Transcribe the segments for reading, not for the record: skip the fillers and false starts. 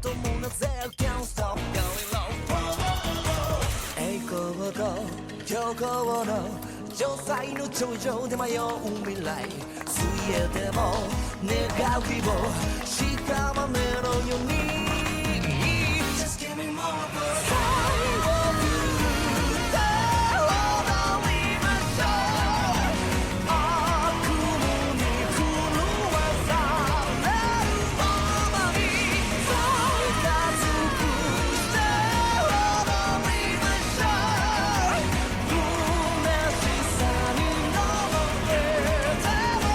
ともなぜ Can't stop going low 栄光と強行の城塞の頂上で迷う未来水泳でも願う希望したまめのように Just give me more 最後来る手を取りましょう悪夢に狂わされるままに最多尽くして踊りましょう虚しさに飲まれても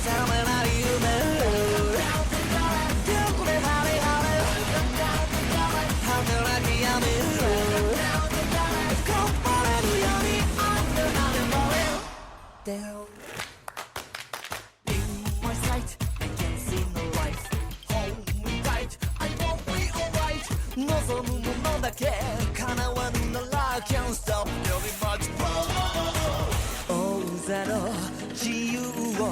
覚めない夢Down in my sight, I can't see no light. Hold me tight, I won't be alright. 望むものだけ叶わぬなら Can't stop very much more. 大勢の自由を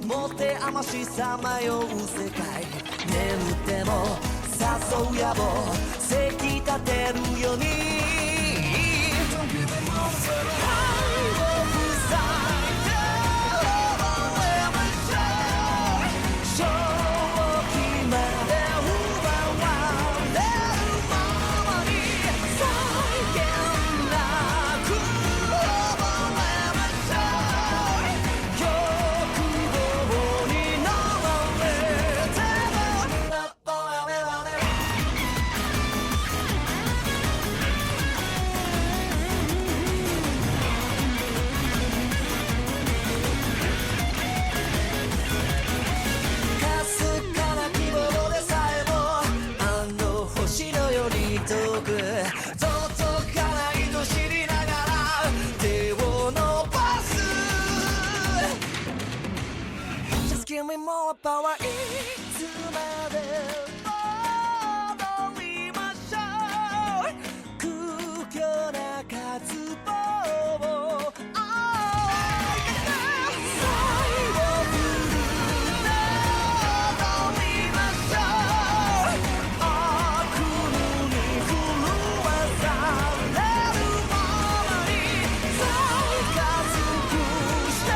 持て余しさまよう世界眠っても誘う野望せき立てるように Don't give me more Give me more power いつまでも踊りましょう空虚な渇望を最後来るで踊りましょう悪夢に狂わされるままに最多尽くして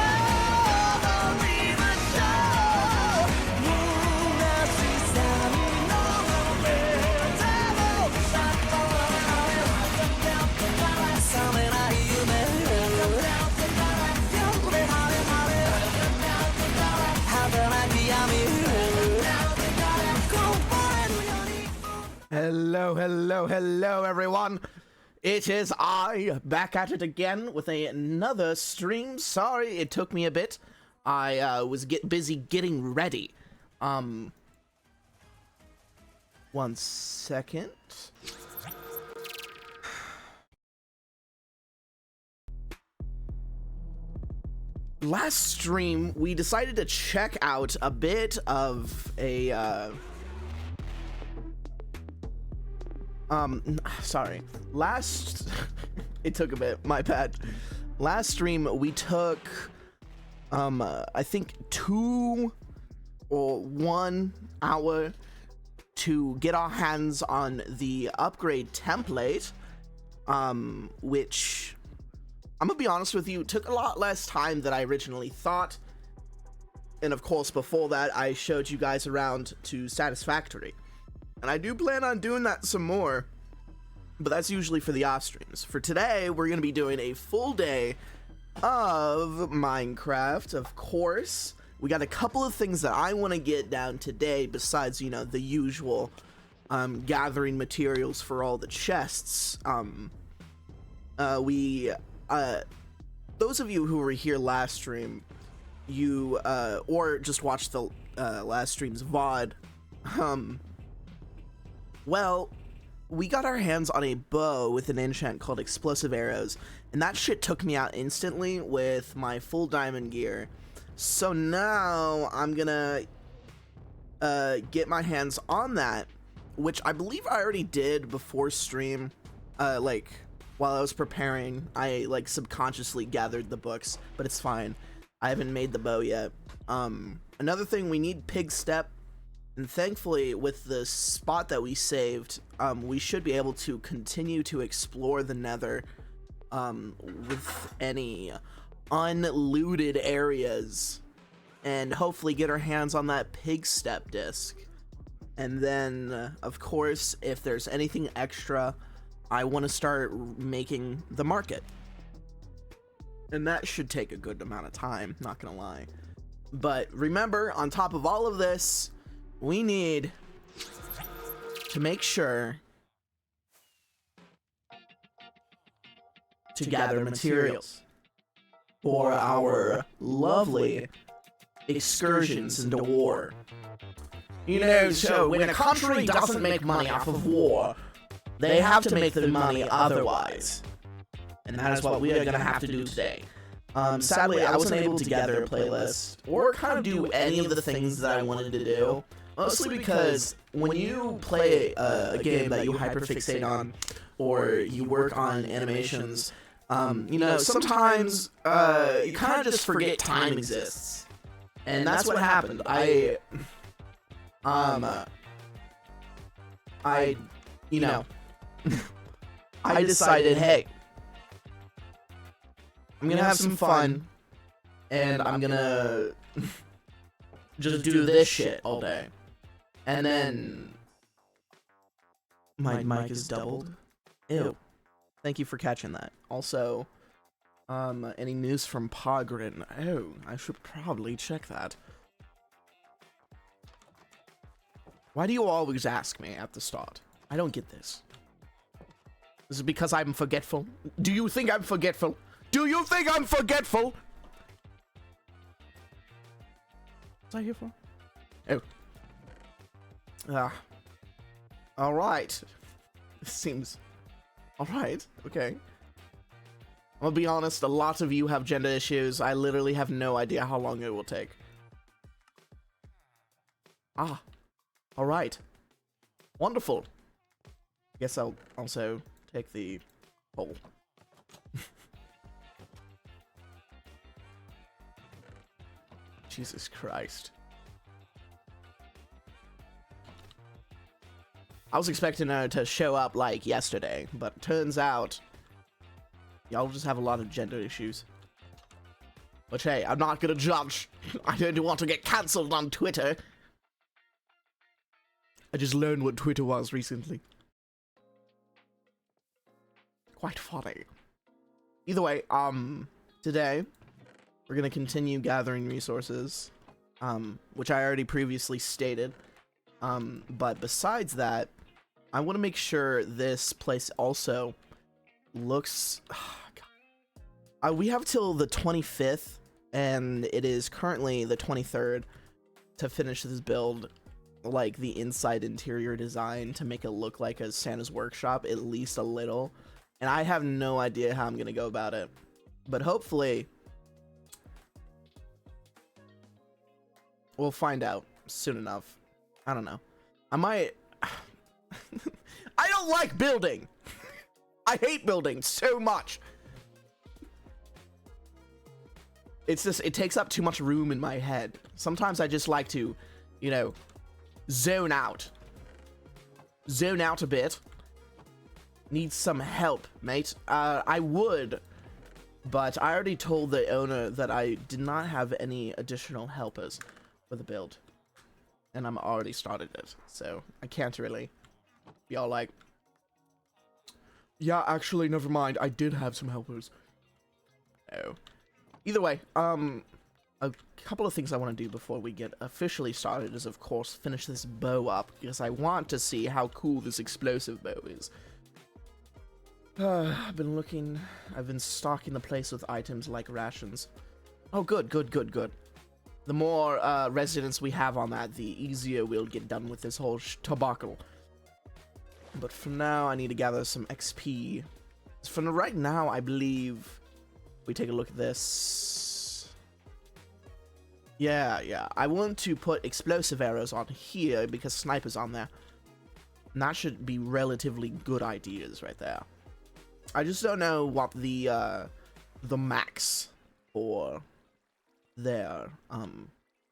踊りましょう Hello, everyone. It is I, back at it again with another stream. Sorry, it took me a bit. I was busy getting ready. 1 second. Last stream, we decided to check out a bit of a, sorry. It took a bit, my bad. Last stream, we took, I think 2 or 1 hour to get our hands on the upgrade template, which, I'm gonna be honest with you, took a lot less time than I originally thought. And of course, before that, I showed you guys around to Satisfactory. And I do plan on doing that some more, but that's usually for the off streams. For today, we're going to be doing a full day of Minecraft, of course. We got a couple of things that I want to get down today besides, you know, the usual gathering materials for all the chests. Those of you who were here last stream, you, or just watched the last stream's VOD, well, we got our hands on a bow with an enchant called Explosive Arrows, and that shit took me out instantly with my full diamond gear. So now I'm gonna get my hands on that, which I believe I already did before stream. Like while I was preparing, I like subconsciously gathered the books, but it's fine. I haven't made the bow yet. Another thing, we need pig step And thankfully, with the spot that we saved, we should be able to continue to explore the nether with any unlooted areas and hopefully get our hands on that pig step disc. And then, of course, if there's anything extra, I want to start making the market. And that should take a good amount of time, not gonna lie. But remember, on top of all of this, we need to make sure to gather materials for our lovely excursions into war. You know, so when a country doesn't make money off of war, they have to make the money otherwise. And that is what we are going to have to do today. Sadly, I wasn't able to gather a playlist or kind of do any of the things that I wanted to do. Mostly because when you play a game that you hyperfixate on or you work on animations, you know, sometimes you kind of just forget time exists. And that's what happened. You know, I decided, hey, I'm gonna have some fun, and I'm gonna just do this shit all day. And then my mic is doubled. Ew. Thank you for catching that. Also, any news from Pogren? Oh, I should probably check that. Why do you always ask me at the start? I don't get this. Is it because I'm forgetful? Do you think I'm forgetful? Do you think I'm forgetful? What's I here for? Oh. Alright. This seems... Alright, okay. I'm gonna be honest, a lot of you have gender issues. I literally have no idea how long it will take. Ah. Alright. Wonderful. I guess I'll also take the poll. Jesus Christ. I was expecting her to show up like yesterday, but turns out y'all just have a lot of gender issues. But hey, I'm not gonna judge. I don't want to get cancelled on Twitter. I just learned what Twitter was recently. Quite funny. Either way, today we're gonna continue gathering resources, which I already previously stated. But besides that, I want to make sure this place also looks... we have till the 25th, and it is currently the 23rd to finish this build, like the inside interior design, to make it look like a Santa's workshop, at least a little. And I have no idea how I'm going to go about it. But hopefully, we'll find out soon enough. I don't know. I might... I don't like building! I hate building so much! It's just, it takes up too much room in my head. Sometimes I just like to, you know, zone out. Zone out a bit. Need some help, mate. I would, but I already told the owner that I did not have any additional helpers for the build. And I'm already started it, so I can't really be all like, yeah, actually, never mind, I did have some helpers. Oh. Either way, a couple of things I want to do before we get officially started is, of course, finish this bow up, because I want to see how cool this explosive bow is. I've been stocking the place with items like rations. Oh, good. The more residents we have on that, the easier we'll get done with this whole tobacco. But for now, I need to gather some XP. For right now, I believe we take a look at this. Yeah. I want to put explosive arrows on here because sniper's on there. And that should be relatively good ideas right there. I just don't know what the max for their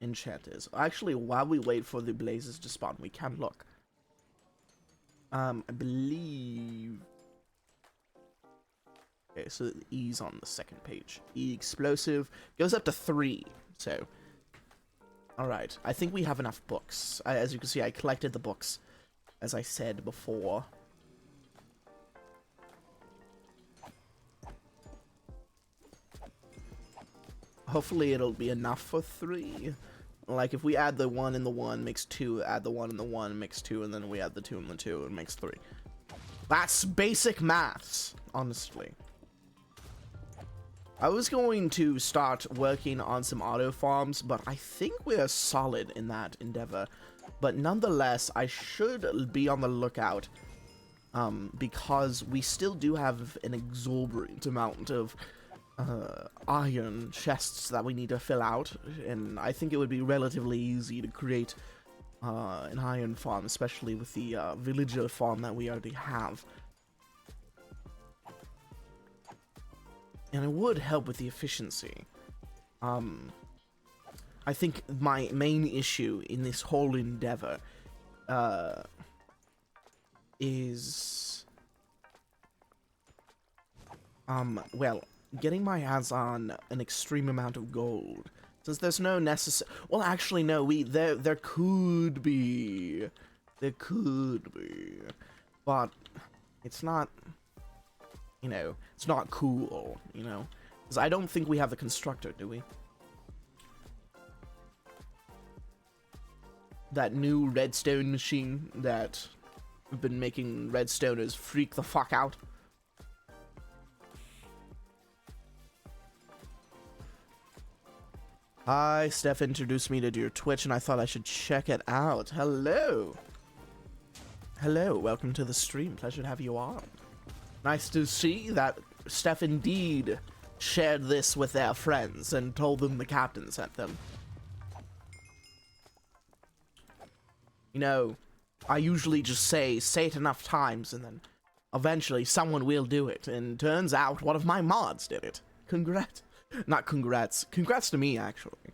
enchant is. Actually, while we wait for the blazes to spawn, we can look. I believe... Okay, so E's on the second page. E explosive goes up to 3, so... Alright, I think we have enough books. As you can see, I collected the books, as I said before. Hopefully it'll be enough for 3. Like, if we add the 1 and the 1 makes 2, add the 1 and the 1 makes 2, and then we add the 2 and the 2, it makes 3. That's basic maths, honestly. I was going to start working on some auto farms, but I think we are solid in that endeavor. But nonetheless, I should be on the lookout, because we still do have an exorbitant amount of iron chests that we need to fill out, and I think it would be relatively easy to create an iron farm, especially with the villager farm that we already have. And it would help with the efficiency. I think my main issue in this whole endeavor is well, getting my hands on an extreme amount of gold. Since there's no necessary... Well, actually, no, there could be. There could be. But it's not, you know, it's not cool, you know? Because I don't think we have the constructor, do we? That new redstone machine that we've been making redstoners freak the fuck out. Hi, Steph introduced me to your Twitch and I thought I should check it out. Hello. Hello, welcome to the stream. Pleasure to have you on. Nice to see that Steph indeed shared this with their friends and told them the captain sent them. You know, I usually just say it enough times and then eventually someone will do it. And turns out one of my mods did it. Congrats. Not congrats. Congrats to me, actually.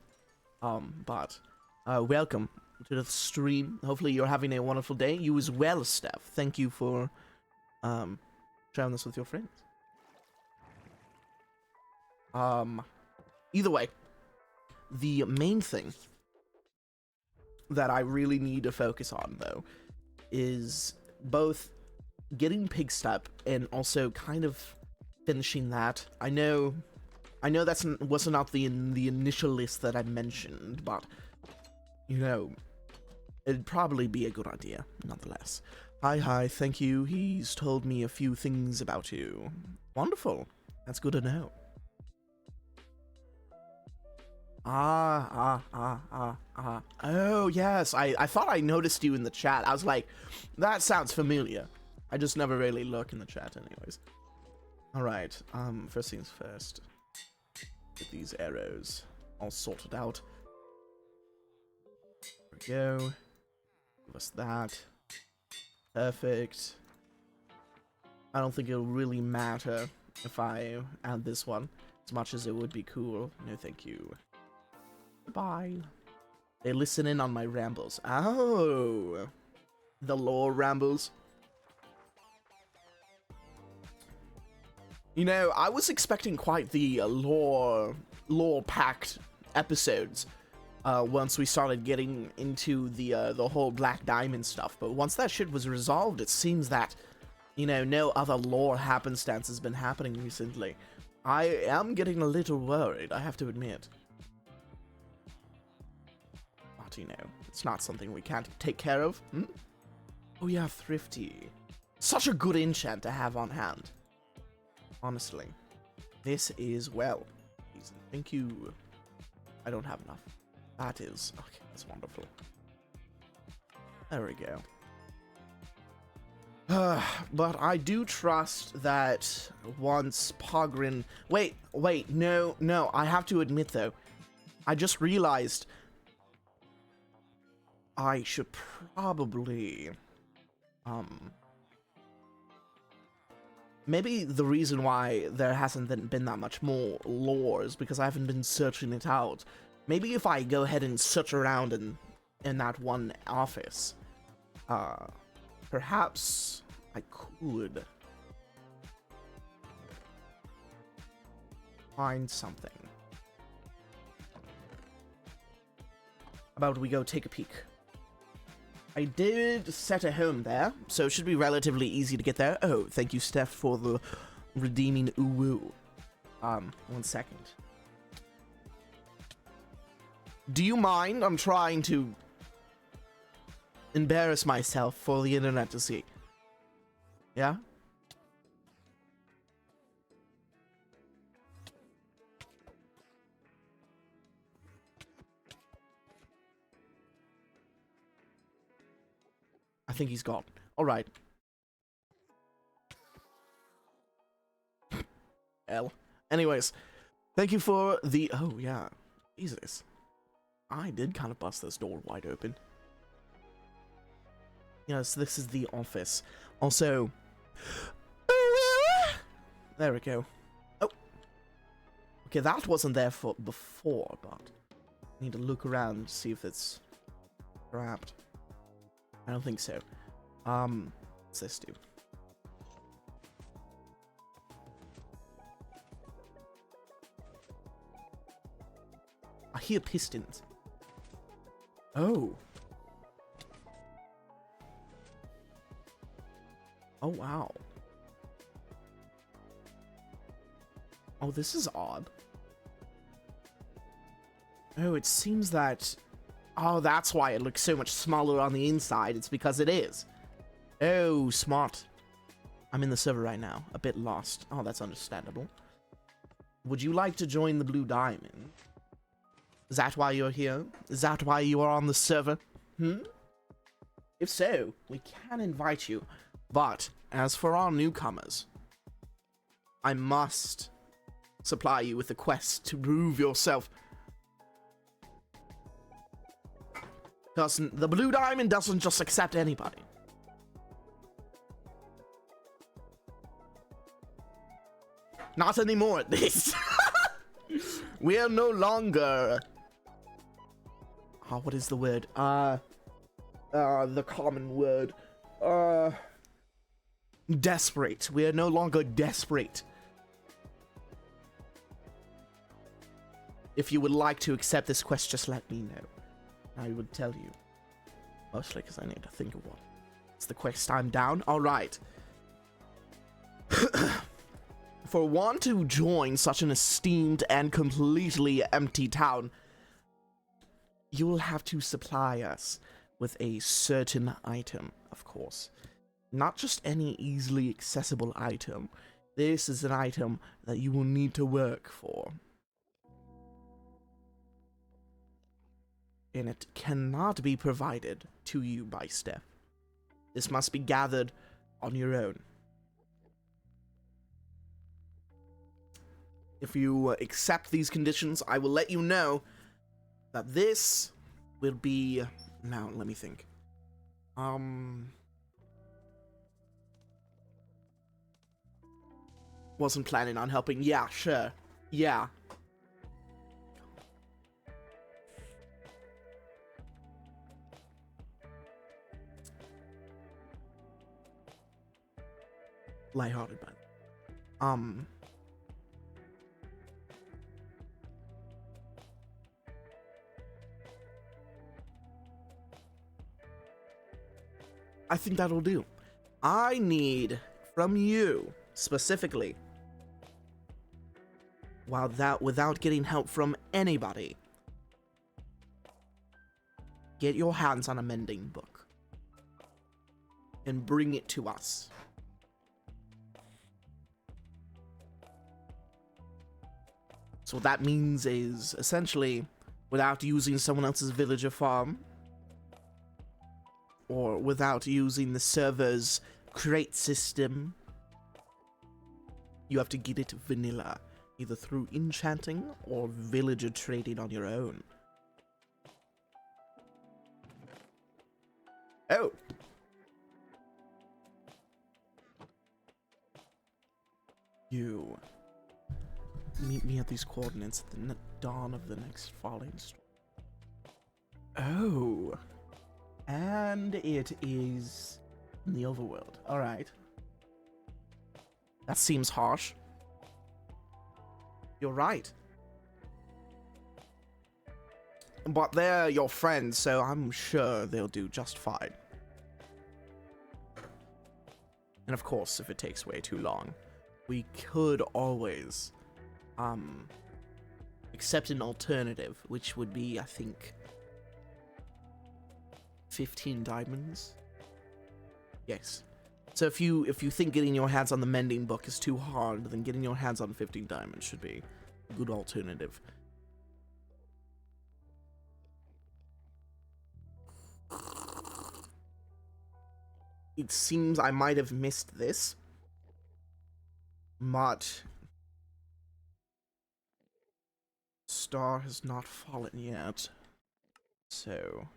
But welcome to the stream. Hopefully you're having a wonderful day. You as well, Steph. Thank you for sharing this with your friends. Either way, the main thing that I really need to focus on, though, is both getting pig step and also kind of finishing that. I know that wasn't up in the initial list that I mentioned, but, you know, it'd probably be a good idea, nonetheless. Hi, thank you. He's told me a few things about you. Wonderful. That's good to know. Oh, yes. I thought I noticed you in the chat. I was like, that sounds familiar. I just never really look in the chat anyways. Alright, first things first. Get these arrows all sorted out. There we go. Give us that. Perfect. I don't think it'll really matter if I add this one, as much as it would be cool. No, thank you. Bye. They listen in on my rambles. Oh, the lore rambles. You know, I was expecting quite the lore-packed episodes once we started getting into the whole Black Diamond stuff. But once that shit was resolved, it seems that, you know, no other lore happenstance has been happening recently. I am getting a little worried, I have to admit. But, you know, it's not something we can't take care of. Hmm? Oh yeah, Thrifty. Such a good enchant to have on hand. Honestly, this is, well, thank you. I don't have enough. That is, okay, that's wonderful. There we go. But I do trust that once Pogren... Wait, no, I have to admit though, I just realized I should probably, maybe the reason why there hasn't been that much more lore is because I haven't been searching it out Maybe if I go ahead and search around in that one office, perhaps I could find something. How about we go take a peek? I did set a home there, so it should be relatively easy to get there. Oh, thank you, Steph, for the redeeming ooh-woo. 1 second. Do you mind? I'm trying to embarrass myself for the internet to see. Yeah? I think he's gone. Alright. L. Anyways, thank you for the... Oh, yeah. Jesus. I did kind of bust this door wide open. Yes, this is the office. Also... There we go. Oh. Okay, that wasn't there for before, but... I need to look around to see if it's... trapped. I don't think so. What's this do? I hear pistons. Oh. Oh, wow. Oh, this is odd. Oh, it seems that... Oh, that's why it looks so much smaller on the inside. It's because it is. Oh, smart. I'm in the server right now. A bit lost. Oh, that's understandable. Would you like to join the Blue Diamond? Is that why you're here? Is that why you are on the server? If so, we can invite you. But, as for our newcomers, I must supply you with a quest to prove yourself. The Blue Diamond doesn't just accept anybody. Not anymore, at least. We are no longer... Oh, what is the word? The common word. Desperate. We are no longer desperate. If you would like to accept this quest, just let me know. I would tell you. Mostly because I need to think of what. It's the quest. I'm down. Alright. For one to join such an esteemed and completely empty town, you will have to supply us with a certain item, of course. Not just any easily accessible item. This is an item that you will need to work for. And it cannot be provided to you by Steph. This must be gathered on your own. If you accept these conditions, I will let you know that this will be... Now, let me think. Wasn't planning on helping. Yeah, sure. Yeah. Lighthearted, but I think that'll do. I need from you specifically, without getting help from anybody, get your hands on a mending book and bring it to us. So what that means is, essentially, without using someone else's villager farm, or without using the server's crate system, you have to get it vanilla, either through enchanting or villager trading on your own. Oh! You... Meet me at these coordinates at the dawn of the next falling storm. Oh. And it is in the overworld. Alright. That seems harsh. You're right. But they're your friends, so I'm sure they'll do just fine. And of course, if it takes way too long, we could always accept an alternative, which would be, I think, 15 diamonds. Yes. So if you think getting your hands on the mending book is too hard, then getting your hands on 15 diamonds should be a good alternative. It seems I might have missed this, but star has not fallen yet, so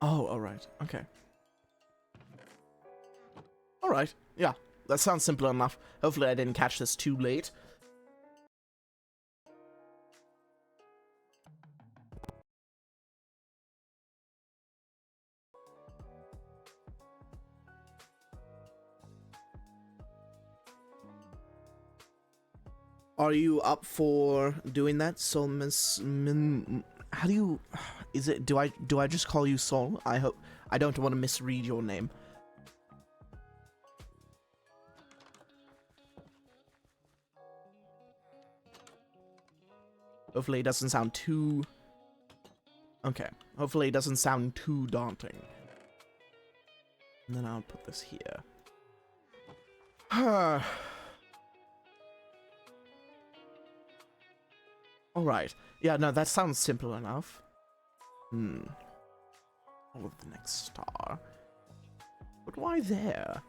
oh, alright, okay. Alright, yeah, that sounds simple enough. Hopefully I didn't catch this too late. Are you up for doing that, Solmus? How do you? Is it? Do I just call you Sol? I hope I don't want to misread your name. Hopefully it doesn't sound too. Okay. Hopefully it doesn't sound too daunting. And then I'll put this here. Alright. Yeah, no, that sounds simple enough. All of the next star. But why there?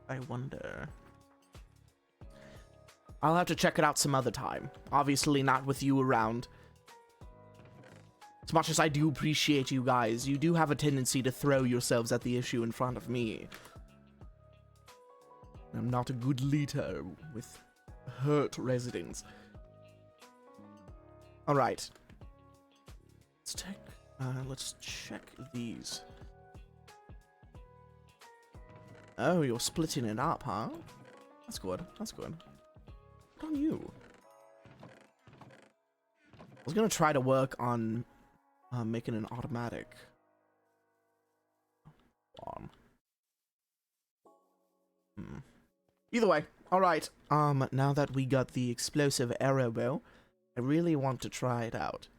I wonder. I'll have to check it out some other time. Obviously not with you around. As much as I do appreciate you guys, you do have a tendency to throw yourselves at the issue in front of me. I'm not a good leader with hurt residents. Alright. Let's check these. Oh, you're splitting it up, huh? That's good. That's good. Good on you. I was gonna try to work on making an automatic bomb. Either way, alright. Now that we got the explosive arrow bow, I really want to try it out.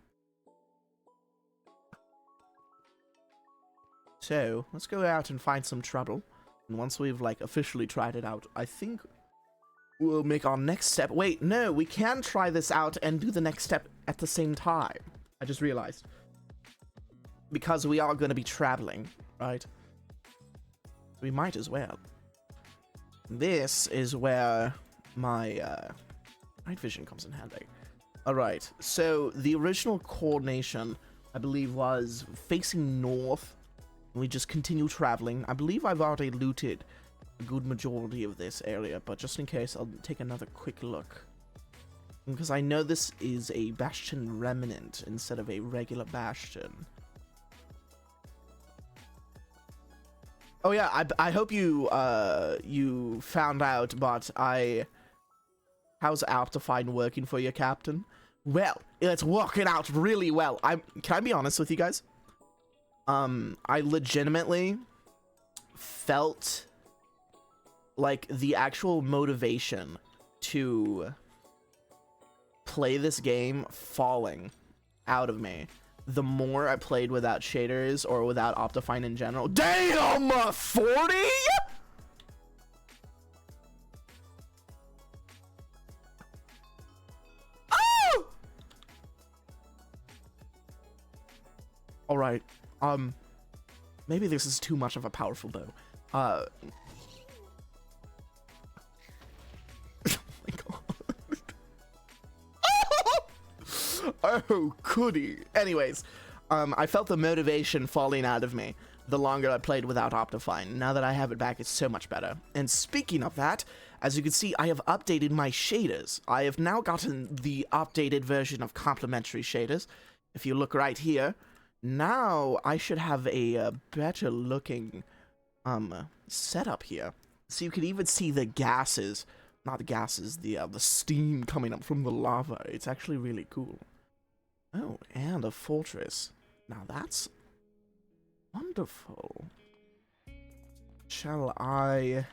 So, let's go out and find some trouble. And once we've, like, officially tried it out, I think we'll make our next step. Wait, no, we can try this out and do the next step at the same time. I just realized. Because we are going to be traveling, right? We might as well. This is where my night vision comes in handy. Alright, so the original coordination, I believe, was facing north. We just continue traveling. I believe I've already looted a good majority of this area, but just in case, I'll take another quick look. Because I know this is a Bastion Remnant instead of a regular Bastion. Oh yeah, I hope you you found out, but how's Optifine working for you, Captain? Well, it's working out really well. Can I be honest with you guys? I legitimately felt like the actual motivation to play this game falling out of me the more I played without shaders or without Optifine in general. Damn, 40? Oh! Alright, maybe this is too much of a powerful bow. Oh my god. Oh, goody. Anyways, I felt the motivation falling out of me the longer I played without Optifine. Now that I have it back, it's so much better. And speaking of that, as you can see, I have updated my shaders. I have now gotten the updated version of complementary shaders. If you look right here, now I should have a better looking setup here. So you can even see the gases, not the gases, the steam coming up from the lava. It's actually really cool. Oh, and a fortress. Now that's wonderful. Shall I...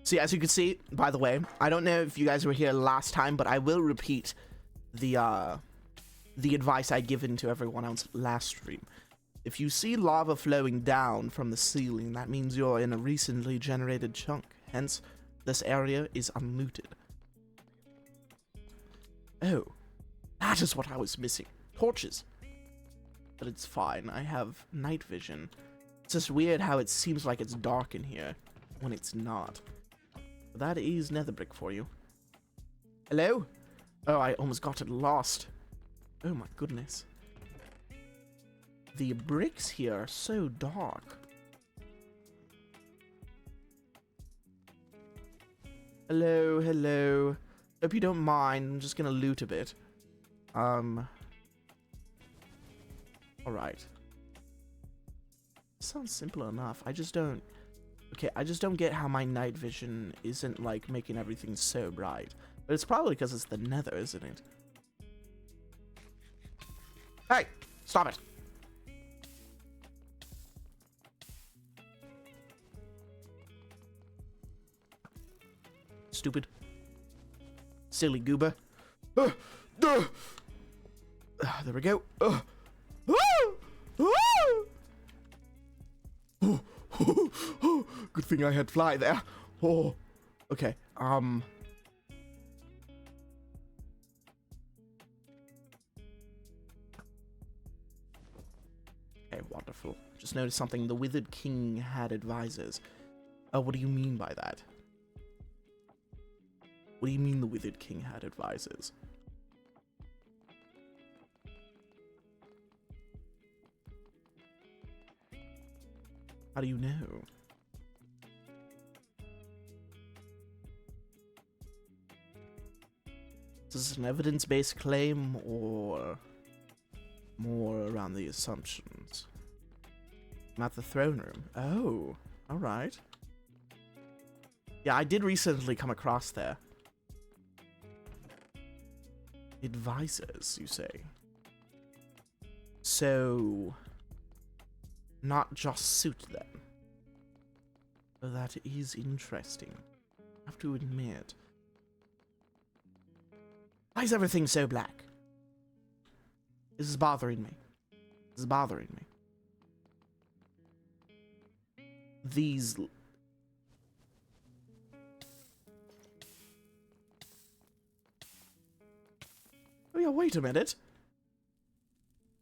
See, as you can see, by the way, I don't know if you guys were here last time, but I will repeat the advice I'd given to everyone else last stream. If you see lava flowing down from the ceiling, that means you're in a recently generated chunk. Hence, this area is unlooted. Oh, that is what I was missing. Torches. But it's fine, I have night vision. It's just weird how it seems like it's dark in here when it's not. But that is nether brick for you. Hello? Oh, I almost got it lost. Oh my goodness. The bricks here are so dark. Hello, hello. Hope you don't mind. I'm just gonna loot a bit. Alright. Sounds simple enough. I just don't... Okay, I just don't get how my night vision isn't, like, making everything so bright. But it's probably because it's the nether, isn't it? Hey! Stop it! Stupid. Silly goober. There we go. Good thing I had fly there. Oh, okay. Okay, wonderful. Just noticed something. The Withered King had advisors. Oh, what do you mean by that? What do you mean the Withered King had advisors? How do you know? Is this an evidence-based claim, or more around the assumptions? I'm at the throne room. Oh, alright. Yeah, I did recently come across there. Advisors, you say? So... not just suit them. Well, that is interesting. I have to admit. Why is everything so black? This is bothering me. This is bothering me. These... Oh yeah, wait a minute.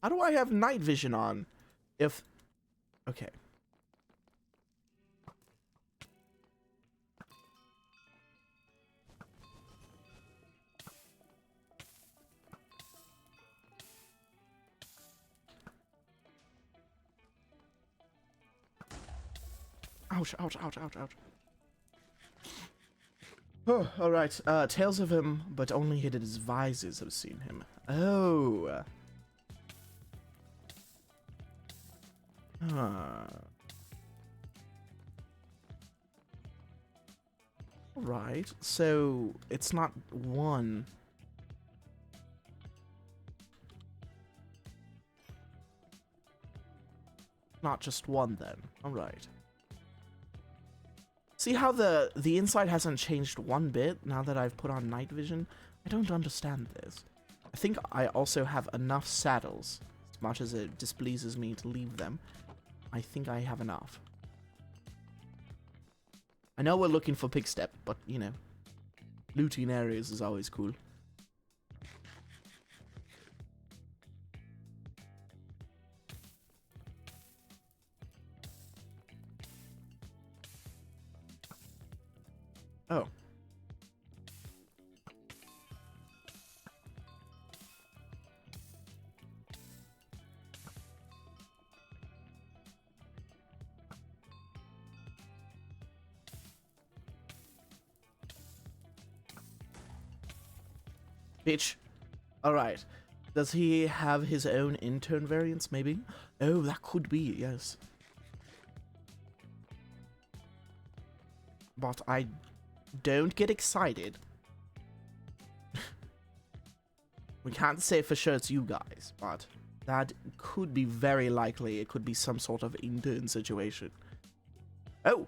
How do I have night vision on if... Okay. Ouch, ouch, ouch, ouch, ouch. Oh, alright. Tales of him, but only his advisors have seen him. Oh. Right, so it's not one. Not just one then. Alright. See how the inside hasn't changed one bit now that I've put on night vision? I don't understand this. I think I also have enough saddles, as much as it displeases me to leave them. I think I have enough. I know we're looking for Pigstep, but, you know, looting areas is always cool. Oh. Bitch. Alright. Does he have his own intern variants, maybe? Oh, that could be, yes. But I don't get excited. We can't say for sure it's you guys, but that could be very likely. It could be some sort of intern situation. Oh,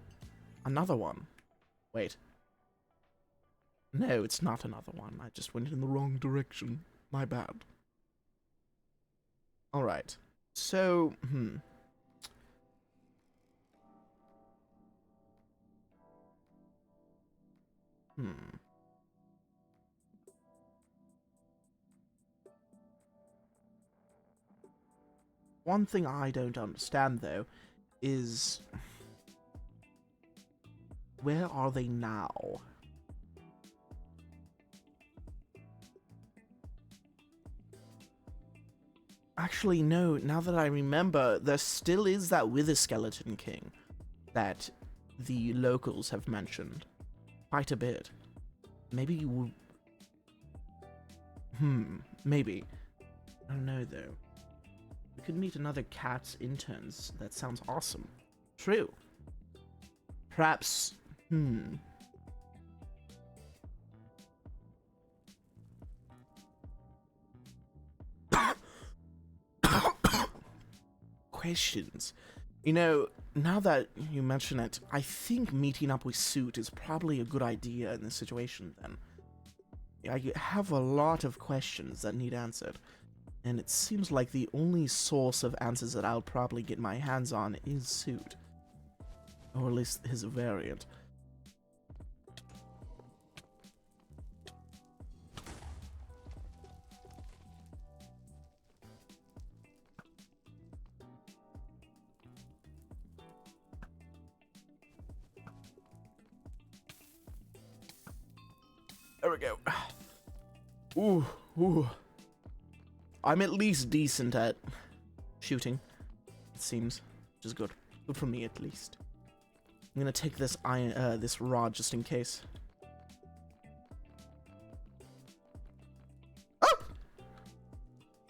another one. Wait. No, it's not another one. I just went in the wrong direction. My bad. Alright. So, One thing I don't understand, though, is... where are they now? Actually, no, now that I remember, there still is that Wither Skeleton King that the locals have mentioned quite a bit. Maybe you... maybe. I don't know, though. We could meet another cat's interns. That sounds awesome. True. Perhaps... questions. You know, now that you mention it, I think meeting up with Suit is probably a good idea in this situation, then. I have a lot of questions that need answered, and it seems like the only source of answers that I'll probably get my hands on is Suit. Or at least his variant. There we go. Ooh. I'm at least decent at shooting, it seems, which is good. Good for me, at least. I'm gonna take this this rod just in case. Oh!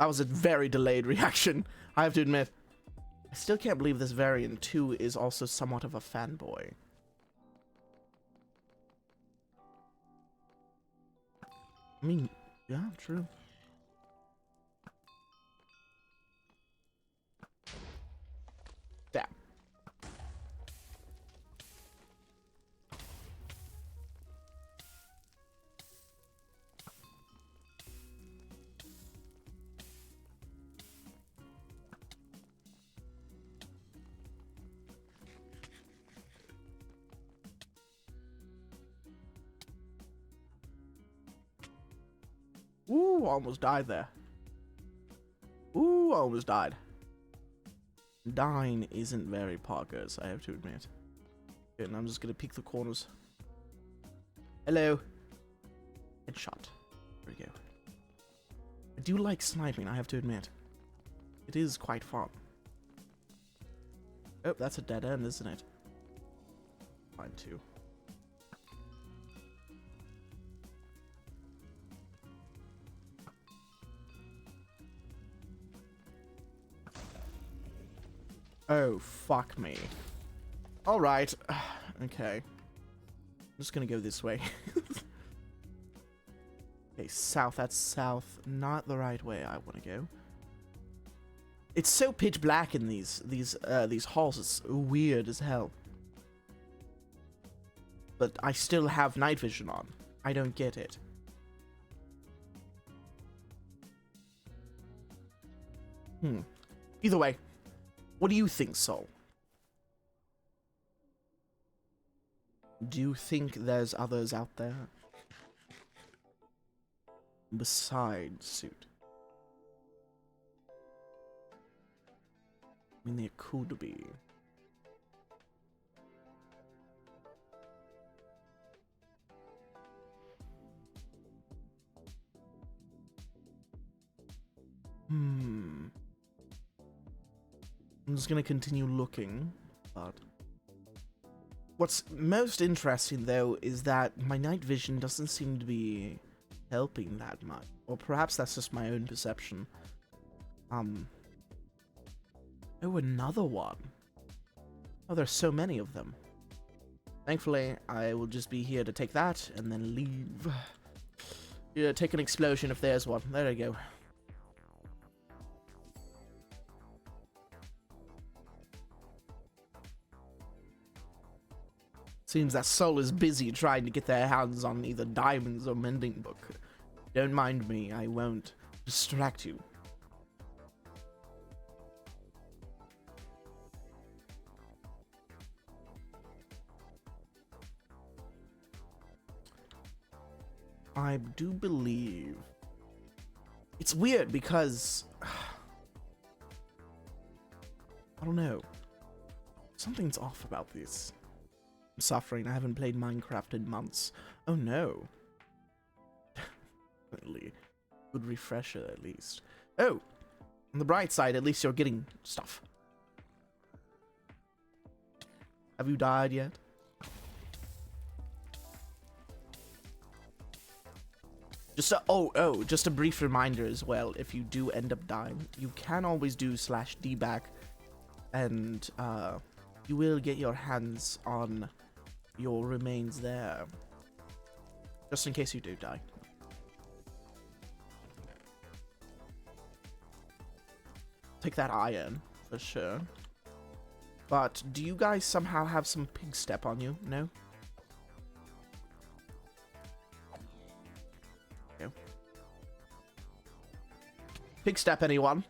That was a very delayed reaction, I have to admit. I still can't believe this variant 2 is also somewhat of a fanboy. I mean, yeah, true. Damn. Ooh, almost died there. Ooh, almost died. Dying isn't very poggers, I have to admit. Okay, and I'm just gonna peek the corners. Hello. Headshot. There we go. I do like sniping, I have to admit. It is quite fun. Oh, that's a dead end, isn't it? Fine, too. Oh, fuck me. Alright. Okay. I'm just gonna go this way. Okay, south. That's south. Not the right way I want to go. It's so pitch black in these halls. It's weird as hell. But I still have night vision on. I don't get it. Either way. What do you think, Sol? Do you think there's others out there? Besides Suit? I mean, there could be. I'm just gonna continue looking, but what's most interesting though is that my night vision doesn't seem to be helping that much. Or perhaps that's just my own perception. Oh, another one. Oh, there's so many of them. Thankfully, I will just be here to take that and then leave. Yeah, take an explosion if there's one. There we go. Seems that Soul is busy trying to get their hands on either diamonds or mending book. Don't mind me, I won't distract you. I do believe... It's weird because... I don't know. Something's off about this. I'm suffering. I haven't played Minecraft in months. Oh no. Definitely. Good refresher at least. Oh! On the bright side, at least you're getting stuff. Have you died yet? Just a brief reminder as well, if you do end up dying, you can always do /dback, and you will get your hands on your remains there, just in case you do die. Take that iron, for sure. But do you guys somehow have some pig step on you? No? Pig step, anyone?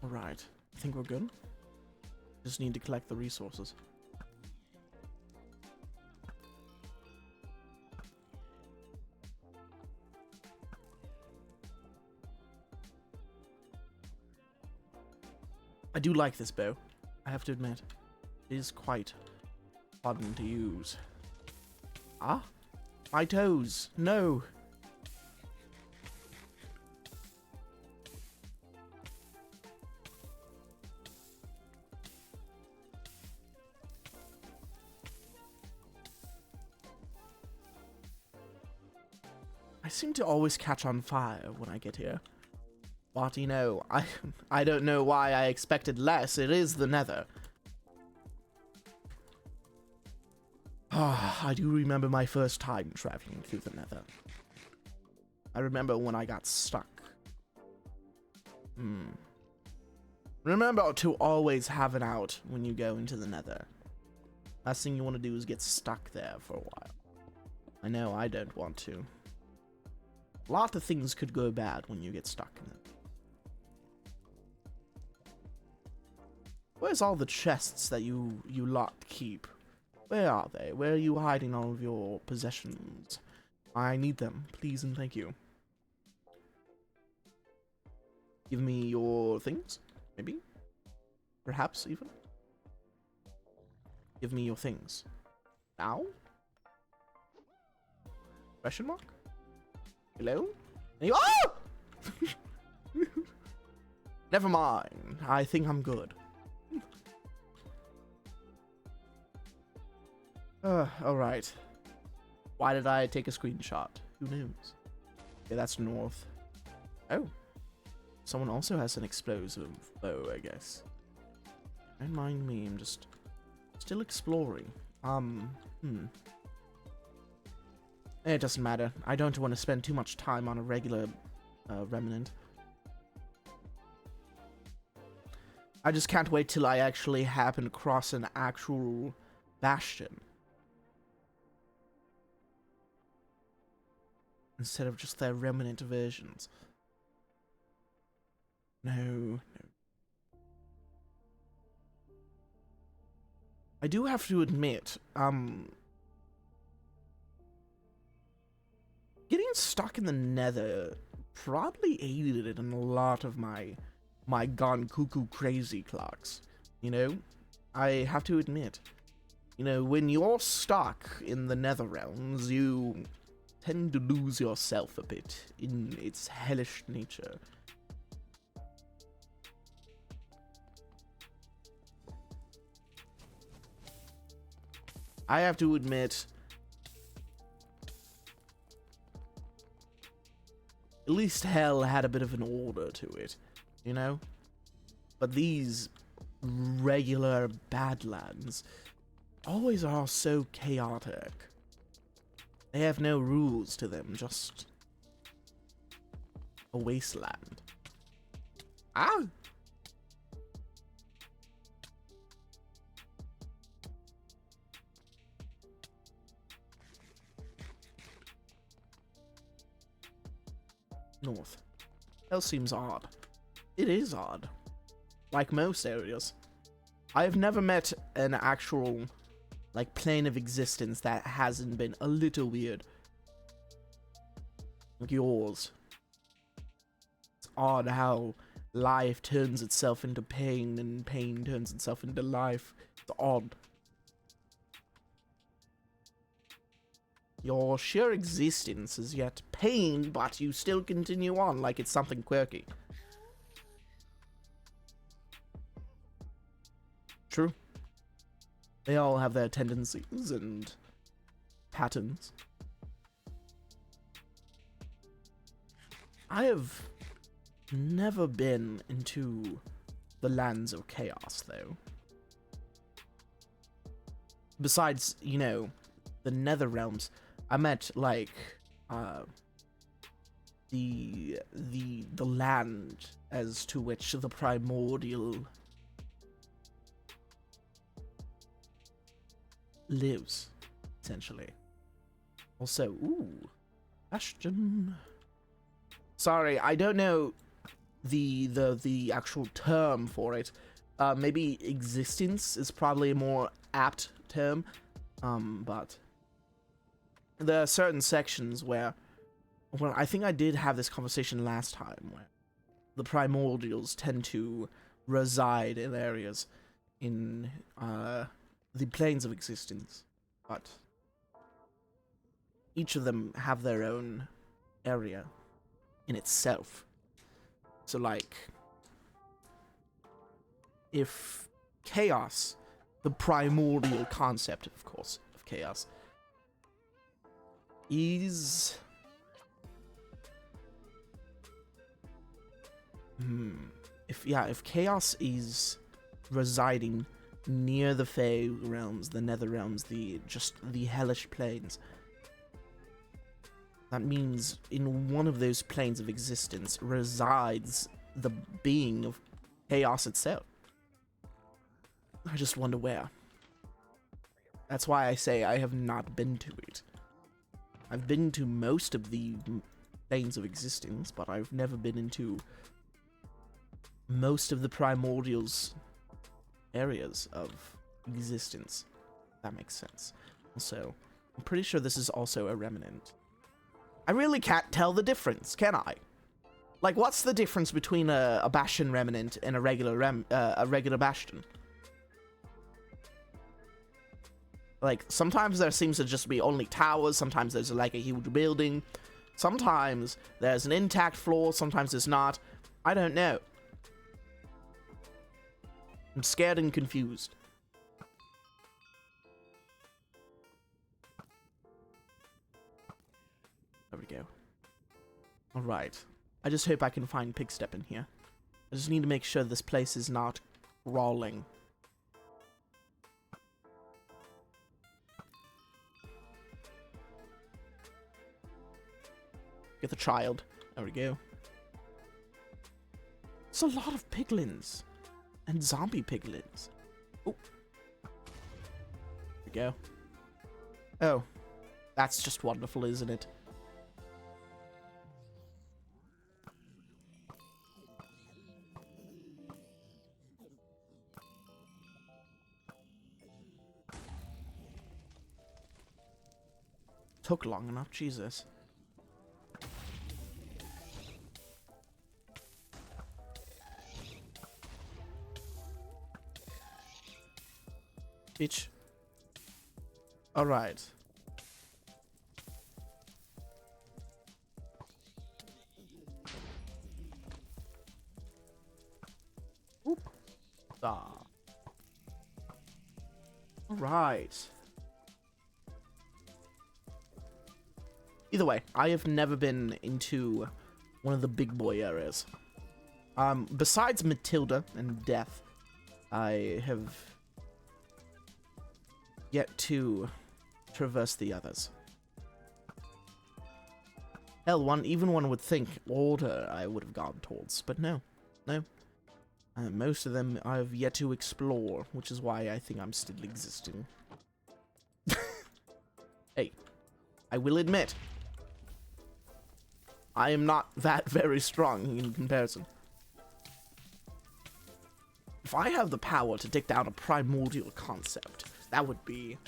Alright, I think we're good. Just need to collect the resources. I do like this bow, I have to admit. It is quite fun to use. Ah? My toes! No! I seem to always catch on fire when I get here. But, you know, I don't know why I expected less. It is the Nether. I do remember my first time traveling through the Nether. I remember when I got stuck. Remember to always have an out when you go into the Nether. Last thing you want to do is get stuck there for a while. I know, I don't want to. A lot of things could go bad when you get stuck in it. Where's all the chests that you lot keep? Where are they? Where are you hiding all of your possessions? I need them, please and thank you. Give me your things, maybe? Perhaps even? Give me your things. Now? Question mark? Hello? Oh! Never mind. I think I'm good. Alright. Why did I take a screenshot? Who knows? Okay, that's north. Oh. Someone also has an explosive bow, I guess. Don't mind me, I'm just still exploring. It doesn't matter. I don't want to spend too much time on a regular remnant. I just can't wait till I actually happen across an actual bastion. Instead of just their remnant versions. No. I do have to admit, getting stuck in the nether probably aided in a lot of my gone cuckoo crazy clocks. You know, I have to admit, you know, when you're stuck in the nether realms, you tend to lose yourself a bit in its hellish nature. I have to admit, at least hell had a bit of an order to it, you know? But these regular Badlands always are so chaotic. They have no rules to them, just a wasteland. Ah! North. Hell seems odd. It is odd. Like most areas. I have never met an actual, like, plane of existence that hasn't been a little weird. Like yours. It's odd how life turns itself into pain and pain turns itself into life. It's odd. Your sheer existence is yet pain, but you still continue on like it's something quirky. True. They all have their tendencies and patterns. I have never been into the lands of chaos, though. Besides, you know, the nether realms, I meant like the land as to which the primordial lives, essentially. Also, ooh, Bastion. Sorry, I don't know the actual term for it. Maybe existence is probably a more apt term. But there are certain sections where, well, I think I did have this conversation last time, where the primordials tend to reside in areas in the planes of existence, but each of them have their own area in itself. So, like, if chaos, the primordial concept, of course, of chaos, is if chaos is residing near the Fey realms, the Nether realms, the hellish planes, that means in one of those planes of existence resides the being of chaos itself. I just wonder where. That's why I say I have not been to it. I've been to most of the planes of existence, but I've never been into most of the primordials areas of existence. That makes sense. Also, I'm pretty sure this is also a remnant. I really can't tell the difference, can I? Like, what's the difference between a Bastion remnant and a regular Bastion? Like, sometimes there seems to just be only towers, sometimes there's like a huge building, sometimes there's an intact floor, sometimes there's not. I don't know. I'm scared and confused. There we go. Alright. I just hope I can find Pigstep in here. I just need to make sure this place is not crawling. Get the child. There we go. It's a lot of piglins. And zombie piglins. Oh. There we go. Oh. That's just wonderful, isn't it? Took long enough, Jesus. Bitch. Alright. Oop. Ah. Alright. Either way, I have never been into one of the big boy areas. Besides Matilda and Death, I have yet to traverse the others. Hell, even one would think Order I would have gone towards, but no. Most of them I have yet to explore, which is why I think I'm still existing. Hey, I will admit, I am not that very strong in comparison. If I have the power to take down a primordial concept, that would be...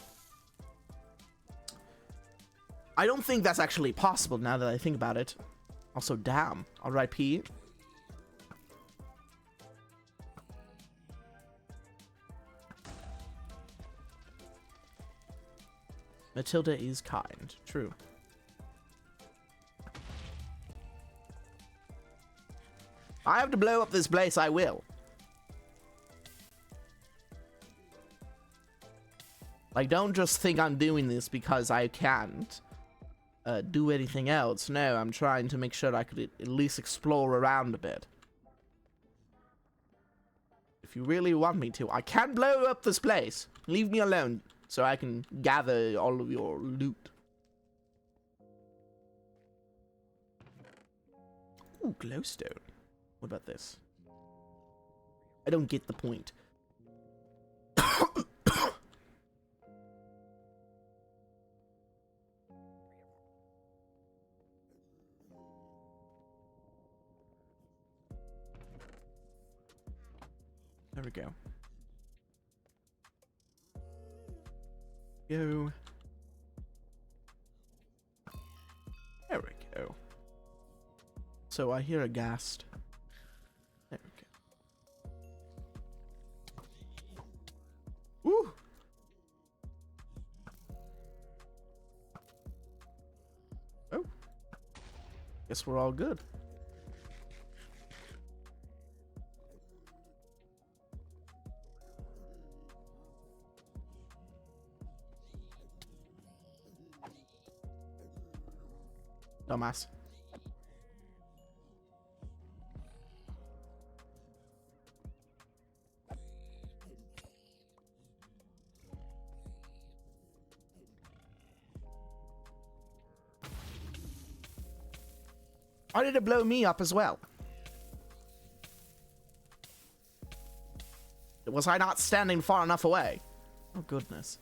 I don't think that's actually possible now that I think about it. Also, damn. R.I.P. Matilda is kind. True. If I have to blow up this place, I will. Like, don't just think I'm doing this because I can't do anything else. No, I'm trying to make sure I could at least explore around a bit. If you really want me to, I can blow up this place. Leave me alone so I can gather all of your loot. Ooh, glowstone. What about this? I don't get the point. There we go. Go. There we go. So I hear a ghast. There we go. Woo! Oh. Guess we're all good. Dumbass. Why did it blow me up as well? Was I not standing far enough away? Oh, goodness.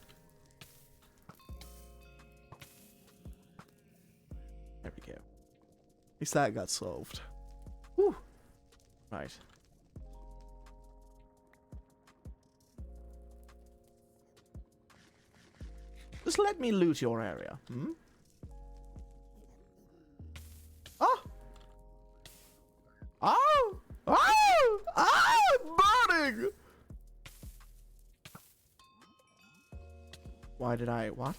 There we go. At least that got solved. Whew. Right. Just let me loot your area, hmm? Oh! Oh! Oh! Oh! Burning! Why did I... what?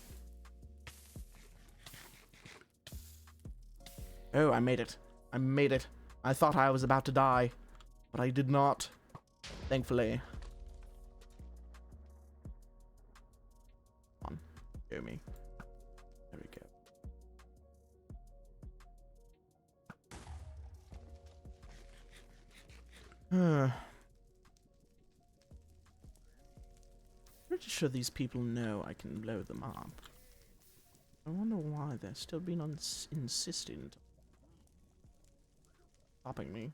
Oh, I made it. I made it. I thought I was about to die, but I did not. Thankfully. Come on. Hear me. There we go. Pretty sure these people know I can blow them up. I wonder why they're still being insistent. Stopping me.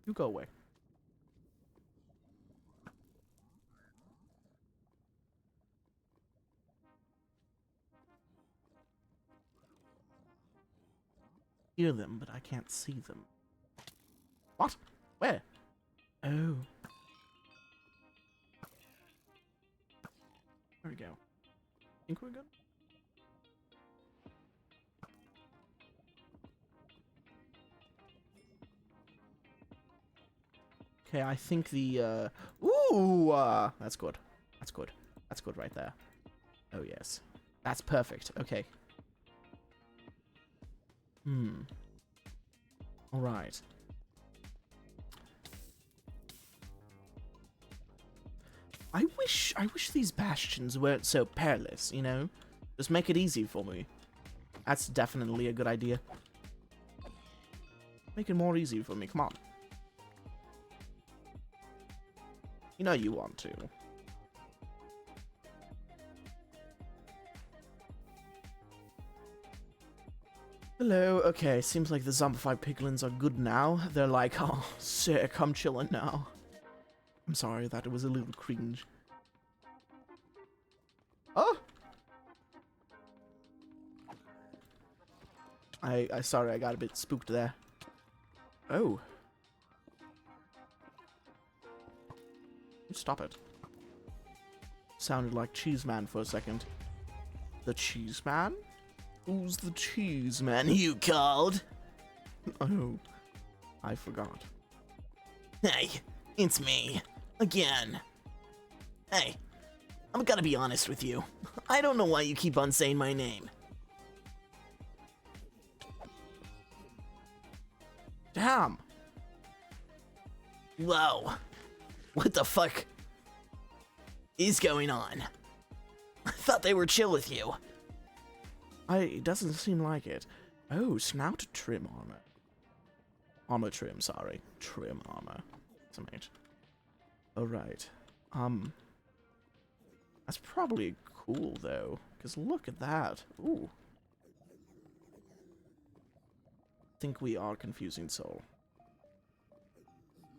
You go away. Hear them, but I can't see them. What? Where? Oh. There we go. Think we're good? Okay, I think the, ooh, that's good. That's good. That's good right there. Oh, yes. That's perfect. Okay. Alright. I wish these bastions weren't so perilous, you know? Just make it easy for me. That's definitely a good idea. Make it more easy for me, come on. You know you want to. Hello, okay, seems like the zombified piglins are good now. They're like, oh, sick, I'm chilling now. I'm sorry, that was a little cringe. Oh! Sorry, I got a bit spooked there. Oh. Stop it. Sounded like Cheese Man for a second. The Cheese Man? Who's the Cheese Man you called? Oh, I forgot. Hey, it's me. Again. Hey, I'm gonna be honest with you. I don't know why you keep on saying my name. Damn! Whoa. What the fuck is going on? I thought they were chill with you. It doesn't seem like it. Oh, snout trim armor. Armor trim, sorry. Trim armor. Some H. Alright. That's probably cool, though. Because look at that. Ooh. Think we are confusing Soul.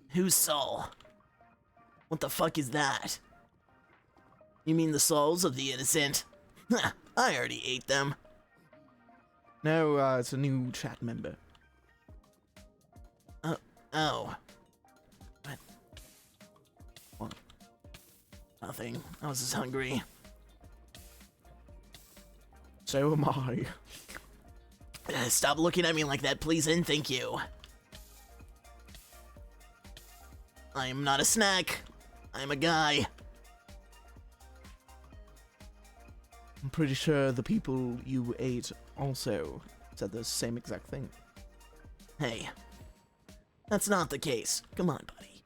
Whose soul? What the fuck is that? You mean the souls of the innocent? I already ate them. No, it's a new chat member. Oh. What? Nothing. I was just hungry. So am I. Stop looking at me like that, please, and thank you. I am not a snack. I'm a guy. I'm pretty sure the people you ate also said the same exact thing. Hey. That's not the case. Come on, buddy.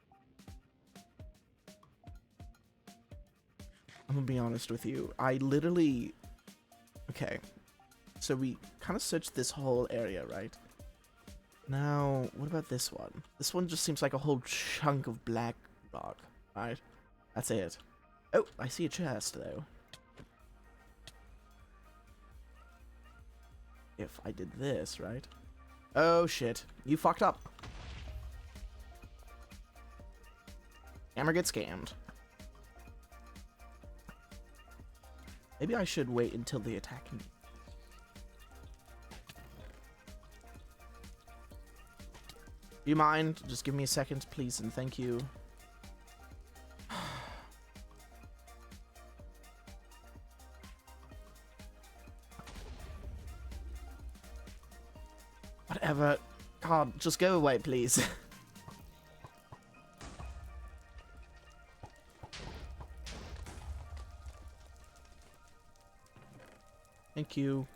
I'm gonna be honest with you. I literally... Okay. So we kind of searched this whole area, right? Now, what about this one? This one just seems like a whole chunk of black rock, right? That's it. Oh, I see a chest, though. If I did this, right? Oh, shit. You fucked up. Scammer gets scammed. Maybe I should wait until they attack me. Do you mind? Just give me a second, please, and thank you. Whatever. God, just go away, please. Thank you.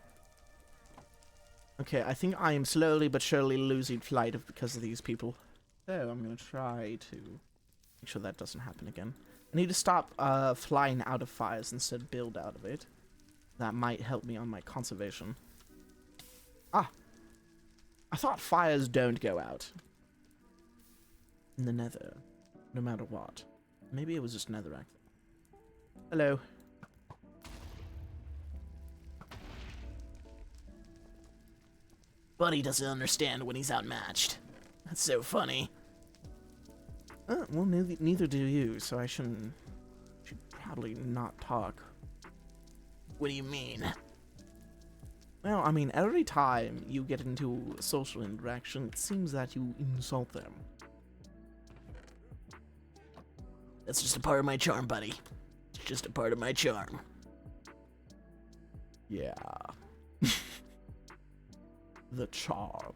Okay, I think I am slowly but surely losing flight because of these people. So I'm gonna try to make sure that doesn't happen again. I need to stop flying out of fires instead of build out of it. That might help me on my conservation. Ah! I thought fires don't go out in the nether, no matter what. Maybe it was just netherrack. Hello. Buddy doesn't understand when he's outmatched. That's so funny. Well, neither do you, so I should probably not talk. What do you mean? Well, I mean, every time you get into a social interaction, it seems that you insult them. That's just a part of my charm, buddy. It's just a part of my charm. Yeah. The charm.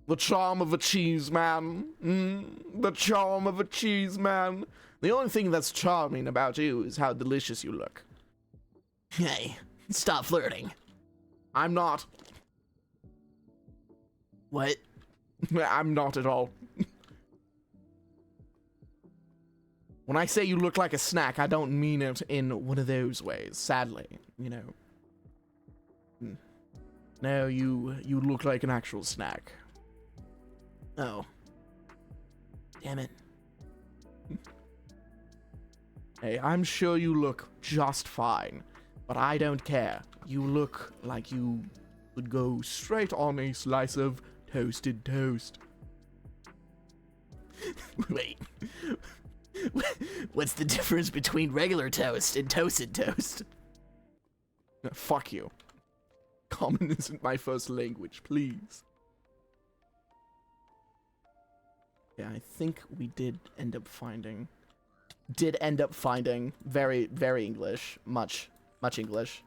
The charm of a cheese man. The charm of a cheese man. The only thing that's charming about you is how delicious you look. Hey, stop flirting. I'm not. What? I'm not at all. When I say you look like a snack, I don't mean it in one of those ways, sadly, you know. No, you look like an actual snack. Oh. Damn it. Hey, I'm sure you look just fine, but I don't care. You look like you would go straight on a slice of toasted toast. Wait. What's the difference between regular toast and toasted toast? Fuck you. Common isn't my first language, please. Yeah, I think we did end up finding very, very English. Much English.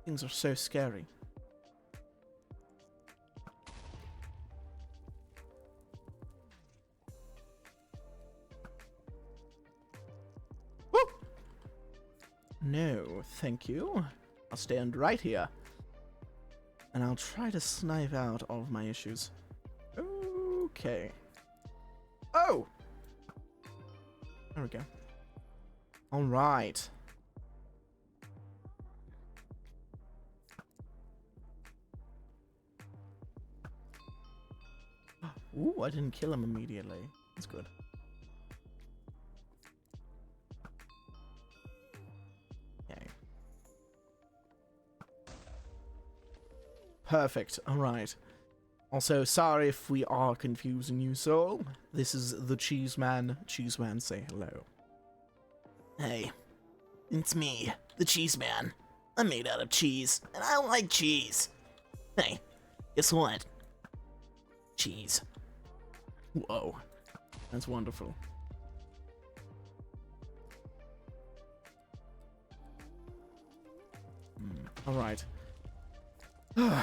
Things are so scary. Woo! No, thank you. I'll stand right here. And I'll try to snipe out all of my issues. Okay. Oh! There we go. Alright. Ooh, I didn't kill him immediately. That's good. Okay. Perfect. Alright. Also, sorry if we are confusing you, Soul. This is the Cheese Man. Cheese Man, say hello. Hey, it's me, the Cheese Man. I'm made out of cheese, and I don't like cheese. Hey, guess what? Cheese. Whoa. That's wonderful. Alright. Okay,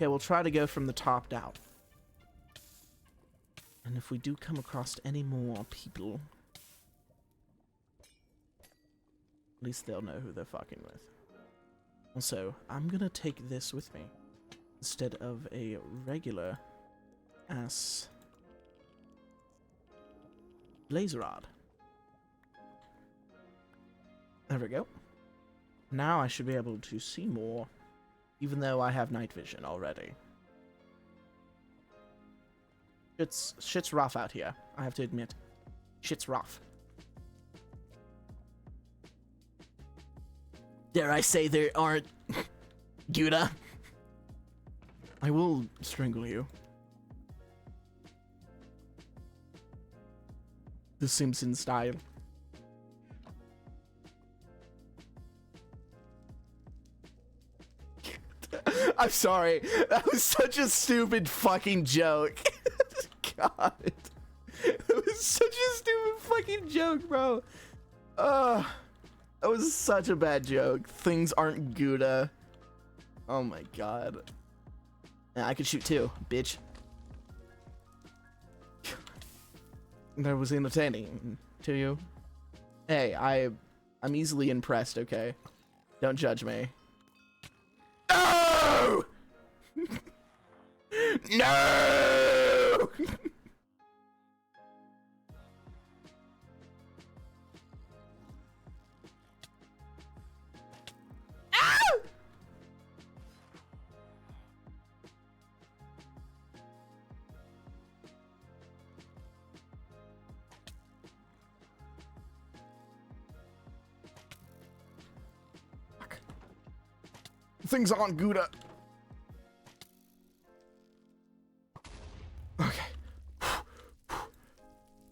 we'll try to go from the top down. And if we do come across any more people, at least they'll know who they're fucking with. Also, I'm gonna take this with me instead of a regular ass laser rod. There we go. Now I should be able to see more, even though I have night vision already. Shit's rough out here, I have to admit. Shit's rough. Dare I say there aren't Gouda? I will strangle you. The Simpsons style. I'm sorry. That was such a stupid fucking joke. God. That was such a stupid fucking joke, bro. That was such a bad joke. Things aren't Gouda. Oh my god. I could shoot too, bitch. That was entertaining to you. Hey, I'm easily impressed, okay? Don't judge me. No! No! Things aren't Gouda. Okay.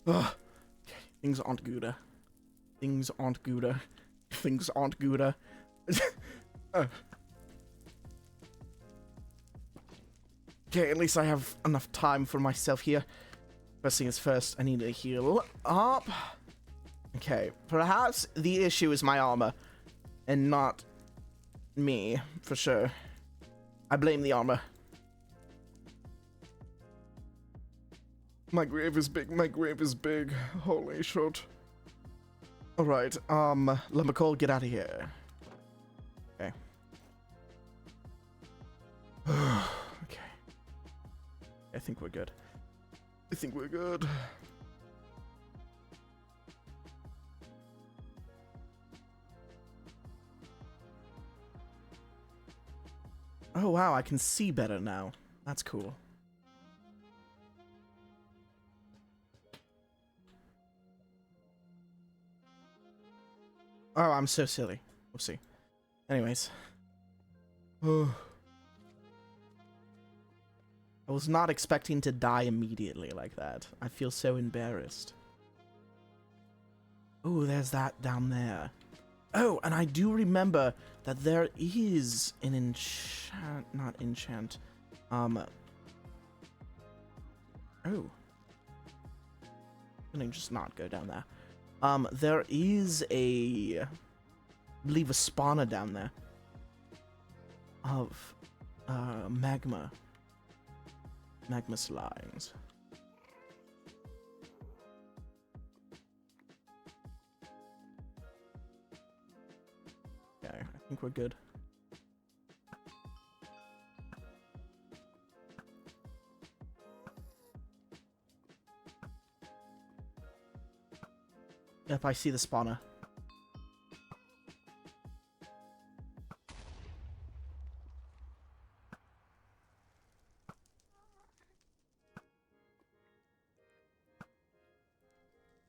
Okay. Things aren't Gouda. Things aren't Gouda. Things aren't Gouda. Okay, at least I have enough time for myself here. First thing is first, I need to heal up. Okay, perhaps the issue is my armor, and not me, for sure. I blame the armor. My grave is big, my grave is big. Holy shit. Alright, Lumbercoal, get out of here. Okay. Okay. I think we're good. I think we're good. Oh wow, I can see better now. That's cool. Oh, I'm so silly. Whoopsie. Anyways. I was not expecting to die immediately like that. I feel so embarrassed. Oh, there's that down there. Oh, and I do remember that there is an enchant... Not enchant. Oh. I'm gonna just not go down there. There is a... I believe a spawner down there. Of... magma. Magma slimes. Okay, I think we're good. Yep, I see the spawner.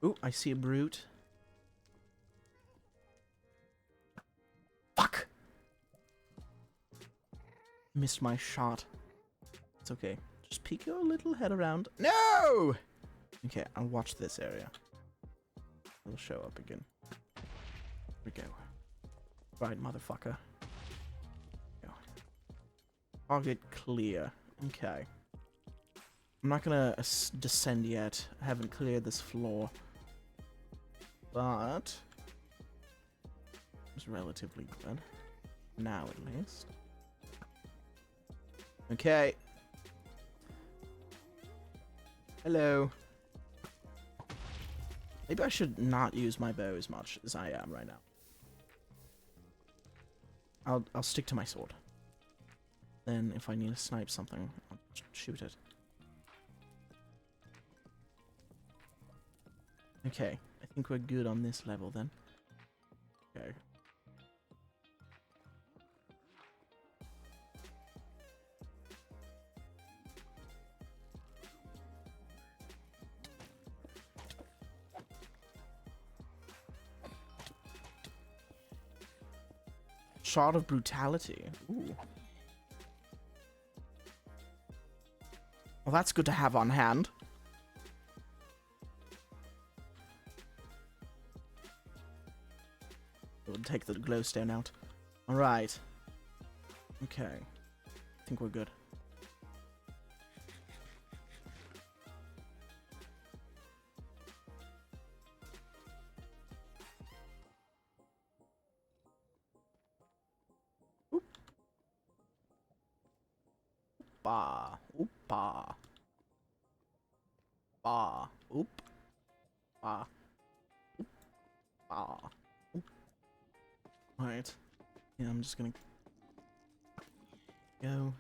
Ooh, I see a brute. Fuck! Missed my shot. It's okay. Just peek your little head around. No! Okay, I'll watch this area. It'll show up again. Here we go. Right, motherfucker. Go. Target clear. Okay. I'm not gonna descend yet. I haven't cleared this floor. But... it's relatively good. Now, at least. Okay. Hello. Maybe I should not use my bow as much as I am right now. I'll stick to my sword. Then if I need to snipe something, I'll shoot it. Okay, I think we're good on this level then. Okay. Shard of brutality. Ooh. Well, that's good to have on hand. We'll take the glowstone out. Alright. Okay. I think we're good. Oop. Ba. Oop. Ba. Ba. Oop. Ba. Oop. Ba. Alright. Yeah, I'm just gonna go.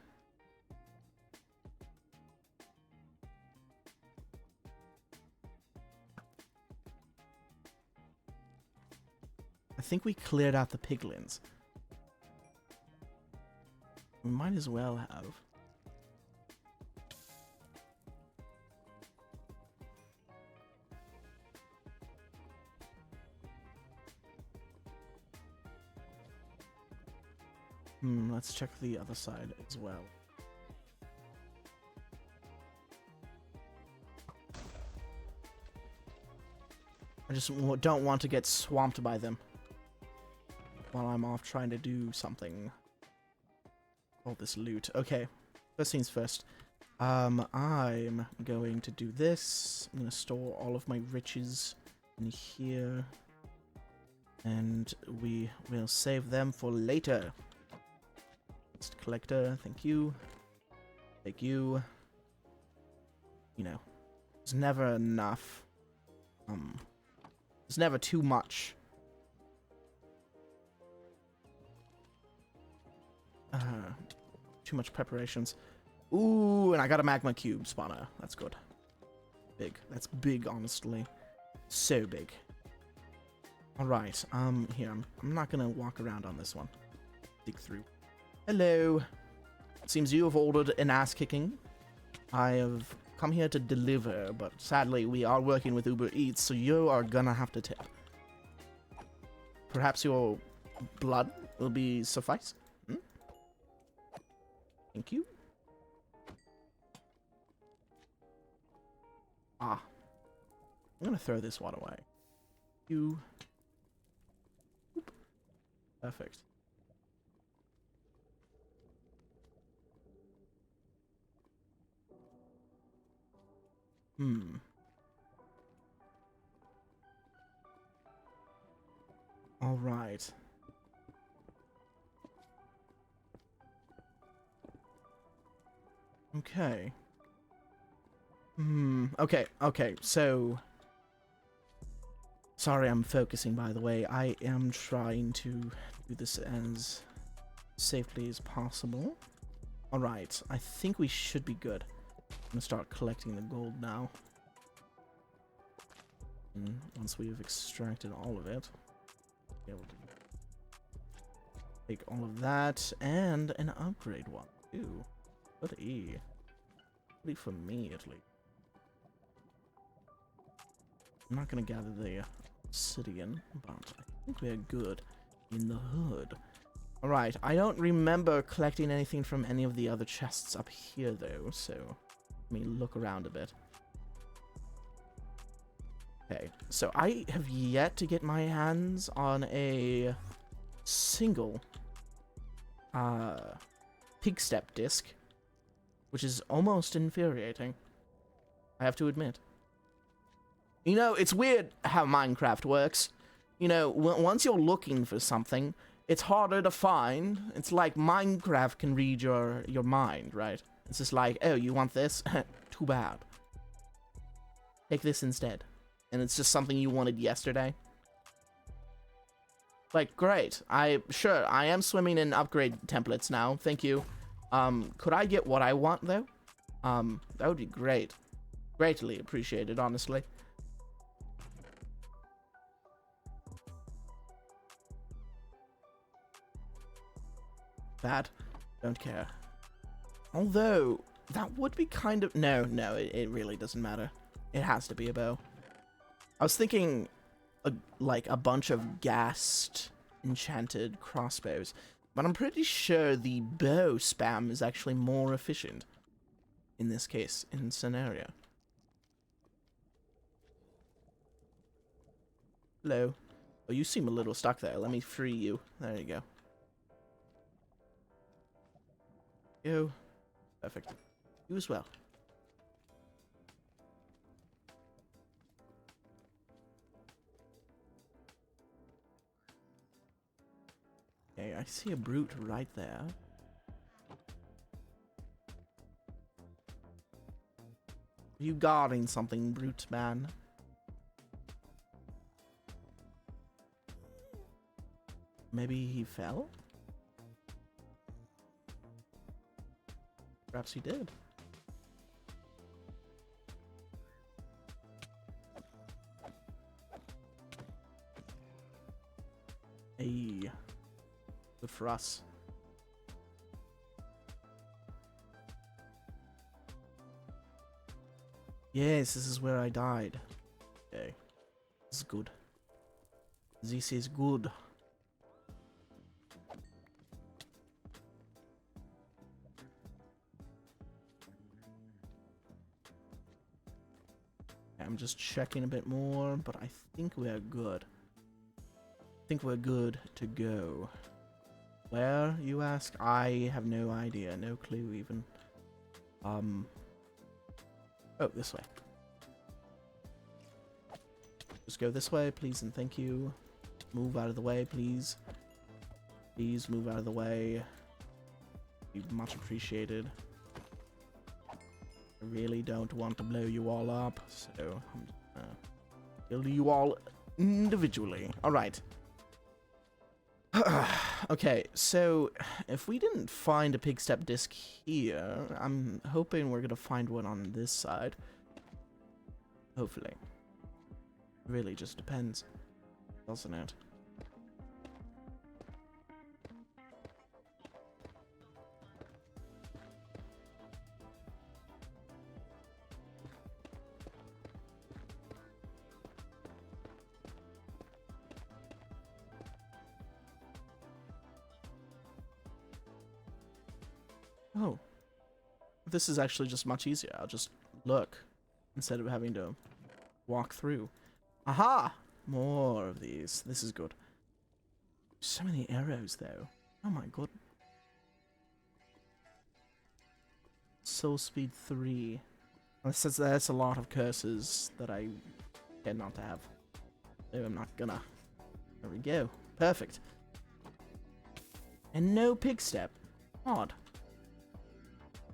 I think we cleared out the piglins. We might as well have. Let's check the other side as well. I just don't want to get swamped by them while I'm off trying to do something. All this loot. Okay, first things first. I'm going to do this. I'm going to store all of my riches in here. And we will save them for later. Just collector, thank you. Thank you. You know, there's never enough. There's never too much. Too much preparations. Ooh, and I got a magma cube spawner. That's good. Big. That's big, honestly. So big. Alright, here, I'm not gonna walk around on this one. Dig through. Hello. Seems you have ordered an ass-kicking. I have come here to deliver, but sadly we are working with Uber Eats, so you are gonna have to tip. Perhaps your blood will be suffice? Hmm? Thank you. Ah. I'm gonna throw this one away. You. Oop. Perfect. All right. Okay. Okay, so... Sorry, I'm focusing, by the way. I am trying to do this as safely as possible. Alright, I think we should be good. I'm gonna start collecting the gold now. And once we've extracted all of it, be able to take all of that and an upgrade one too. Goody. Goody for me, at least. I'm not gonna gather the obsidian, but I think we're good in the hood. Alright, I don't remember collecting anything from any of the other chests up here, though, so let me look around a bit. Okay, so I have yet to get my hands on a single pig step disc, which is almost infuriating, I have to admit. You know, it's weird how Minecraft works. You know, once you're looking for something, it's harder to find. It's like Minecraft can read your mind, right? It's just like, oh, you want this? Too bad. Take this instead. And it's just something you wanted yesterday. Like, great. I am swimming in upgrade templates now. Thank you. Could I get what I want, though? That would be great. Greatly appreciated, honestly. Bad. Don't care. Although, that would be kind of... No, it really doesn't matter. It has to be a bow. I was thinking, like, a bunch of gassed, enchanted crossbows. But I'm pretty sure the bow spam is actually more efficient. In this case, in scenario. Hello. Oh, you seem a little stuck there. Let me free you. There you go. Go. Perfect. You as well. Okay, I see a brute right there. Are you guarding something, brute man? Maybe he fell? Perhaps he did. Hey. Good for us. Yes, this is where I died. Okay. This is good. This is good. I'm just checking a bit more, but I think we're good. I think we're good to go. Where, you ask? I have no idea, no clue even. Oh, this way. Just go this way, please and thank you. Move out of the way, please. Please move out of the way. Be much appreciated. I really don't want to blow you all up, so I'm just gonna kill you all individually. Alright. Okay, so if we didn't find a pig step disc here, I'm hoping we're gonna find one on this side. Hopefully. Really just depends, doesn't it? Oh. This is actually just much easier. I'll just look instead of having to walk through. Aha! More of these. This is good. So many arrows, though. Oh my god. Soul Speed 3. It says there's a lot of curses that I tend not to have. So I'm not gonna. There we go. Perfect. And no pig step. Odd.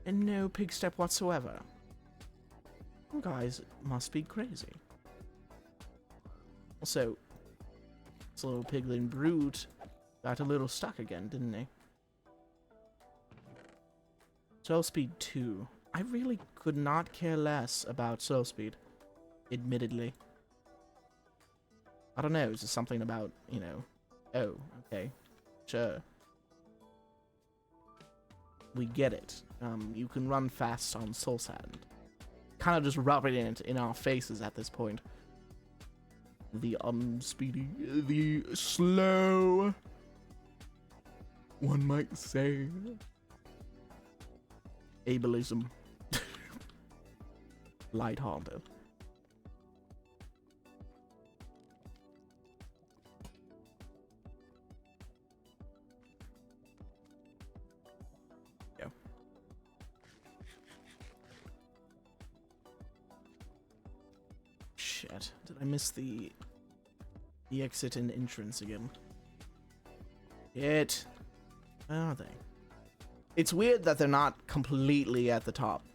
And no pig step whatsoever. You guys must be crazy. Also, this little piglin brute got a little stuck again, didn't he? Soul Speed 2. I really could not care less about Soul Speed, admittedly. I don't know, it's just something about, you know, oh, okay, sure. We get it. You can run fast on Soul Sand. Kind of just rubbing it in our faces at this point. The unspeedy, the slow, one might say. Ableism. Lighthearted. Yeah. Shit. Did I miss the exit and entrance again? Shit. Where are they? It's weird that they're not completely at the top.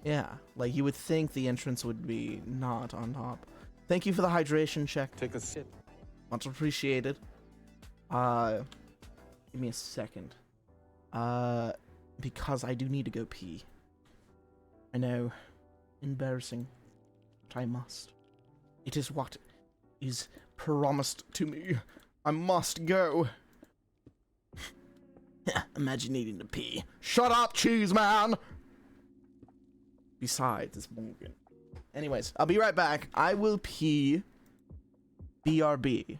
Yeah, like you would think the entrance would be not on top. Thank you for the hydration check. Take a sip. Much appreciated. Give me a second. Because I do need to go pee. I know. Embarrassing. But I must. It is what is promised to me. I must go. Imagine needing to pee. Shut up, cheese man! Besides, it's moving. Anyways, I'll be right back. I will pee. BRB.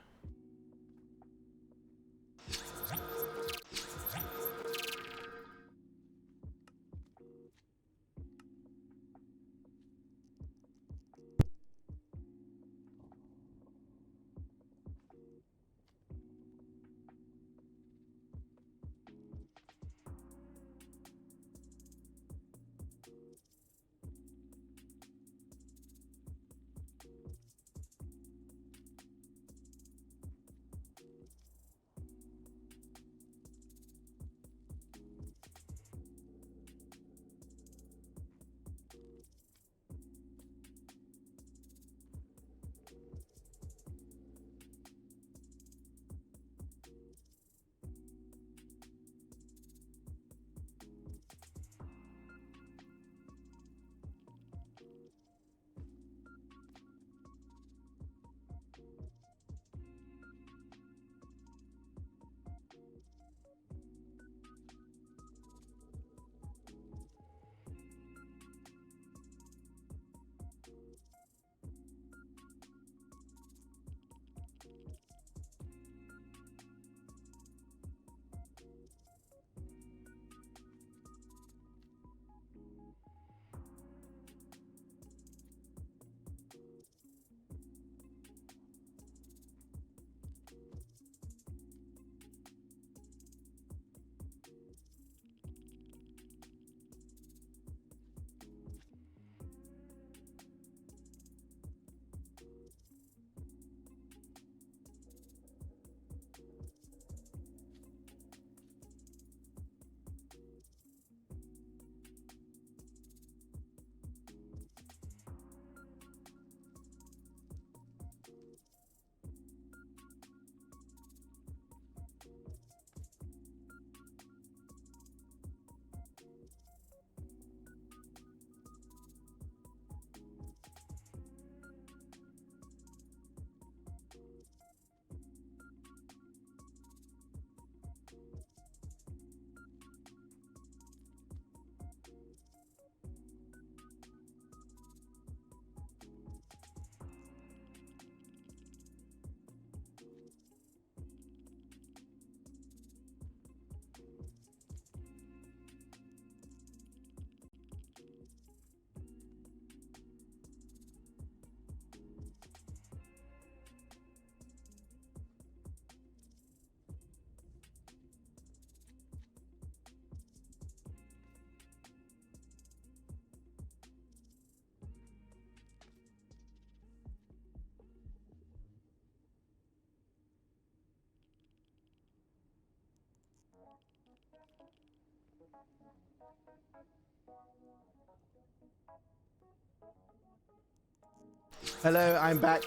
Hello, I'm back.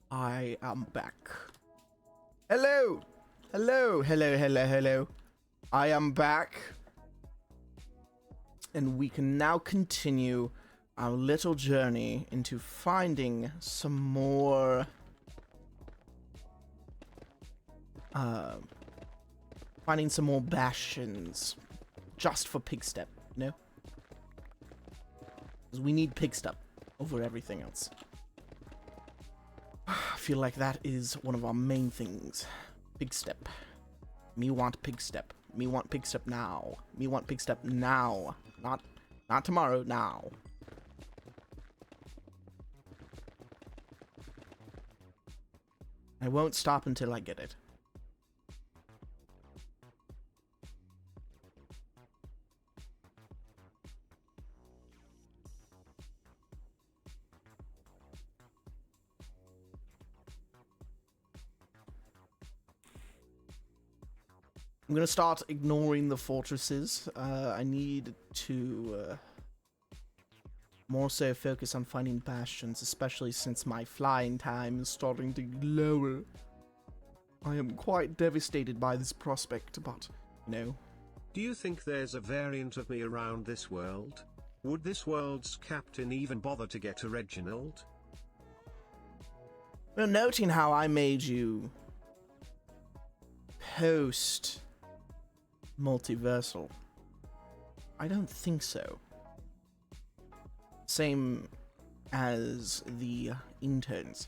I am back. Hello! Hello, hello, hello, hello. I am back. And we can now continue our little journey into finding some more... finding some more bastions. Just for Pigstep, you know? Because we need Pigstep over everything else. I feel like that is one of our main things. Pigstep. Me want Pigstep. Me want Pigstep now. Me want Pigstep now. Not tomorrow, now. I won't stop until I get it. I'm gonna start ignoring the fortresses. I need to more so focus on finding bastions, especially since my flying time is starting to lower. I am quite devastated by this prospect, but, you know. Do you think there's a variant of me around this world? Would this world's captain even bother to get a Reginald? Well, noting how I made you post multiversal, I don't think so. Same as the interns.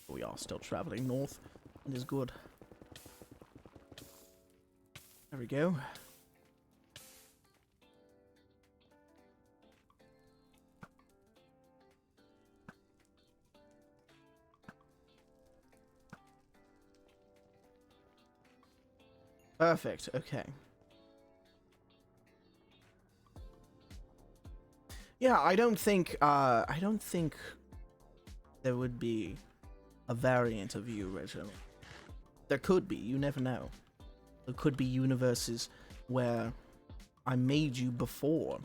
We are still traveling north. It is good. There we go. Perfect, okay. Yeah, I don't think there would be a variant of you originally. There could be, you never know. There could be universes where I made you before.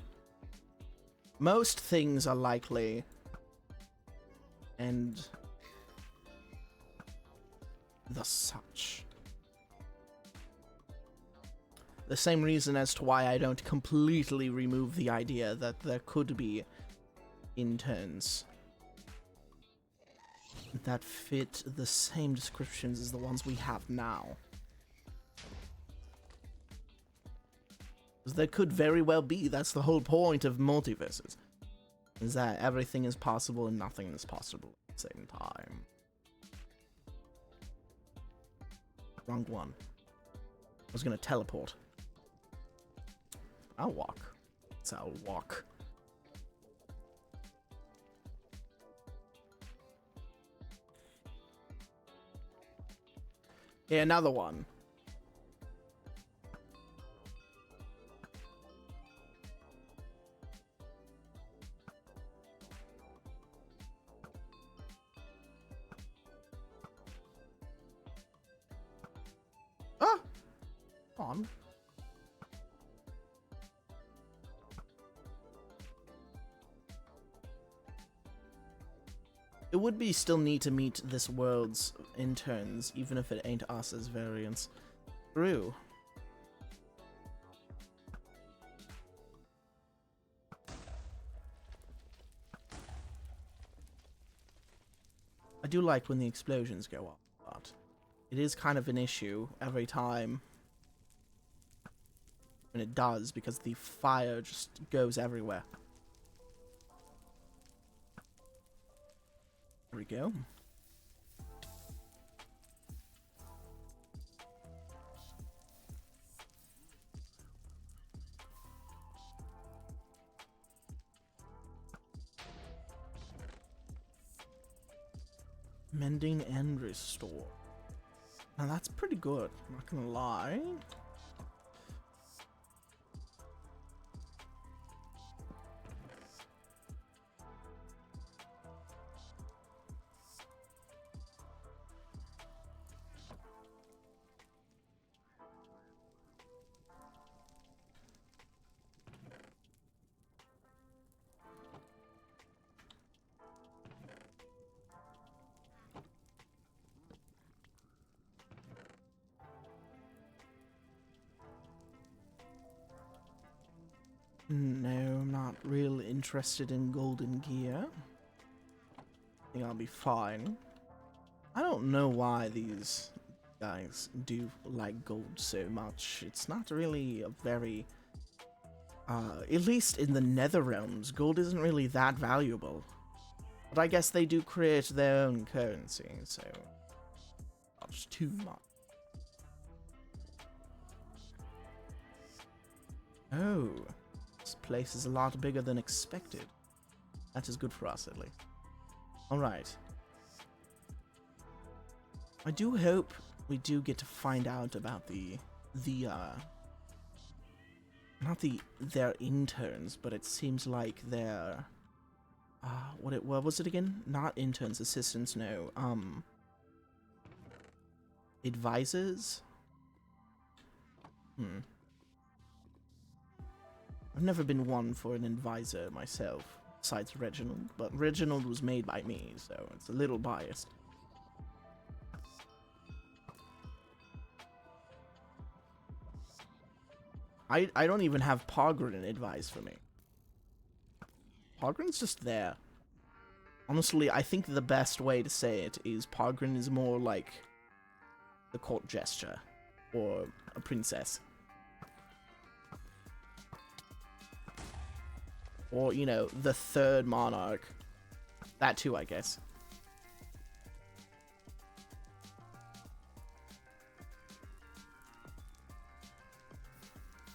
Most things are likely, and the such. The same reason as to why I don't completely remove the idea that there could be interns that fit the same descriptions as the ones we have now. Because there could very well be. That's the whole point of multiverses. Is that everything is possible and nothing is possible at the same time. Wrong one. I was gonna teleport. I'll walk. So I'll walk. Yeah, another one. Ah! On. It would be still neat to meet this world's interns, even if it ain't us as variants. True. I do like when the explosions go off, but it is kind of an issue every time when it does, because the fire just goes everywhere. There we go. Mending and restore. Now that's pretty good, not gonna lie. No, I'm not real interested in golden gear. I think I'll be fine. I don't know why these guys do like gold so much. It's not really a very... at least in the Nether Realms, gold isn't really that valuable. But I guess they do create their own currency, so... not too much. Oh, this place is a lot bigger than expected. That is good for us, at least. Alright. I do hope we do get to find out about not their interns, but it seems like they're, what was it again? Not interns, assistants, no, advisors? I've never been one for an advisor myself, besides Reginald, but Reginald was made by me, so it's a little biased. I don't even have Pogren advice for me. Pogren's just there. Honestly, I think the best way to say it is Pogren is more like the court gesture, or a princess. Or, you know, the third monarch. That too, I guess.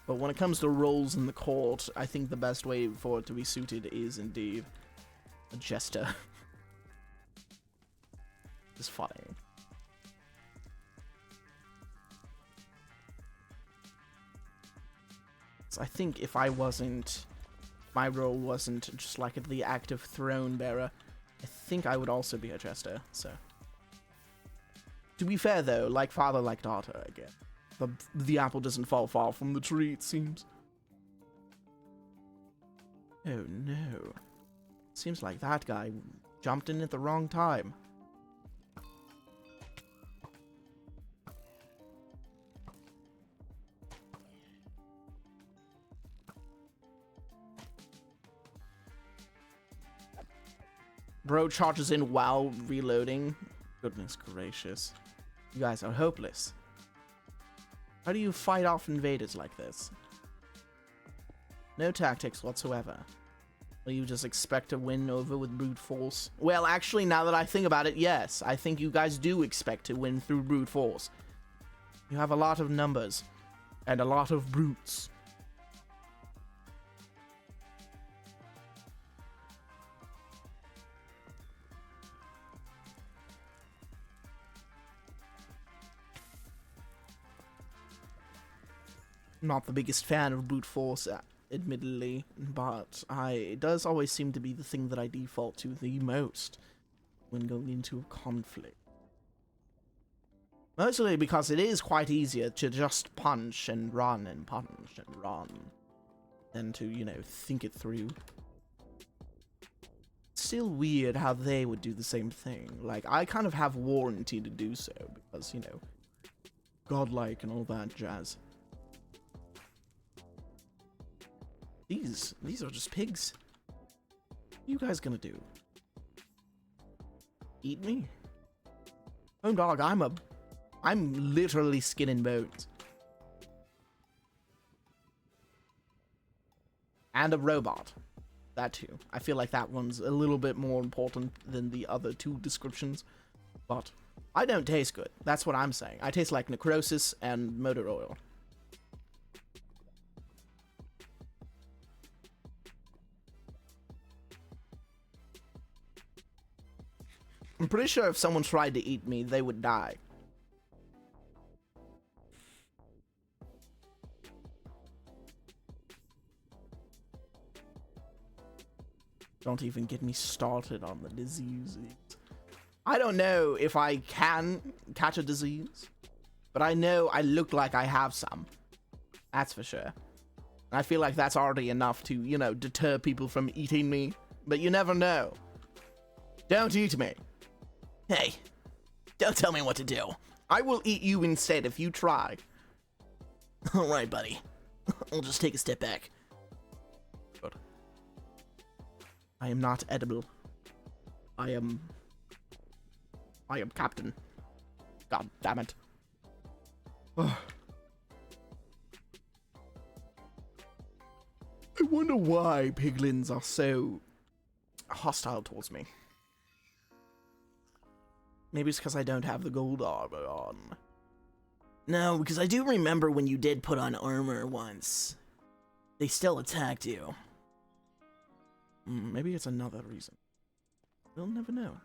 But when it comes to roles in the court, I think the best way for it to be suited is indeed a jester. Just funny. So I think if I wasn't... my role wasn't just like the active throne bearer, I think I would also be a jester, so... To be fair though, like father, like daughter, again. The apple doesn't fall far from the tree, it seems. Oh no. Seems like that guy jumped in at the wrong time. Bro charges in while reloading. Goodness gracious. You guys are hopeless. How do you fight off invaders like this? No tactics whatsoever. Will you just expect to win over with brute force? Well, actually, now that I think about it, yes. I think you guys do expect to win through brute force. You have a lot of numbers. And a lot of brutes. Not the biggest fan of brute force, admittedly, but it does always seem to be the thing that I default to the most when going into a conflict. Mostly because it is quite easier to just punch and run and punch and run than to, you know, think it through. It's still weird how they would do the same thing. Like, I kind of have warranty to do so because, you know, godlike and all that jazz. These are just pigs. What are you guys gonna do? Eat me? Oh dog, I'm literally skin and bones. And a robot. That too. I feel like that one's a little bit more important than the other two descriptions. But I don't taste good. That's what I'm saying. I taste like necrosis and motor oil. I'm pretty sure if someone tried to eat me, they would die. Don't even get me started on the diseases. I don't know if I can catch a disease, but I know I look like I have some. That's for sure. And I feel like that's already enough to, you know, deter people from eating me. But you never know. Don't eat me. Hey, don't tell me what to do. I will eat you instead if you try. Alright, buddy. I'll just take a step back. I am not edible. I am Captain. God damn it. Ugh. I wonder why piglins are so hostile towards me. Maybe it's because I don't have the gold armor on. No, because I do remember when you did put on armor once. They still attacked you. Maybe it's another reason. We'll never know.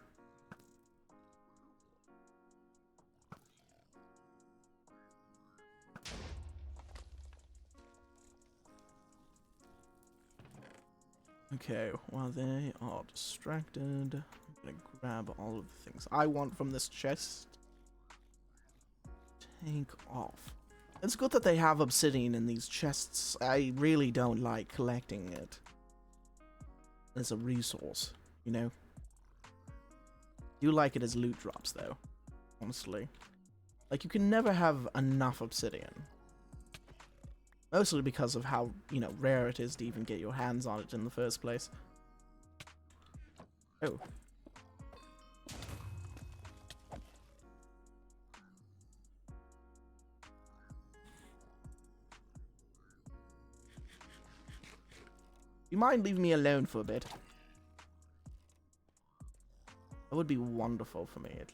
Okay, while they are distracted, I'm gonna grab all of the things I want from this chest. Take off. It's good that they have obsidian in these chests. I really don't like collecting it as a resource, you know? Do like it as loot drops, though, honestly. Like, you can never have enough obsidian. Mostly because of how, you know, rare it is to even get your hands on it in the first place. Oh. You mind leaving me alone for a bit? That would be wonderful for me, at least.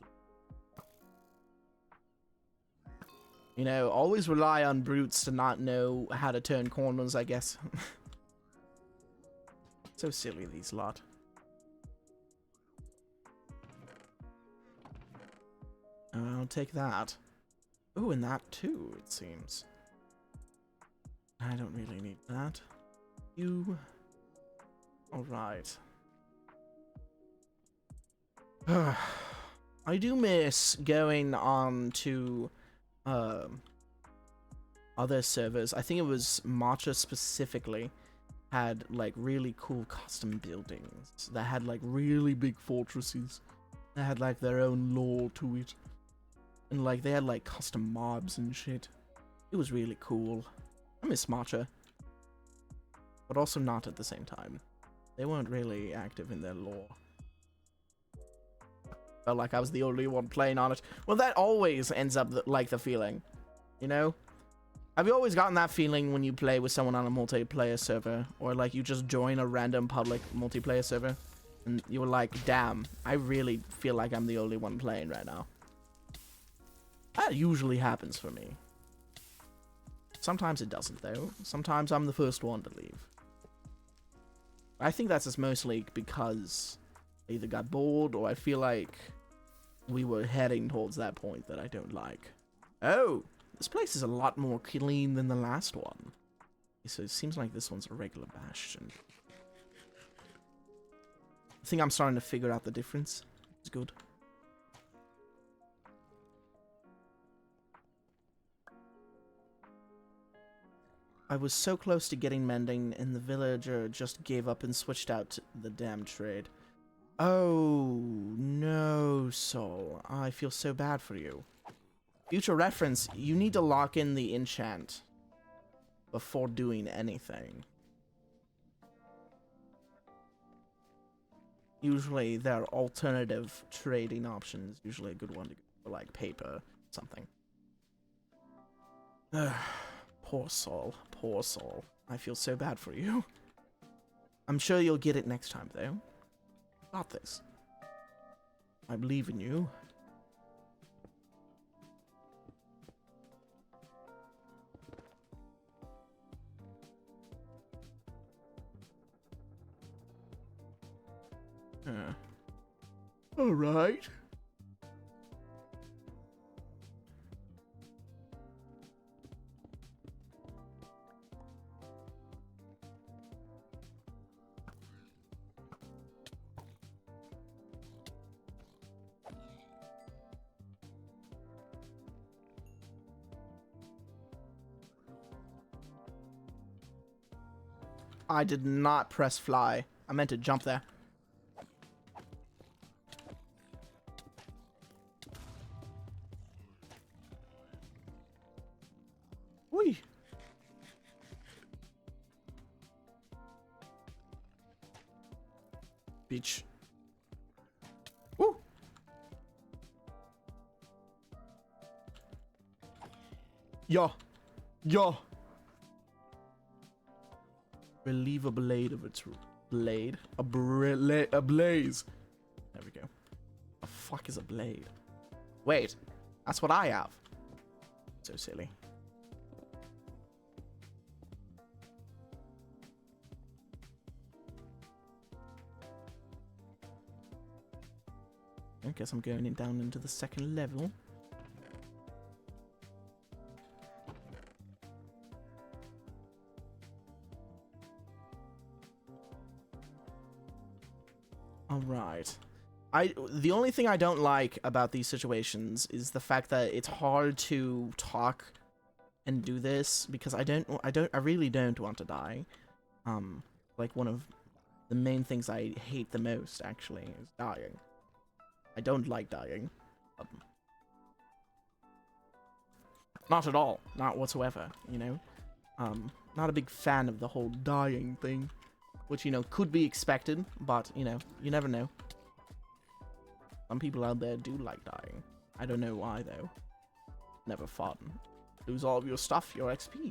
You know, always rely on brutes to not know how to turn corners, I guess. So silly, these lot. I'll take that. Ooh, and that too, it seems. I don't really need that. You... Alright. I do miss going on to other servers. I think it was Matcha specifically had like really cool custom buildings that had like really big fortresses that had like their own lore to it, and like they had like custom mobs and shit. It was really cool. I miss Matcha, but also not at the same time. They weren't really active in their lore. Felt like I was the only one playing on it. Well, that always ends up like the feeling, you know? Have you always gotten that feeling when you play with someone on a multiplayer server, or like you just join a random public multiplayer server and you're like, damn, I really feel like I'm the only one playing right now? That usually happens for me. Sometimes it doesn't, though. Sometimes I'm the first one to leave. I think that's just mostly because I either got bored or I feel like we were heading towards that point that I don't like. Oh, this place is a lot more clean than the last one. So it seems like this one's a regular bastion. I think I'm starting to figure out the difference. It's good. I was so close to getting mending, and the villager just gave up and switched out to the damn trade. Oh, no, Soul. I feel so bad for you. Future reference, you need to lock in the enchant before doing anything. Usually, there are alternative trading options. Usually a good one to go for, like, paper, something. Poor Soul. Poor Soul. I feel so bad for you. I'm sure you'll get it next time, though. Got this. I believe in you. All right. I did not press fly. I meant to jump there. Whee! bitch. Woo! Yo. Yo. Relieve a blade of its blade. A blaze. There we go. The fuck is a blade? Wait. That's what I have. So silly. I guess I'm going down into the second level. Alright. The only thing I don't like about these situations is the fact that it's hard to talk and do this because I really don't want to die. Like one of the main things I hate the most actually is dying. I don't like dying. Not at all. Not whatsoever, you know? Not a big fan of the whole dying thing. Which, you know, could be expected, but, you know, you never know. Some people out there do like dying. I don't know why, though. Never fun. Lose all of your stuff, your XP.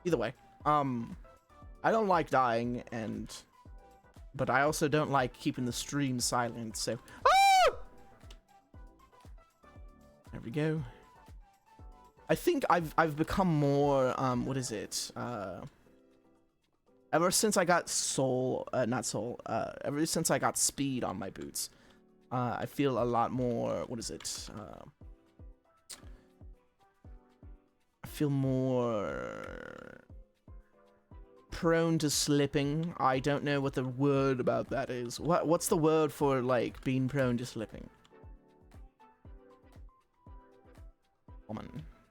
Either way, I don't like dying, but I also don't like keeping the stream silent, so... Ah! There we go. I think I've become more, what is it? Ever since I got ever since I got speed on my boots, I feel a lot more, what is it? I feel more prone to slipping. I don't know what the word about that is. What's the word for, like, being prone to slipping? Woman,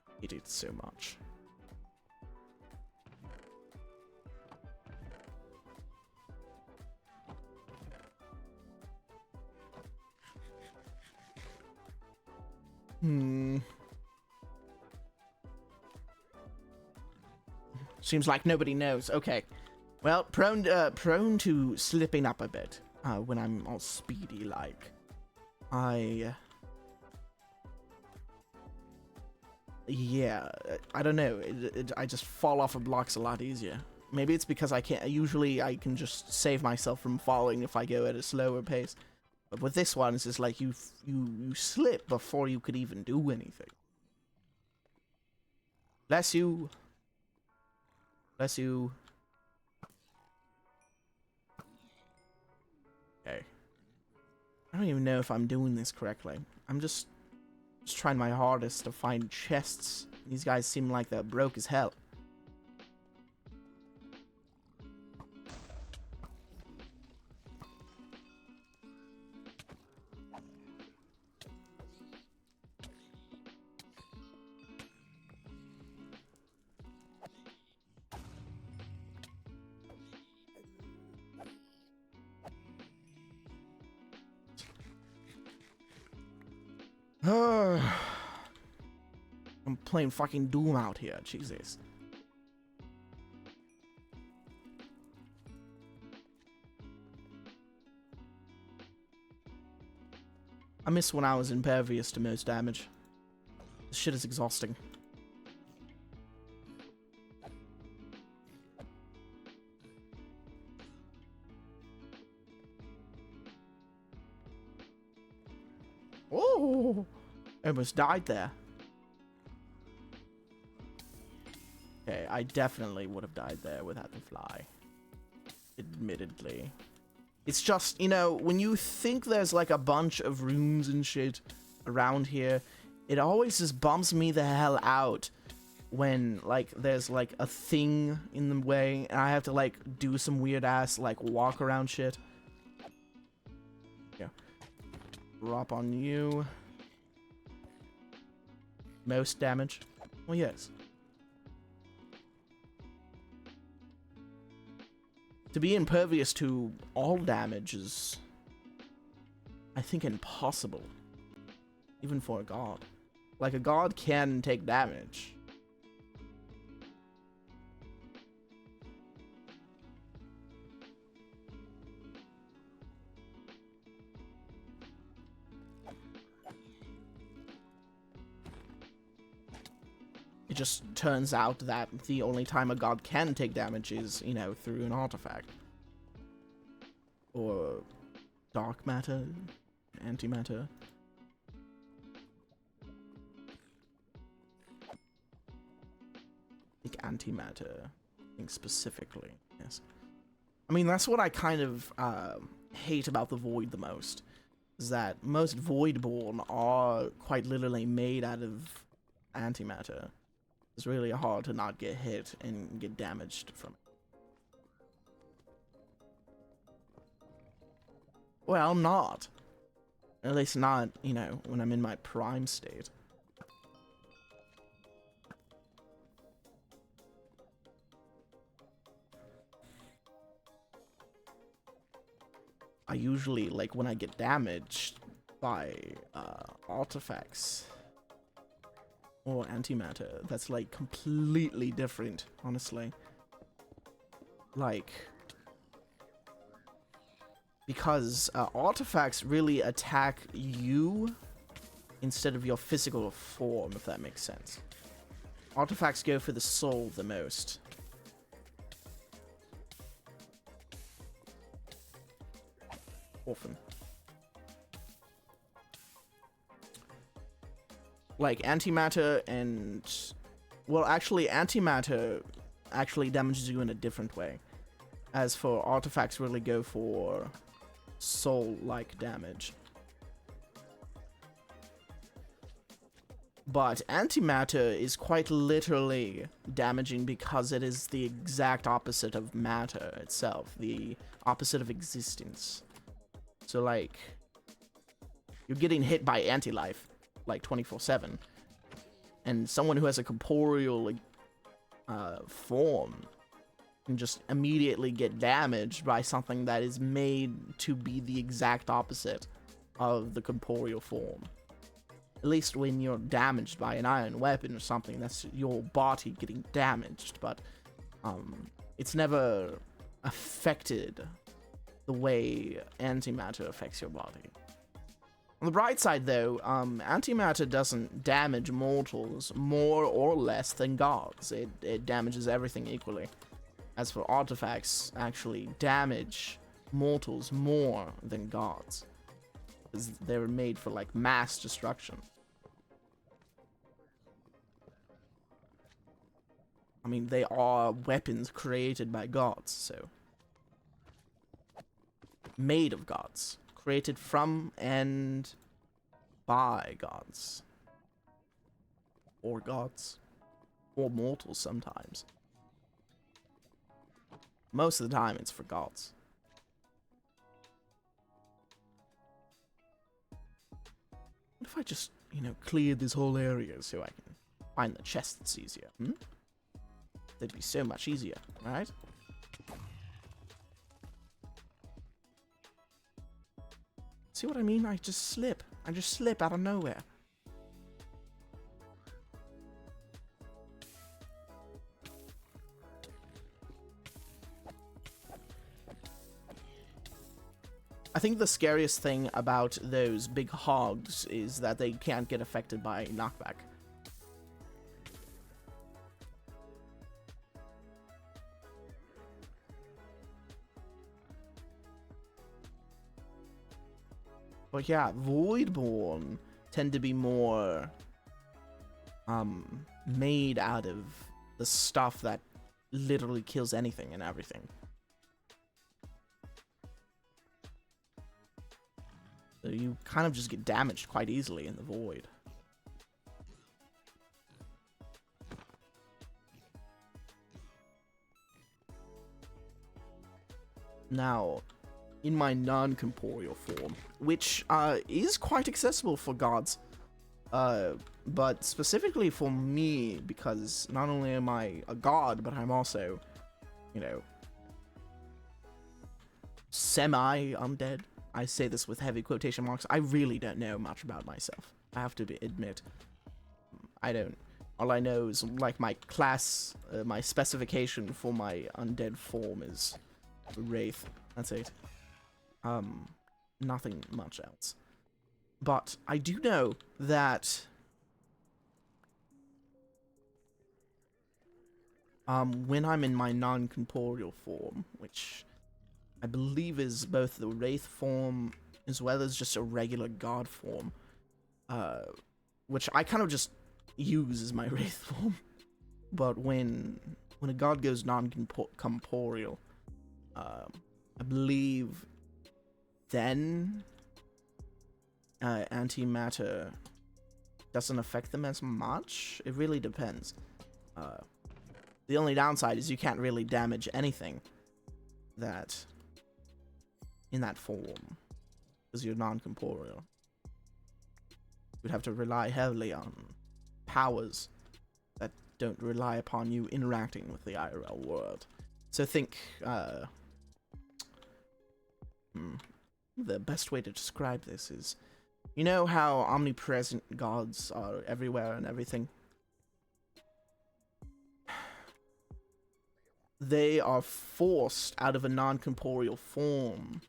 I hate it so much. Seems like nobody knows. Okay. Well, prone to slipping up a bit when I'm all speedy like. Yeah, I don't know. I just fall off of blocks a lot easier. Maybe it's because I can just save myself from falling if I go at a slower pace. But with this one, it's just like you slip before you could even do anything. Bless you. Bless you. Okay. I don't even know if I'm doing this correctly. I'm just trying my hardest to find chests. These guys seem like they're broke as hell. I'm playing fucking Doom out here, Jesus. I miss when I was impervious to most damage. This shit is exhausting. Oh! I almost died there. Okay, I definitely would have died there without the fly. Admittedly. It's just, you know, when you think there's like a bunch of rooms and shit around here, it always just bumps me the hell out when, like, there's like a thing in the way and I have to, like, do some weird ass, like, walk around shit. Yeah. Drop on you. Most damage. Well, yes. To be impervious to all damage is, I think, impossible. Even for a god. Like, a god can take damage. It just turns out that the only time a god can take damage is, you know, through an artifact. Or dark matter, antimatter. I think antimatter, I think specifically, yes. I mean, that's what I kind of hate about the Void the most, is that most Voidborn are quite literally made out of antimatter. It's really hard to not get hit and get damaged from it. Well, not. At least not, you know, when I'm in my prime state. I usually, like, when I get damaged by artifacts or antimatter, that's, like, completely different, honestly. Like, because artifacts really attack you instead of your physical form, if that makes sense. Artifacts go for the soul the most. Often. Like antimatter and, well, actually antimatter actually damages you in a different way, as for artifacts really go for soul-like damage. But antimatter is quite literally damaging because it is the exact opposite of matter itself, the opposite of existence. So, like, you're getting hit by anti-life, like, 24/7. And someone who has a corporeal form can just immediately get damaged by something that is made to be the exact opposite of the corporeal form. At least when you're damaged by an iron weapon or something, that's your body getting damaged, but it's never affected the way antimatter affects your body. On the bright side, though, antimatter doesn't damage mortals more or less than gods. It damages everything equally. As for artifacts, actually damage mortals more than gods, because they were made for, like, mass destruction. I mean, they are weapons created by gods, so. Made of gods. Created from and by gods. Or gods. Or mortals sometimes. Most of the time, it's for gods. What if I just, you know, cleared this whole area so I can find the chests easier? That'd be so much easier, right? See what I mean? I just slip out of nowhere. I think the scariest thing about those big hogs is that they can't get affected by knockback. But yeah, Voidborn tend to be more made out of the stuff that literally kills anything and everything. So you kind of just get damaged quite easily in the Void. Now, in my non-corporeal form, which is quite accessible for gods, but specifically for me, because not only am I a god, but I'm also, you know, semi-undead. I say this with heavy quotation marks. I really don't know much about myself. I have to admit. I don't. All I know is, like, my class, my specification for my undead form is Wraith. That's it. Nothing much else. But I do know that When I'm in my non-corporeal form, which I believe is both the wraith form as well as just a regular god form, which I kind of just use as my wraith form. But when a god goes non-corporeal, I believe then antimatter doesn't affect them as much. It really depends. The only downside is you can't really damage anything that in that form because you're non-corporeal. You'd have to rely heavily on powers that don't rely upon you interacting with the IRL world. So think the best way to describe this is, you know how omnipresent gods are everywhere and everything? They are forced out of a non-corporeal form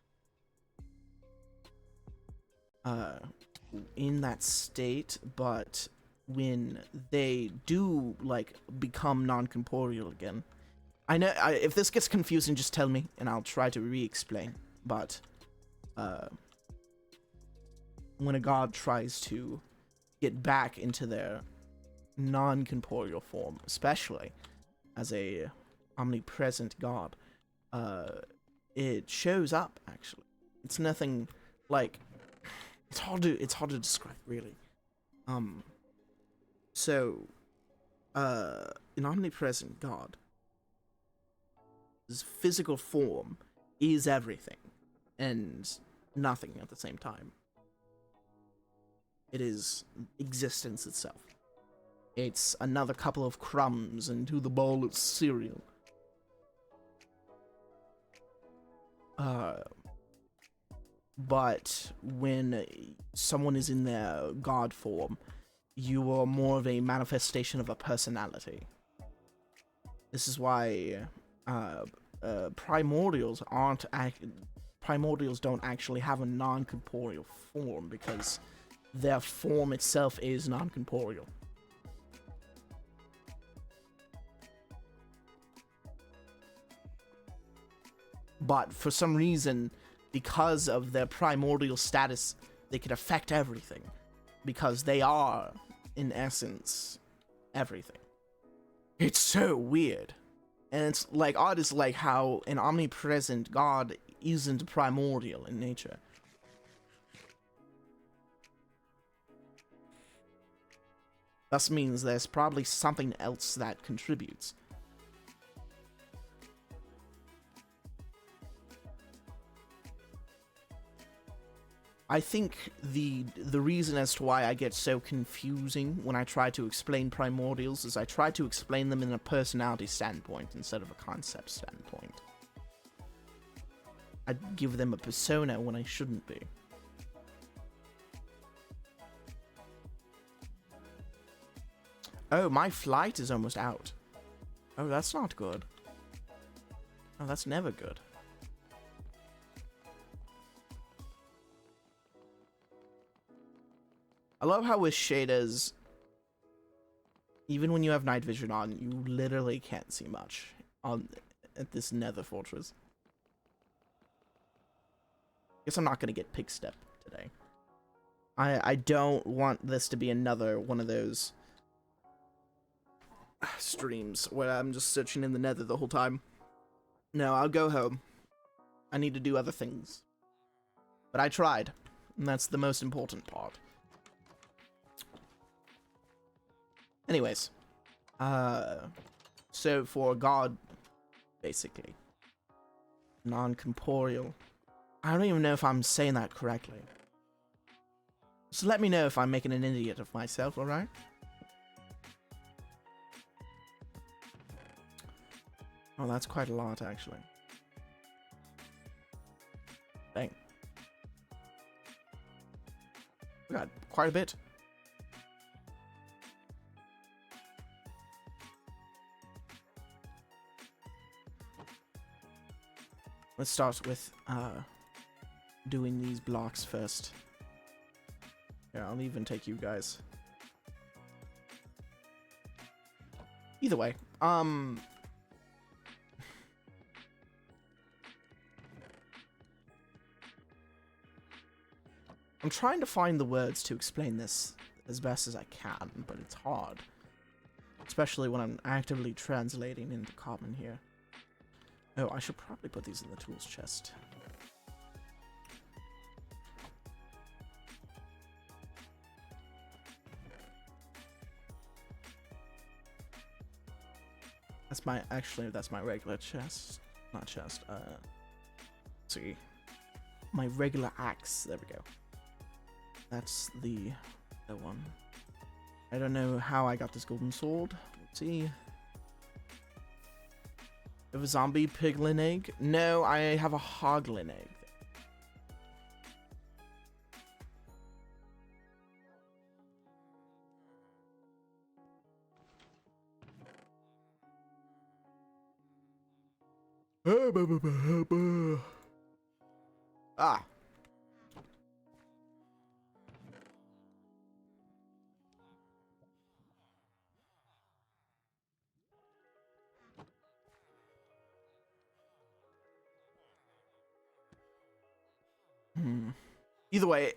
in that state, but when they do, like, become non-corporeal again, I know, if this gets confusing, just tell me, and I'll try to re-explain, but when a god tries to get back into their non-corporeal form, especially as a omnipresent god, it shows up, actually. It's nothing, like, it's hard to describe, really. So, an omnipresent god, his physical form is everything, and nothing at the same time. It is existence itself. It's another couple of crumbs into the bowl of cereal. But when someone is in their god form, you are more of a manifestation of a personality. This is why primordials don't actually have a non-corporeal form, because their form itself is non-corporeal. But for some reason, because of their primordial status, they can affect everything, because they are, in essence, everything. It's so weird. And it's like, odd is like how an omnipresent god isn't primordial in nature. Thus means there's probably something else that contributes. I think the reason as to why I get so confusing when I try to explain primordials is I try to explain them in a personality standpoint instead of a concept standpoint. I give them a persona when I shouldn't be. Oh, my flight is almost out. Oh, that's not good. Oh, that's never good. I love how with shaders, even when you have night vision on, you literally can't see much at this nether fortress. Guess I'm not gonna get pig step today. I don't want this to be another one of those streams where I'm just searching in the nether the whole time. No, I'll go home. I need to do other things. But I tried, and that's the most important part. Anyways, so for a god, basically, non-corporeal, I don't even know if I'm saying that correctly. So let me know if I'm making an idiot of myself, alright? Oh, that's quite a lot, actually. Dang. We got quite a bit. Let's start with doing these blocks first. Yeah, I'll even take you guys. Either way, I'm trying to find the words to explain this as best as I can, but it's hard. Especially when I'm actively translating into common here. Oh, I should probably put these in the tools chest. That's my regular chest. Not chest, let's see. My regular axe, there we go. That's the one. I don't know how I got this golden sword. Let's see. Have a zombie piglin egg? No, I have a hoglin egg. Ah. Either way,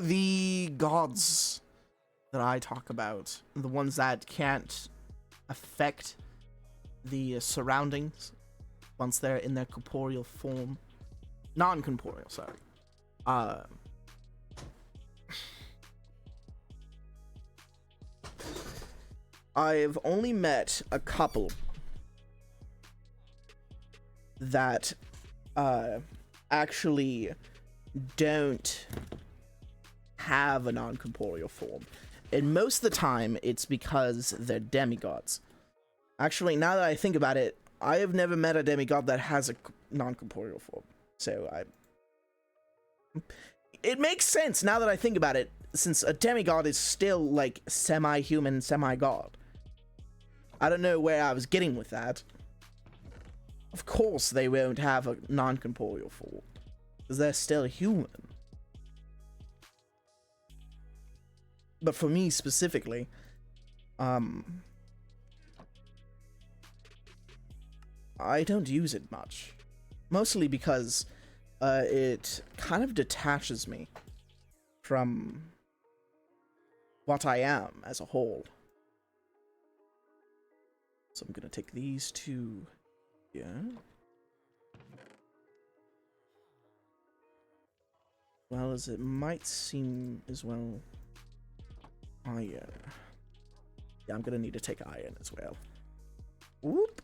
the gods that I talk about, the ones that can't affect the surroundings once they're in their corporeal form, non-corporeal, sorry. I've only met a couple that actually don't have a non-corporeal form. And most of the time, it's because they're demigods. Actually, now that I think about it, I have never met a demigod that has a non-corporeal form. So it makes sense now that I think about it, since a demigod is still like semi-human, semi-god. I don't know where I was getting with that. Of course they won't have a non-corporeal form, because they're still human. But for me specifically, I don't use it much. Mostly because it kind of detaches me from what I am as a whole. So I'm gonna take these two here. Well, as it might seem as well, iron. Yeah, I'm gonna need to take iron as well. Whoop.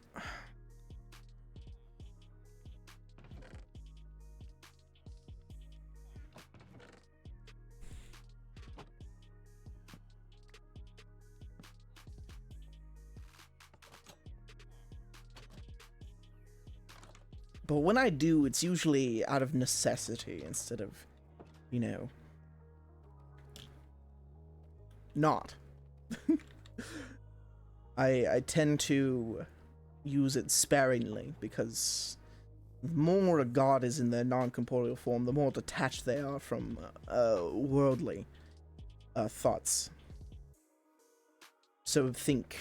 But when I do, it's usually out of necessity instead of, you know, not. I tend to use it sparingly because the more a god is in their non-corporeal form, the more detached they are from worldly thoughts. So think...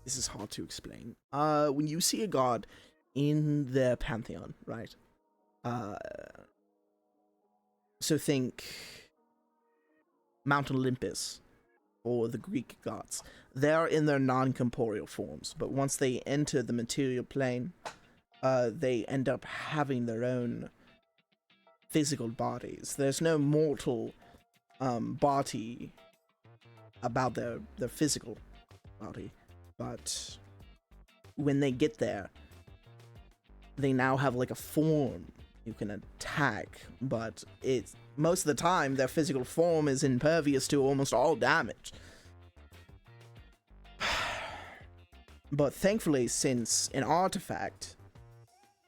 this is hard to explain. When you see a god in their pantheon, right? So think Mount Olympus or the Greek gods. They are in their non-corporeal forms, but once they enter the material plane, they end up having their own physical bodies. There's no mortal body about their physical body. But when they get there, they now have like a form you can attack, but it's most of the time their physical form is impervious to almost all damage. But thankfully, since an artifact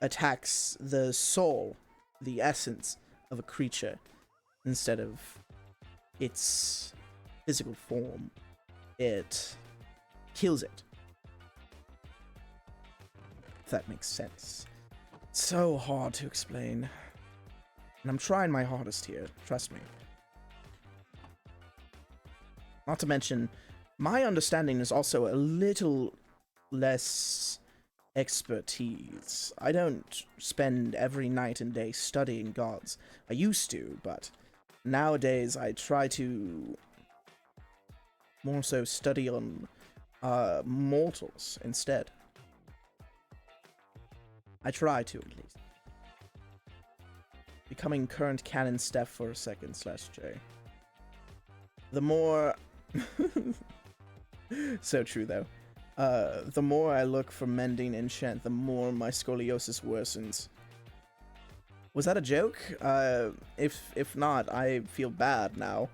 attacks the soul, the essence of a creature, instead of its physical form, it kills it. If that makes sense. It's so hard to explain. And I'm trying my hardest here, trust me. Not to mention, my understanding is also a little less expertise. I don't spend every night and day studying gods. I used to, but nowadays I try to more so study on mortals instead. I try to, at least. Becoming current canon Steph for a second /J. The more... So true, though. The more I look for mending enchant, the more my scoliosis worsens. Was that a joke? If not, I feel bad now.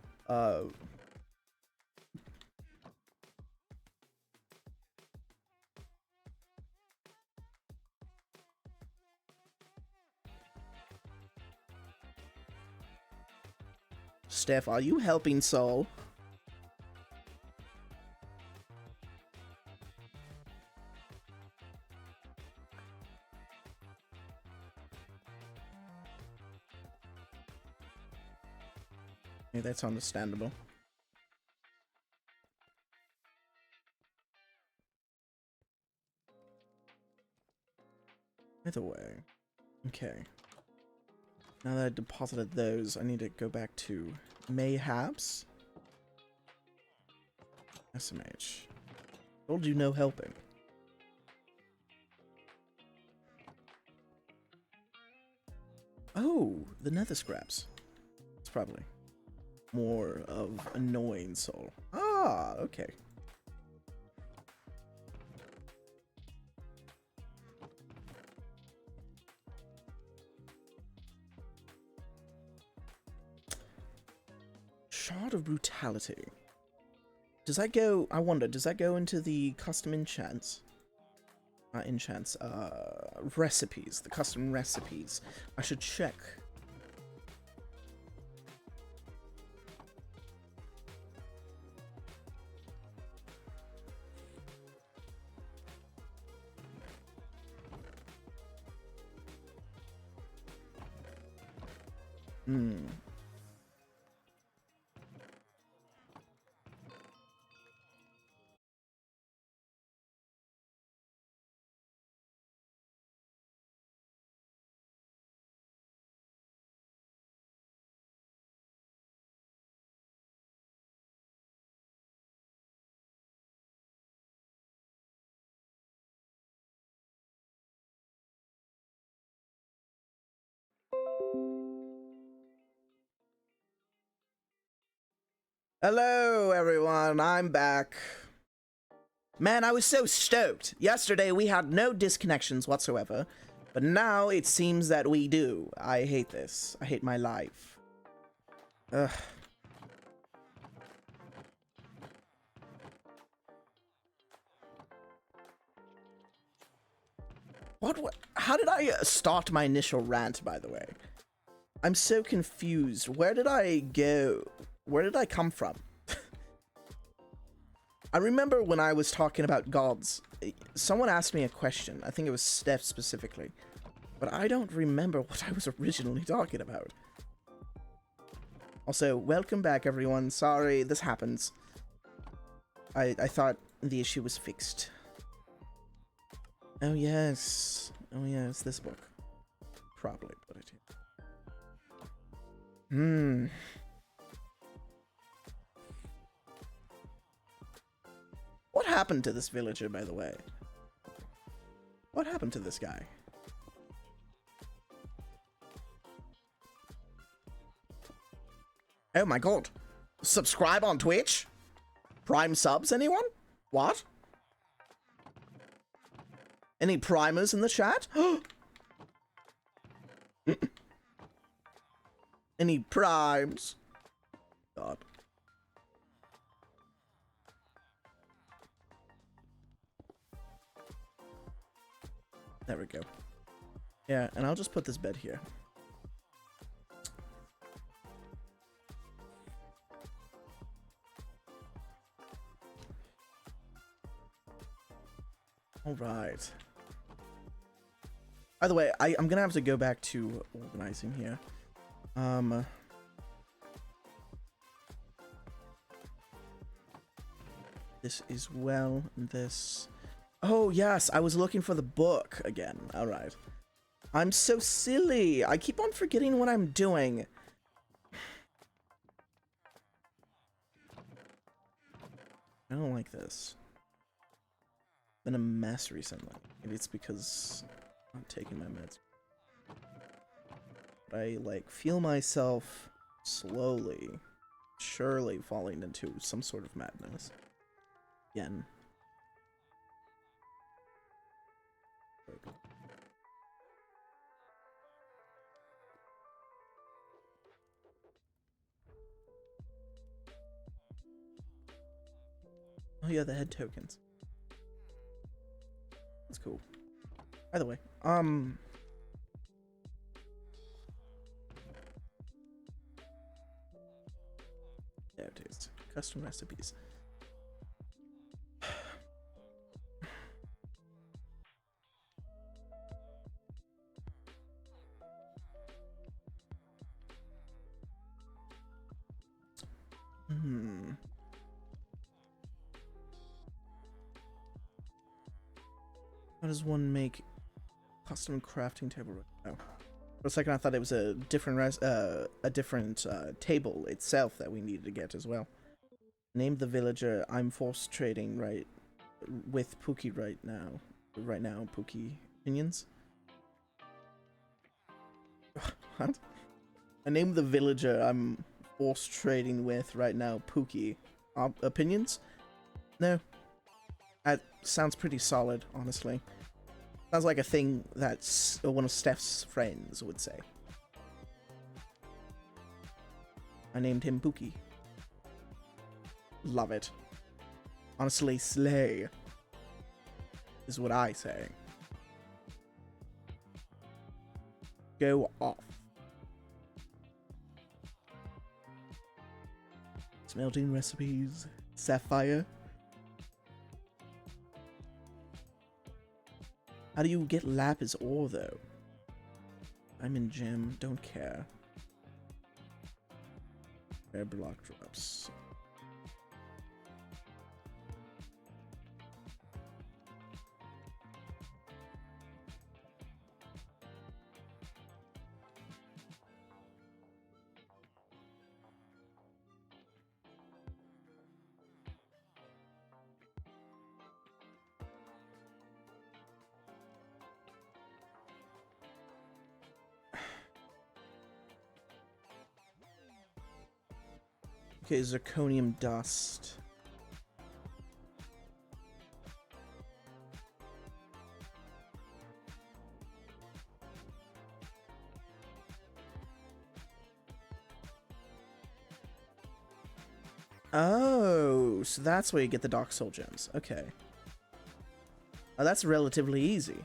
Steph, are you helping Soul? Yeah, that's understandable. Either way. Okay. Now that I deposited those, I need to go back to Mayhaps. SMH. Told you no helping. Oh, the nether scraps. It's probably more of annoying soul. Ah, okay. Shard of Brutality. Does that go, I wonder, does that go into the custom enchants? Recipes, the custom recipes. I should check. Hello, everyone. I'm back. Man, I was so stoked. Yesterday, we had no disconnections whatsoever, but now it seems that we do. I hate this. I hate my life. Ugh. What? How did I start my initial rant, by the way? I'm so confused. Where did I go? Where did I come from? I remember when I was talking about gods, someone asked me a question. I think it was Steph specifically. But I don't remember what I was originally talking about. Also, welcome back, everyone. Sorry, this happens. I thought the issue was fixed. Oh, yes. Oh, yes, this book. Probably put it here. What happened to this villager, by the way? What happened to this guy? Oh my god. Subscribe on Twitch? Prime subs, anyone? What? Any primers in the chat? Any primes? God. There we go. Yeah, and I'll just put this bed here. All right. By the way, I'm gonna have to go back to organizing here. This is well, this Oh, yes, I was looking for the book again. All right. I'm so silly. I keep on forgetting what I'm doing. I don't like this. Been a mess recently. Maybe it's because I'm not taking my meds. But I, like, feel myself slowly, surely falling into some sort of madness. Again. Oh yeah, the head tokens. That's cool. By the way, there it is. Custom recipes. Hmm. How does one make custom crafting table? Oh. For a second, I thought it was a different table itself that we needed to get as well. Name the villager. I'm force trading right with Pookie right now. Right now, Pookie opinions. What? I named the villager I'm force trading with right now, Pookie. Opinions? No. That sounds pretty solid, honestly. Sounds like a thing that one of Steph's friends would say. I named him Pookie. Love it. Honestly, slay is what I say. Go off. Smelting recipes. Sapphire. How do you get lapis ore, though? I'm in gem. Don't care. Rare block drops. Okay, zirconium dust. Oh, so that's where you get the Dark Soul gems. Okay. Oh, that's relatively easy.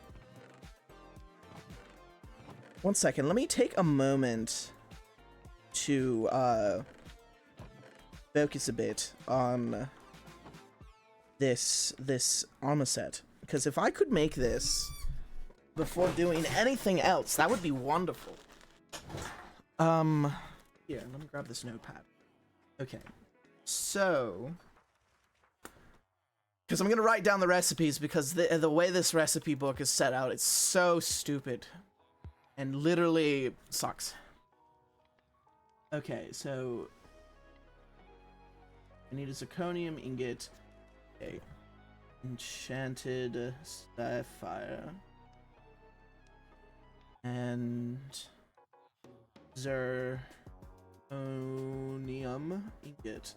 One second, let me take a moment to focus a bit on this armor set, because if I could make this before doing anything else, that would be wonderful. Here, let me grab this notepad. Okay, so because I'm gonna write down the recipes, because the way this recipe book is set out, it's so stupid and literally sucks. Okay, so I need a zirconium ingot, a enchanted sapphire, and zirconium ingot.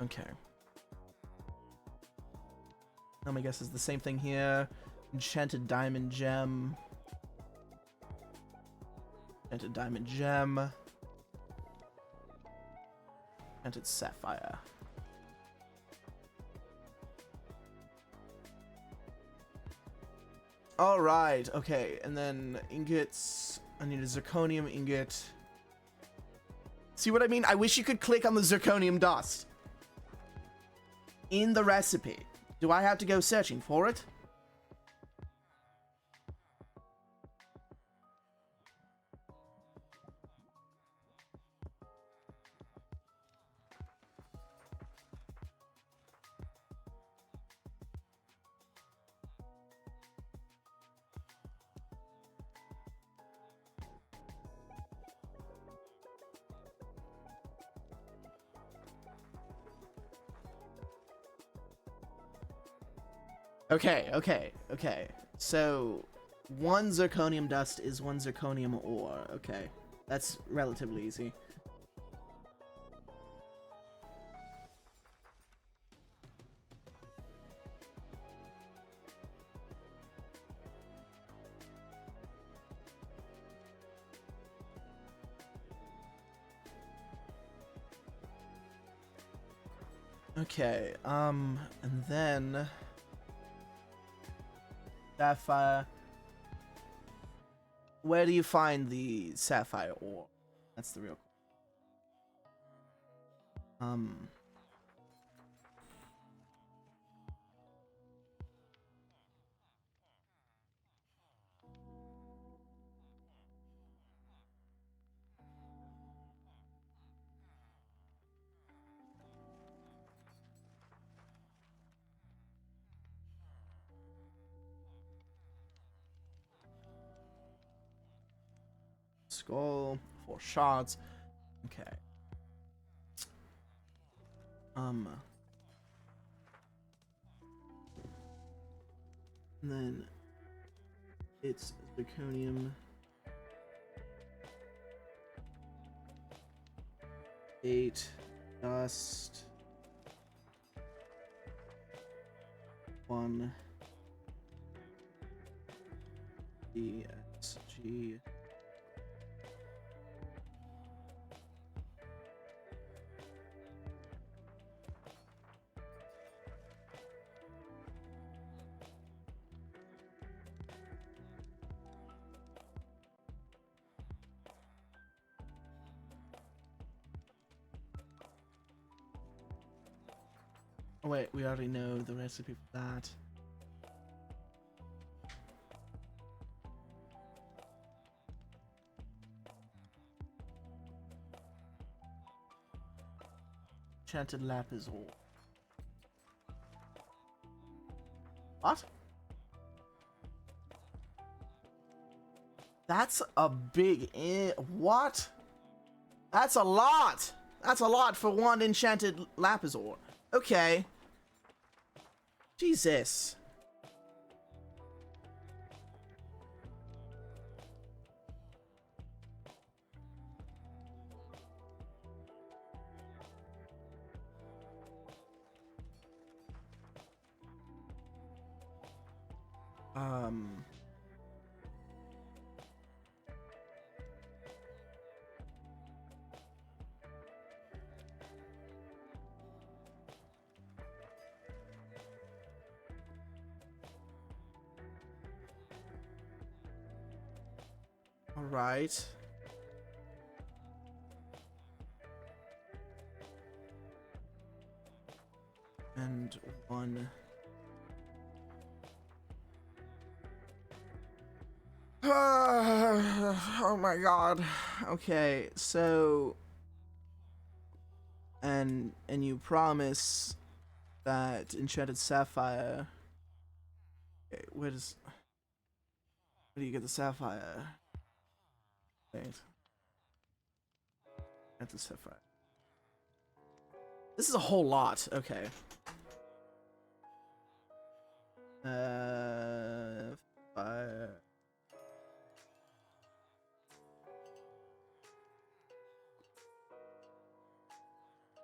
Okay. I guess it's the same thing here. Enchanted diamond gem. Enchanted diamond gem. Enchanted sapphire. Alright, okay, and then ingots. I need a zirconium ingot. See what I mean? I wish you could click on the zirconium dust in the recipe. Do I have to go searching for it? Okay. So, one zirconium dust is one zirconium ore. Okay. That's relatively easy. Okay, and then sapphire. Where do you find the sapphire ore? That's the real. Skull, 4 shots. Okay. And then it's zirconium. 8 dust. 1 ESG. Oh wait, we already know the recipe for that. Enchanted lapis ore. What? That's a big what? That's a lot! That's a lot for one enchanted lapis ore. Okay. Jesus. All right. And 1. Oh my god. Okay, so and you promise that enchanted sapphire. Okay, where do you get the sapphire? Wait. At the sapphire. This is a whole lot. Okay. Fire.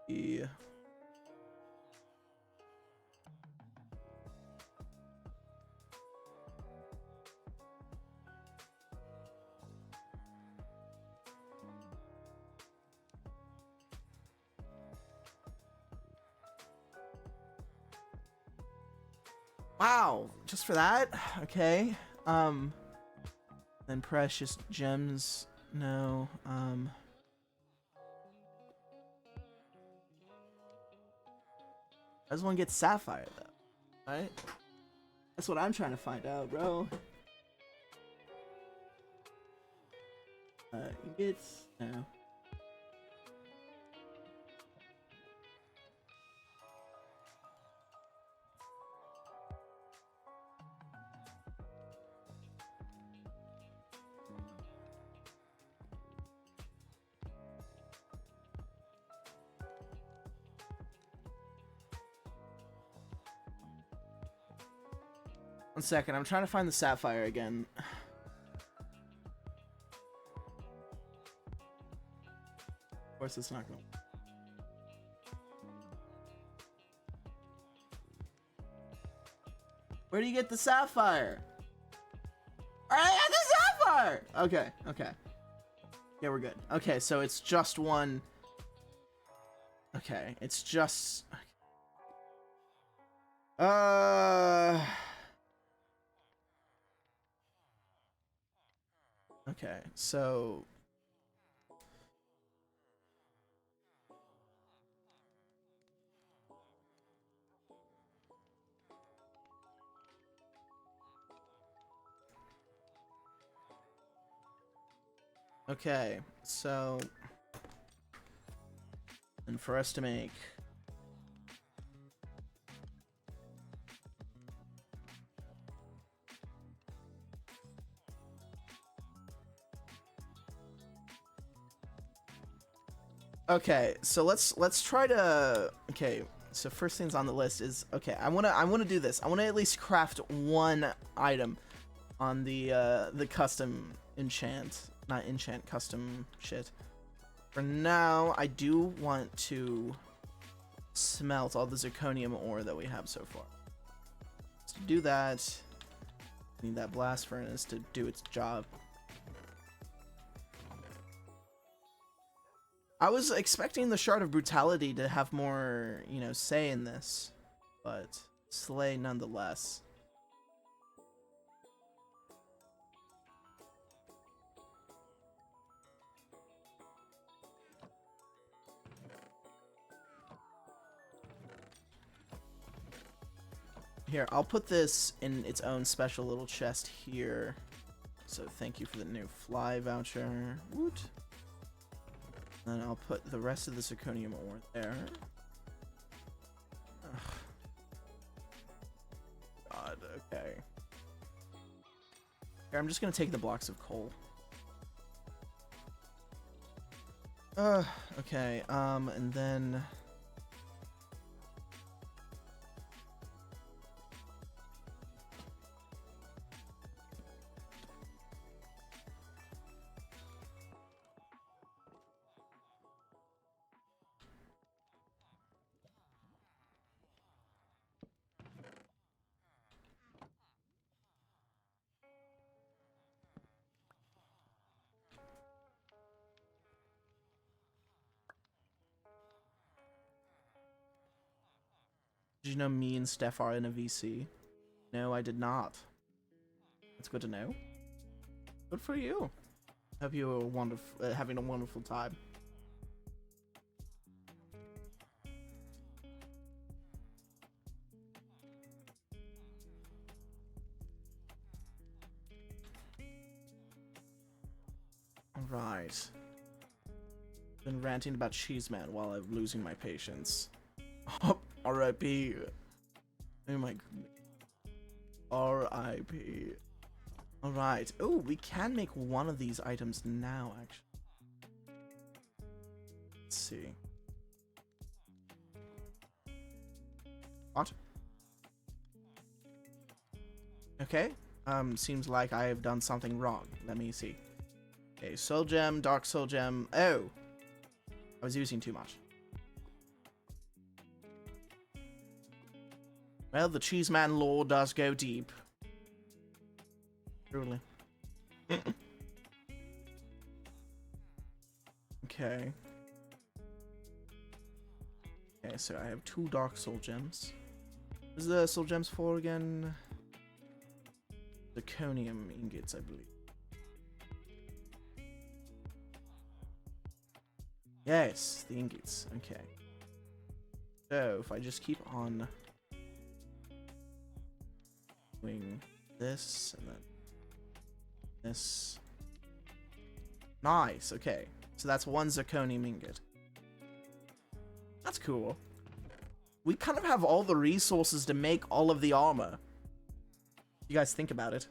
Yeah. Wow, just for that? Okay. Then precious gems. No. I just want to get sapphire though, right? That's what I'm trying to find out, bro. Ingots. No. 1 second, I'm trying to find the sapphire again. Of course it's not going. Where do you get the sapphire? I got the sapphire! Okay, okay. Yeah, we're good. Okay, so it's just one. Okay, it's just... Okay, so... Okay, so... And for us to make... Okay, so let's try to... Okay, so first things on the list is... Okay, I wanna do this. I wanna at least craft one item on the custom enchant. Not enchant, custom shit. For now, I do want to smelt all the zirconium ore that we have so far. So to do that, I need that blast furnace to do its job. I was expecting the Shard of Brutality to have more, you know, say in this, but slay nonetheless. Here, I'll put this in its own special little chest here. So thank you for the new fly voucher. Woot. Then I'll put the rest of the zirconium ore there. Ugh. God, okay. Here, I'm just gonna take the blocks of coal. Okay, and then... Did you know me and Steph are in a VC? No, I did not. That's good to know. Good for you. Hope you are wonderful, having a wonderful time. Alright. Been ranting about Cheeseman while I'm losing my patience. R.I.P. Oh my goodness. R.I.P. Alright. Oh, we can make one of these items now, actually. Let's see. What? Okay. Seems like I have done something wrong. Let me see. Okay, soul gem, dark soul gem. Oh! I was using too much. Well, the Cheeseman lore does go deep. Truly. Okay. Okay, so I have 2 dark soul gems. What's the soul gems for again? Zirconium ingots, I believe. Yes, the ingots. Okay. So, if I just keep on doing this and then this. Nice, okay. So that's 1 zirconium ingot. That's cool. We kind of have all the resources to make all of the armor. You guys think about it.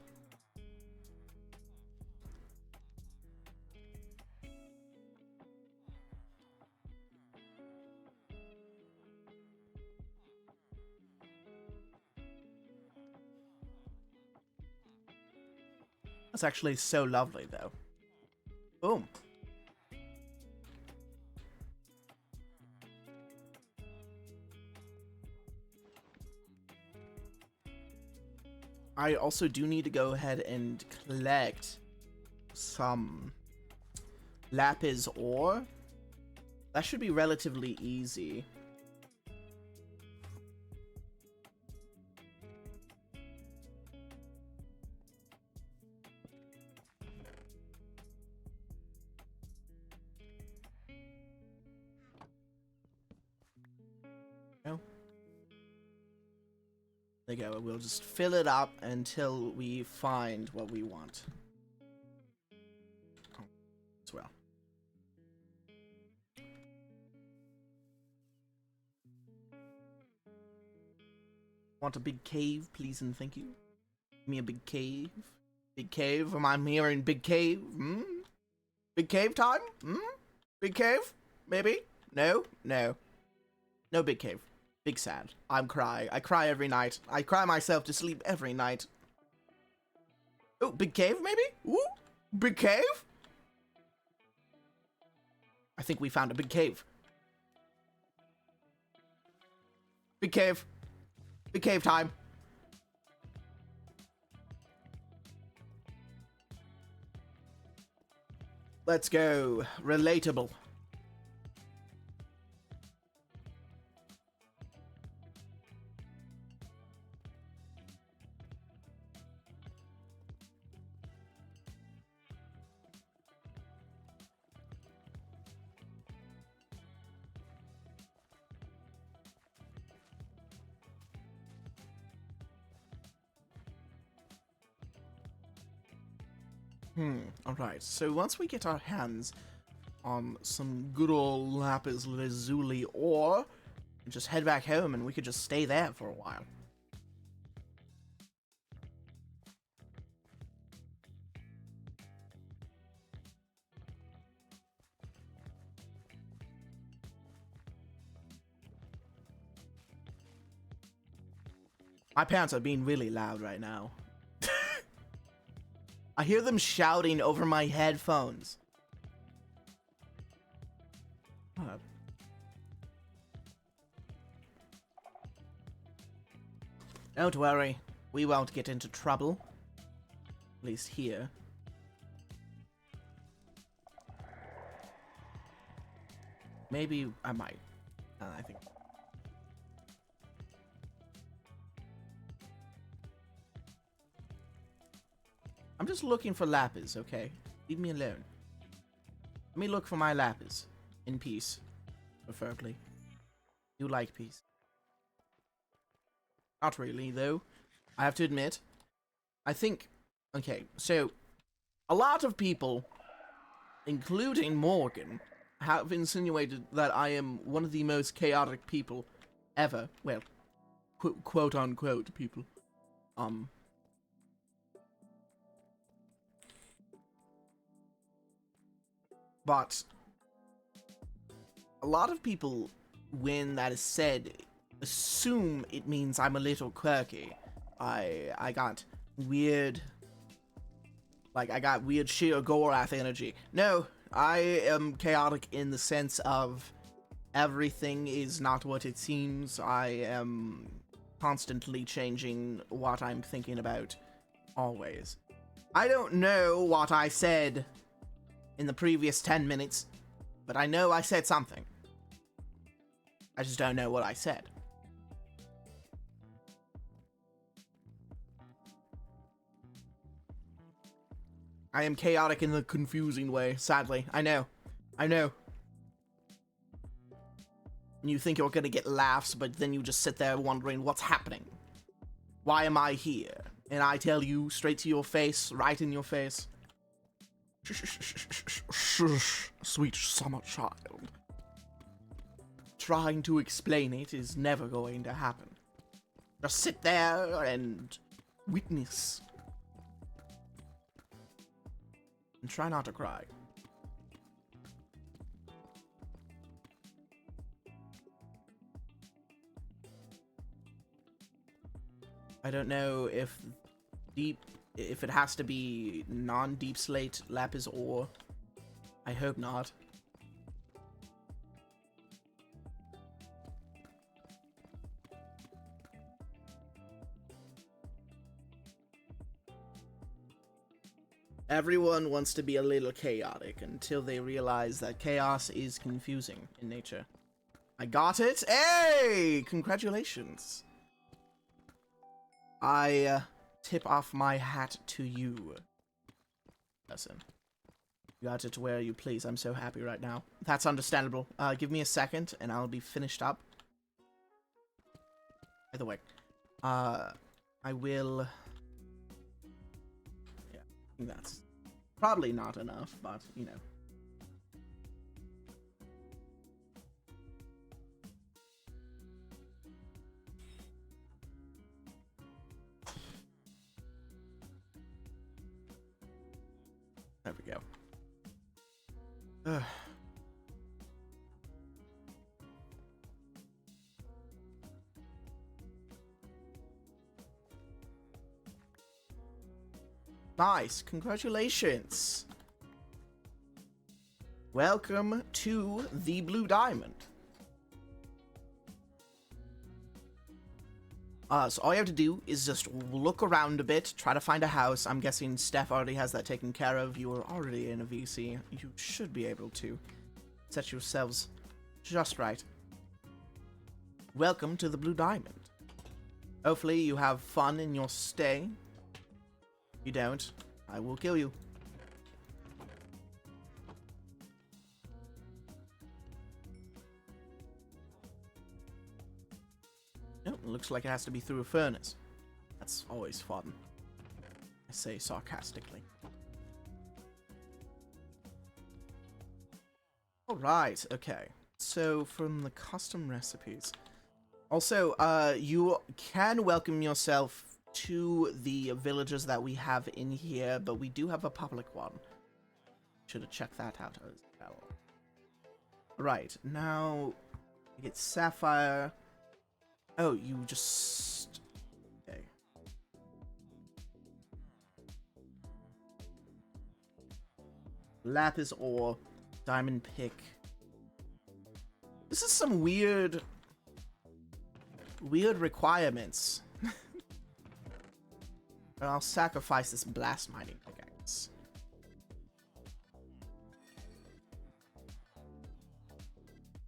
It's actually so lovely, though. Boom. I also do need to go ahead and collect some lapis ore. That should be relatively easy. There you go. We'll just fill it up until we find what we want. Oh, as well. Want a big cave, please and thank you. Give me a big cave. Big cave? Am I hearing big cave? Hmm? Big cave time? Hmm? Big cave? Maybe? No? No. No big cave. Big sad. I'm crying. I cry every night. I cry myself to sleep every night. Oh, big cave maybe? Ooh, big cave? I think we found a big cave. Big cave. Big cave time. Let's go. Relatable. Alright, so once we get our hands on some good old lapis lazuli ore, just head back home and we could just stay there for a while. My parents are being really loud right now. I hear them shouting over my headphones. Don't worry, we won't get into trouble. At least here. Maybe I might. I think. I'm just looking for lapis, okay? Leave me alone. Let me look for my lapis. In peace, preferably. You like peace. Not really, though. I have to admit. I think... Okay, so... A lot of people, including Morgan, have insinuated that I am one of the most chaotic people ever. Well, quote-unquote people. But a lot of people, when that is said, assume it means I'm a little quirky. I got weird, like I got weird sheer Gorath energy. No, I am chaotic in the sense of everything is not what it seems. I am constantly changing what I'm thinking about, always. I don't know what I said in the previous 10 minutes, but I know I said something. I just don't know what I said. I am chaotic in the confusing way, sadly. I know. I know. You think you're gonna get laughs, but then you just sit there wondering what's happening. Why am I here? And I tell you straight to your face, right in your face. Sweet summer child. Trying to explain it is never going to happen. Just sit there and witness. And try not to cry. I don't know if deep If it has to be non-deep slate lapis ore, I hope not. Everyone wants to be a little chaotic until they realize that chaos is confusing in nature. I got it! Hey! Congratulations! I tip off my hat to you. Listen. You got it where you please. I'm so happy right now. That's understandable. Give me a second and I'll be finished up. By the way, I will... Yeah, I think that's probably not enough, but, you know. There we go. Ugh. Nice, congratulations. Welcome to the Blue Diamond. So all you have to do is just look around a bit, try to find a house. I'm guessing Steph already has that taken care of. You are already in a VC. You should be able to set yourselves just right. Welcome to the Blue Diamond. Hopefully you have fun in your stay. If you don't, I will kill you. Oh, it looks like it has to be through a furnace. That's always fun. I say sarcastically. Alright, okay. So, from the custom recipes. Also, you can welcome yourself to the villages that we have in here, but we do have a public one. Should have checked that out as well. Right, now we get Sapphire. Oh, you just... Okay. Lapis ore, diamond pick. This is some weird requirements. But I'll sacrifice this blast mining pickaxe.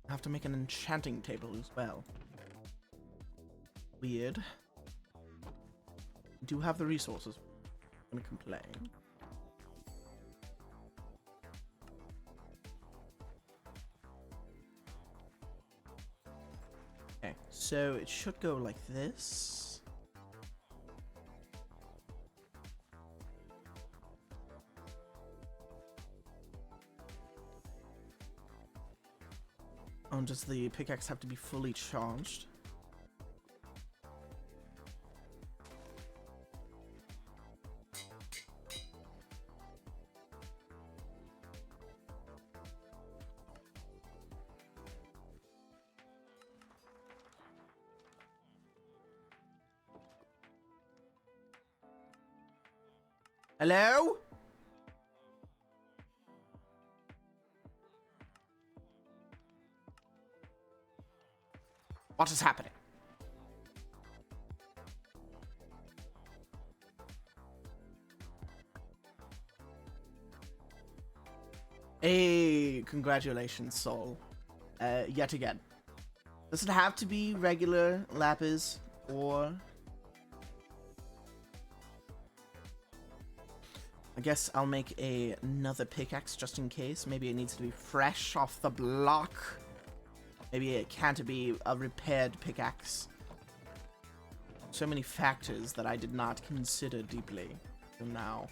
I have to make an enchanting table as well. Weird. Do have the resources. I'm gonna complain. Okay, so it should go like this. Oh, does the pickaxe have to be fully charged? Hello? What is happening? Hey, congratulations, Soul. Yet again. Does it have to be regular lapis or... I guess I'll make another pickaxe just in case. Maybe it needs to be fresh off the block. Maybe it can't be a repaired pickaxe. So many factors that I did not consider deeply till now.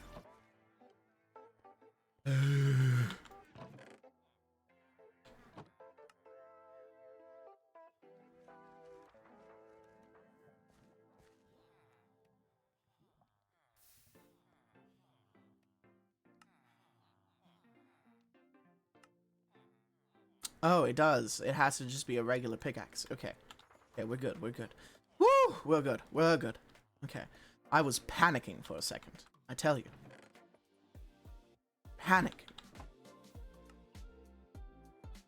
Oh, it does. It has to just be a regular pickaxe. Okay. Okay, we're good. We're good. Woo! We're good. We're good. Okay. I was panicking for a second. I tell you. Panic.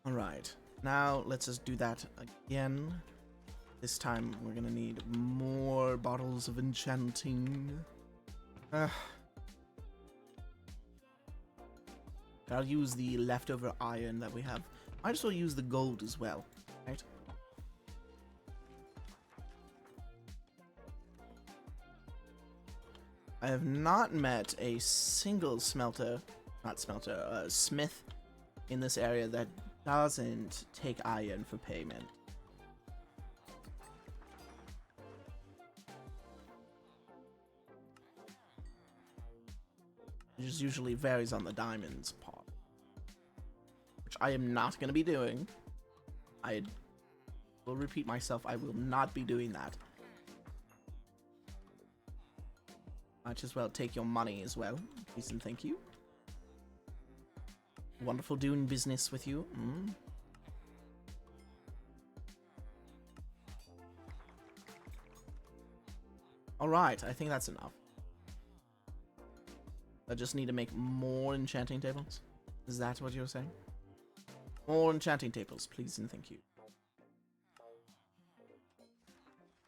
Alright, now let's just do that again. This time we're gonna need more bottles of enchanting. I'll use the leftover iron that we have. Might as well use the gold as well, right? I have not met a single smith in this area that doesn't take iron for payment. It just usually varies on the diamonds part, which I am not going to be doing. I will repeat myself, I will not be doing that. Might as well take your money as well, please and thank you. Wonderful doing business with you. Alright, I think that's enough. I just need to make more enchanting tables. Is that what you're saying? More enchanting tables, please and thank you.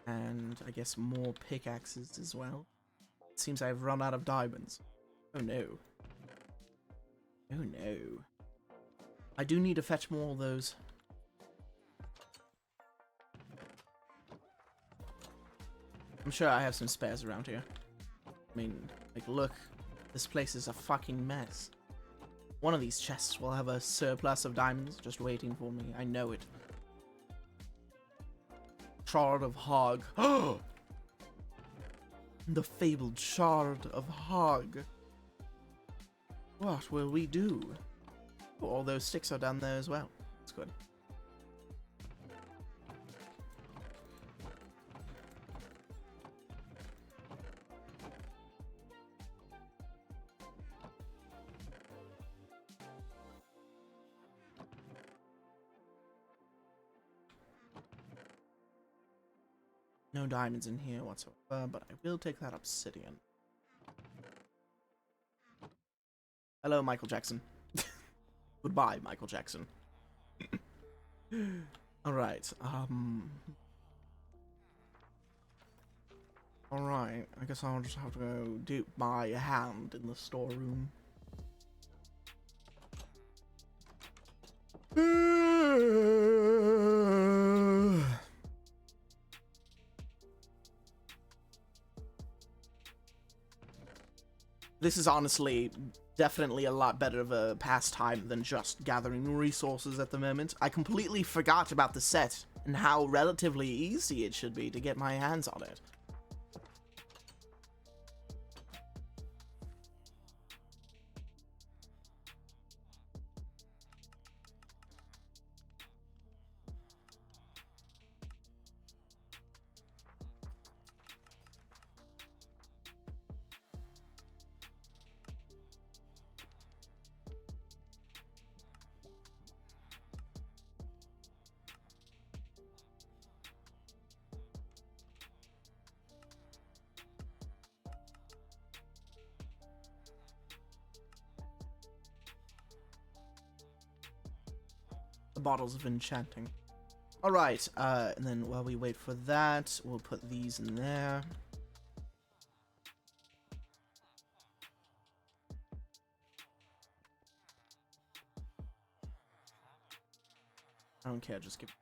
And I guess more pickaxes as well. It seems I've run out of diamonds. Oh no. Oh no. I do need to fetch more of those. I'm sure I have some spares around here. I mean, like, look. This place is a fucking mess. One of these chests will have a surplus of diamonds just waiting for me. I know it. Shard of Hog. The fabled Shard of Hog. What will we do? Oh, all those sticks are down there as well. That's good. No diamonds in here whatsoever, but I will take that obsidian. Hello, Michael Jackson. Goodbye, Michael Jackson. Alright, Alright, I guess I'll just have to go dip my hand in the storeroom. This is honestly definitely a lot better of a pastime than just gathering resources at the moment. I completely forgot about the set and how relatively easy it should be to get my hands on it. The bottles of enchanting. Alright, and then while we wait for that, we'll put these in there. I don't care, just give.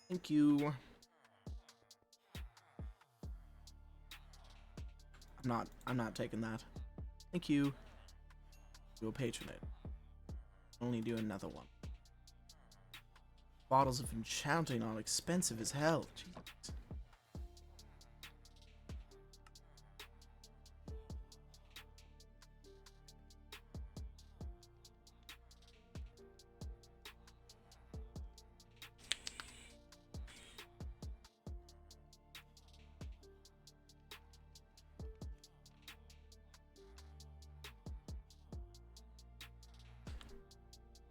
Thank you. I'm not taking that. Thank you. You'll patronate. Only do another one. Bottles of enchanting are expensive as hell. Jesus.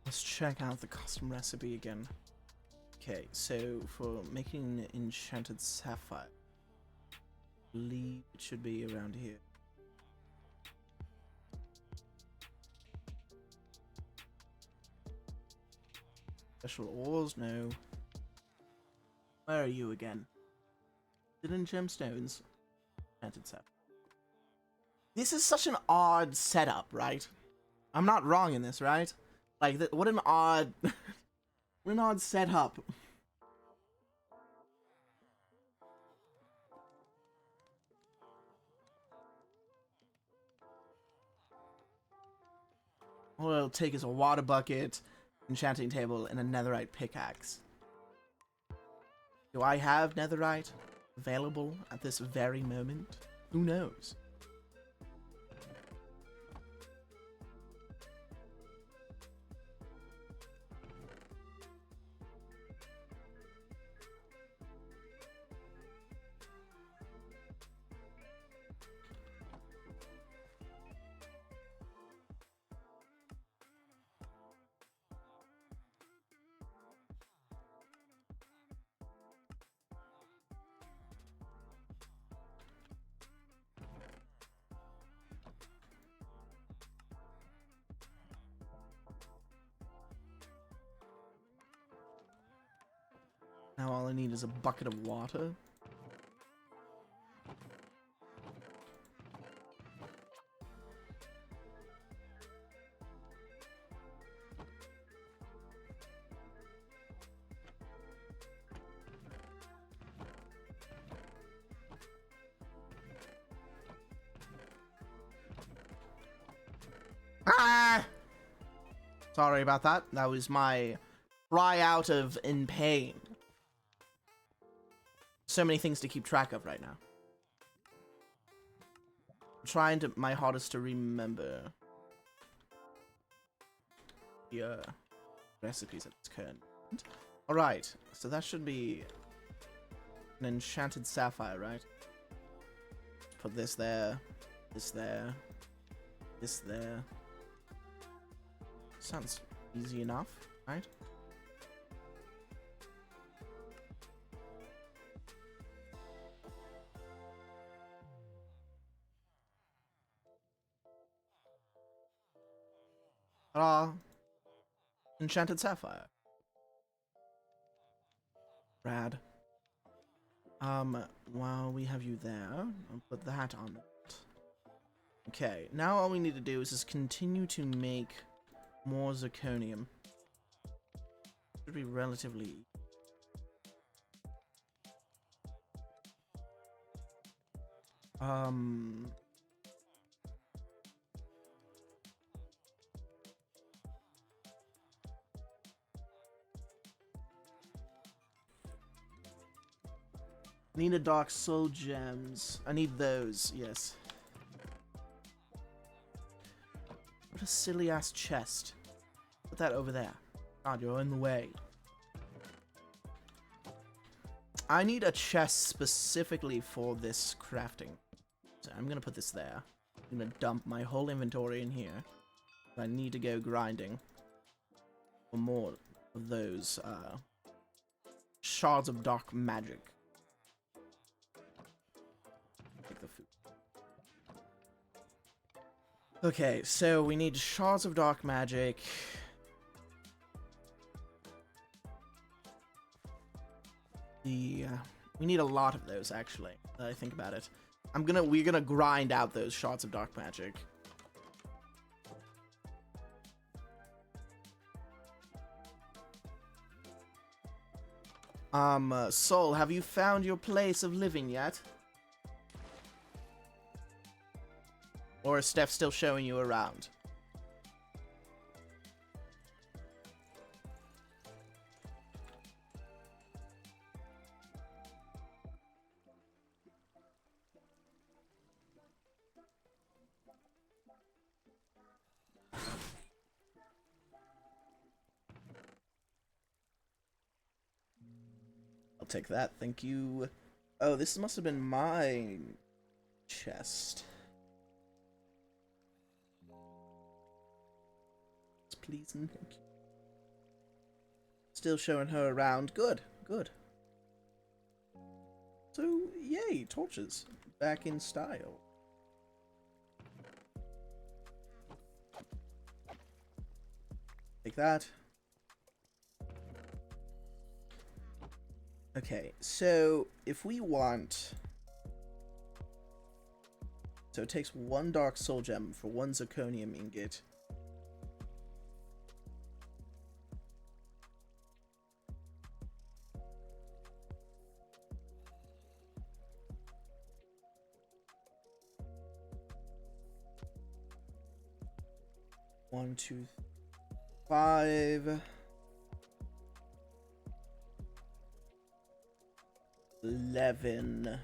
Let's check out the custom recipe again. Okay, so for making an enchanted sapphire, I believe it should be around here. Special ores? No. Where are you again? Hidden gemstones. Enchanted sapphire. This is such an odd setup, right? I'm not wrong in this, right? Like, what an odd... what an odd setup. All it'll take is a water bucket, enchanting table, and a netherite pickaxe. Do I have netherite available at this very moment? Who knows? Now all I need is a bucket of water. Ah! Sorry about that. That was my cry out of in pain. So many things to keep track of right now. I'm trying my hardest to remember the recipes at this current moment. Alright, so that should be an enchanted sapphire, right? Put this there, this there, this there. Sounds easy enough, right? Ta-da! Enchanted sapphire. Rad. While we have you there, I'll put that on it. Okay, now all we need to do is just continue to make more zirconium. Should be relatively... Need a dark soul gems. I need those, yes. What a silly ass chest. Put that over there. God, you're in the way. I need a chest specifically for this crafting. So I'm gonna put this there. I'm gonna dump my whole inventory in here. I need to go grinding for more of those shards of dark magic. Take the food. Okay, so we need shards of dark magic. We need a lot of those, actually, now that I think about it. We're gonna grind out those shards of dark magic. Soul, have you found your place of living yet? Or is Steph still showing you around? I'll take that, thank you. Oh, this must have been my chest. Please and thank you. Still showing her around. Good, good. So, yay, torches. Back in style. Take that. Okay, so if we want... So it takes 1 Dark Soul Gem for 1 Zirconium Ingot. One, two, 5, 11.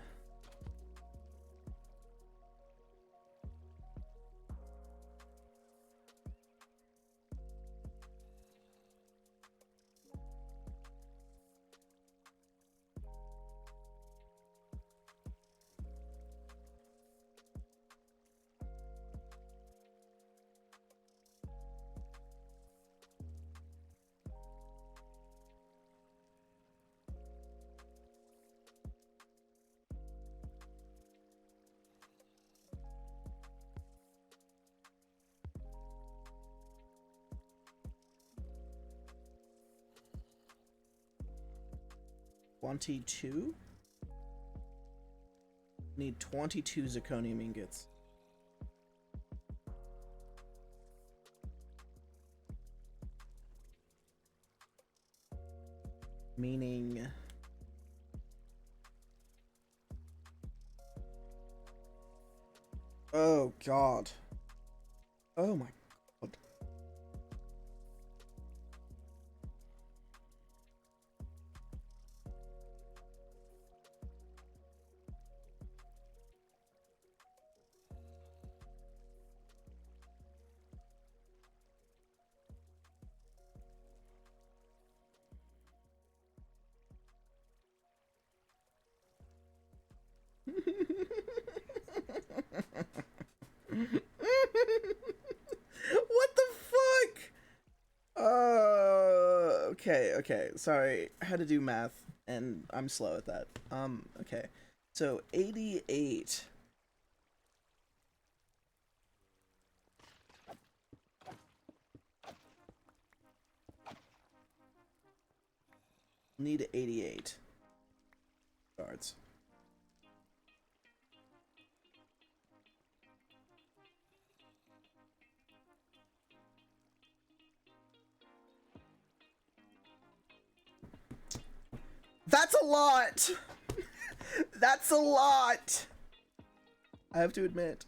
$22? Need 22 Zirconium Ingots. Meaning... Oh god. Oh my god. What the fuck? Okay, sorry. I had to do math, and I'm slow at that. Okay. So, 88. Need 88 cards. That's a lot! That's a lot! I have to admit.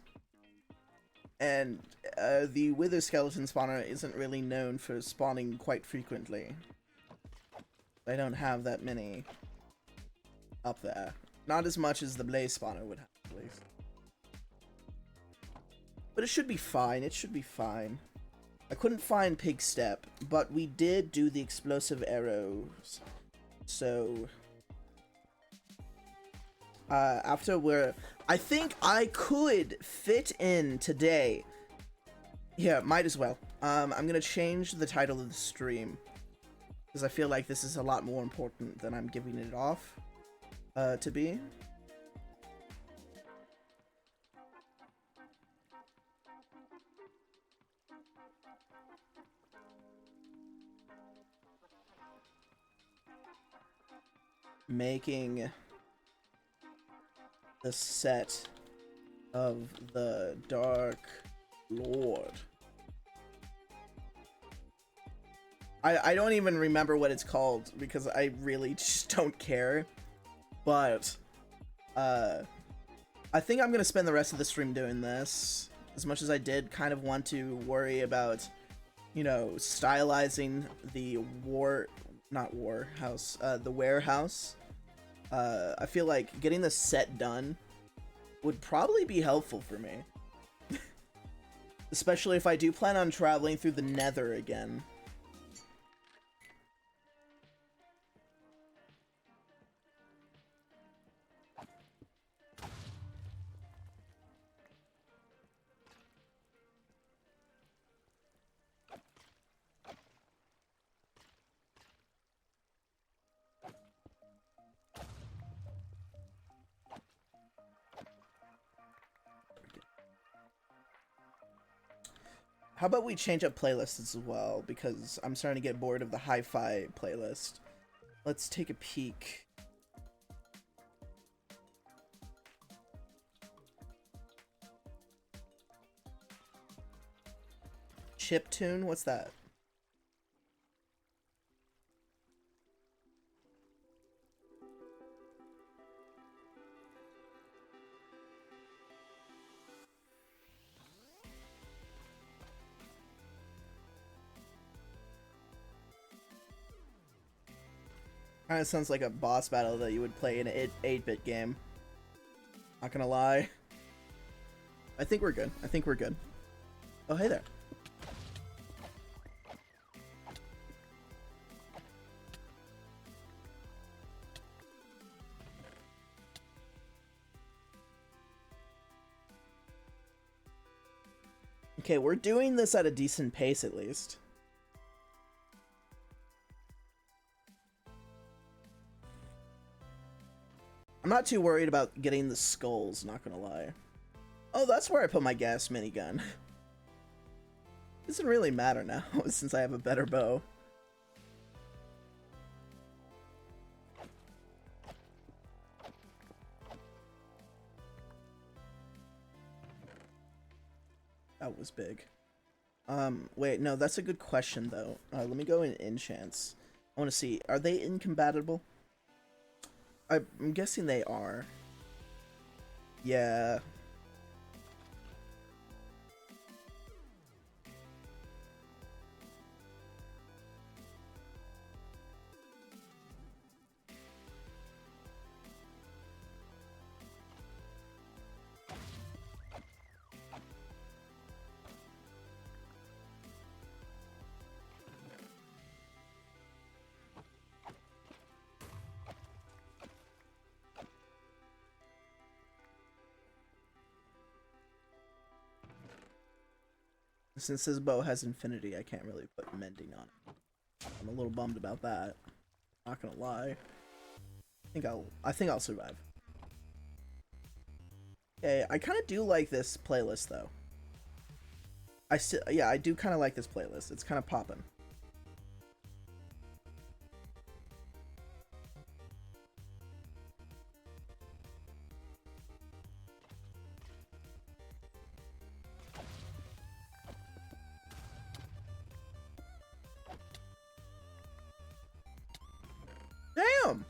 And the Wither Skeleton spawner isn't really known for spawning quite frequently. I don't have that many up there. Not as much as the Blaze spawner would have, at least. But it should be fine, it should be fine. I couldn't find Pig Step, but we did do the explosive arrows. So... I think I could fit in today. Yeah, might as well. I'm gonna change the title of the stream, because I feel like this is a lot more important than I'm giving it off to be. Making the set of the Dark Lord. I don't even remember what it's called because I really just don't care. But I think I'm gonna spend the rest of the stream doing this. As much as I did kind of want to worry about, you know, stylizing the the warehouse. I feel like getting the set done would probably be helpful for me. Especially if I do plan on traveling through the Nether again. How about we change up playlists as well, because I'm starting to get bored of the hi-fi playlist. Let's take a peek chip tune? What's that? Kinda sounds like a boss battle that you would play in an 8-bit game. Not gonna lie. I think we're good. I think we're good. Oh, hey there. Okay, we're doing this at a decent pace at least. I'm not too worried about getting the skulls, not gonna lie. Oh, that's where I put my gas minigun. Doesn't really matter now, since I have a better bow. That was big. Wait, no, that's a good question, though. Let me go in enchants. I want to see, are they incompatible? I'm guessing they are. Yeah. Since his bow has infinity, I can't really put mending on it. I'm a little bummed about that. Not gonna lie. I think I'll survive. Okay, I kind of do like this playlist though. Yeah, I do kind of like this playlist. It's kind of poppin'. Damn!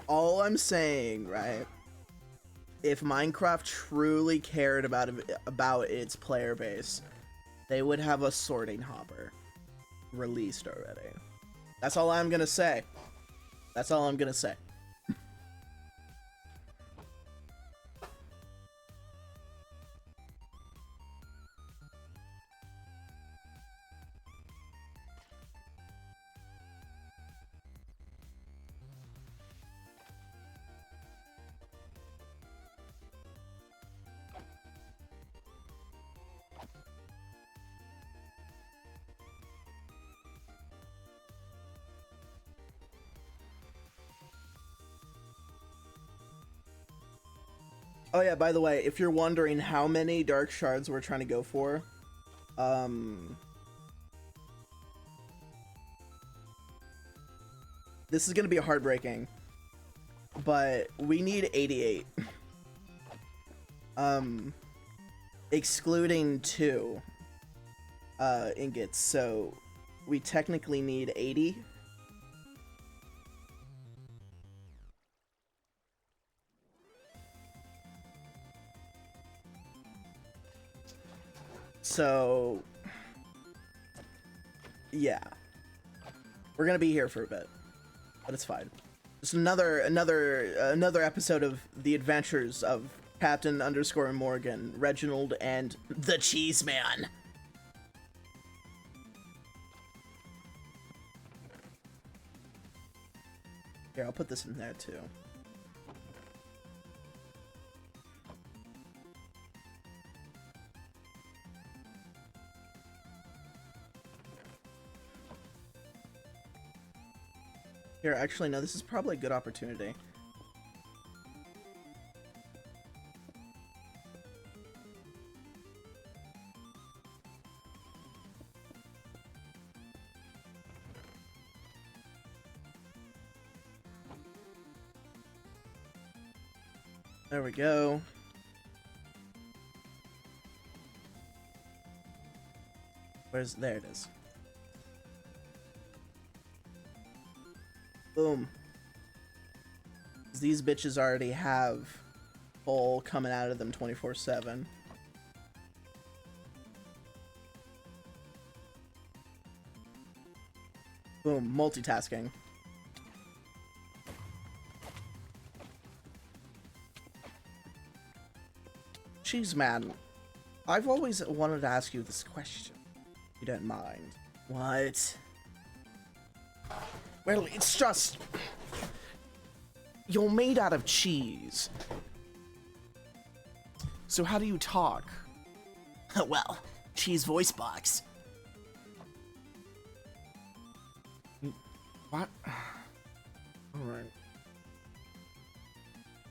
All I'm saying, right? If Minecraft truly cared about its player base, they would have a sorting hopper released already. That's all I'm gonna say. That's all I'm gonna say. Oh yeah, by the way, if you're wondering how many dark shards we're trying to go for, this is gonna be heartbreaking, but we need 88. Excluding 2 ingots, so we technically need 80. So, yeah, we're gonna be here for a bit, but it's fine. Just another episode of the adventures of Captain _ Morgan, Reginald, and the Cheese Man. Here, I'll put this in there too. Here, actually, no, this is probably a good opportunity. There we go. There it is. Boom. These bitches already have full coming out of them 24/7. Boom, multitasking. Jeez, man. I've always wanted to ask you this question. If you don't mind. What? Well, it's just... You're made out of cheese. So how do you talk? Well, cheese voice box. What? Alright.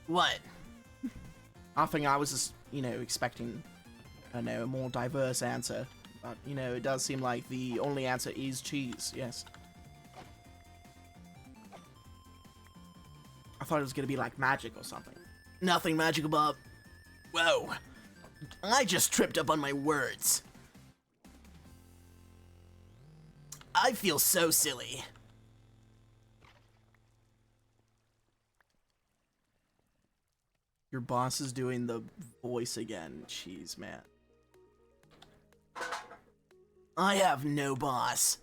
What? Nothing, I was just, you know, expecting, I don't know, a more diverse answer. But, you know, it does seem like the only answer is cheese, yes. I thought it was gonna be like magic or something. Nothing magical, Bob. Whoa. I just tripped up on my words. I feel so silly. Your boss is doing the voice again. Jeez, man. I have no boss.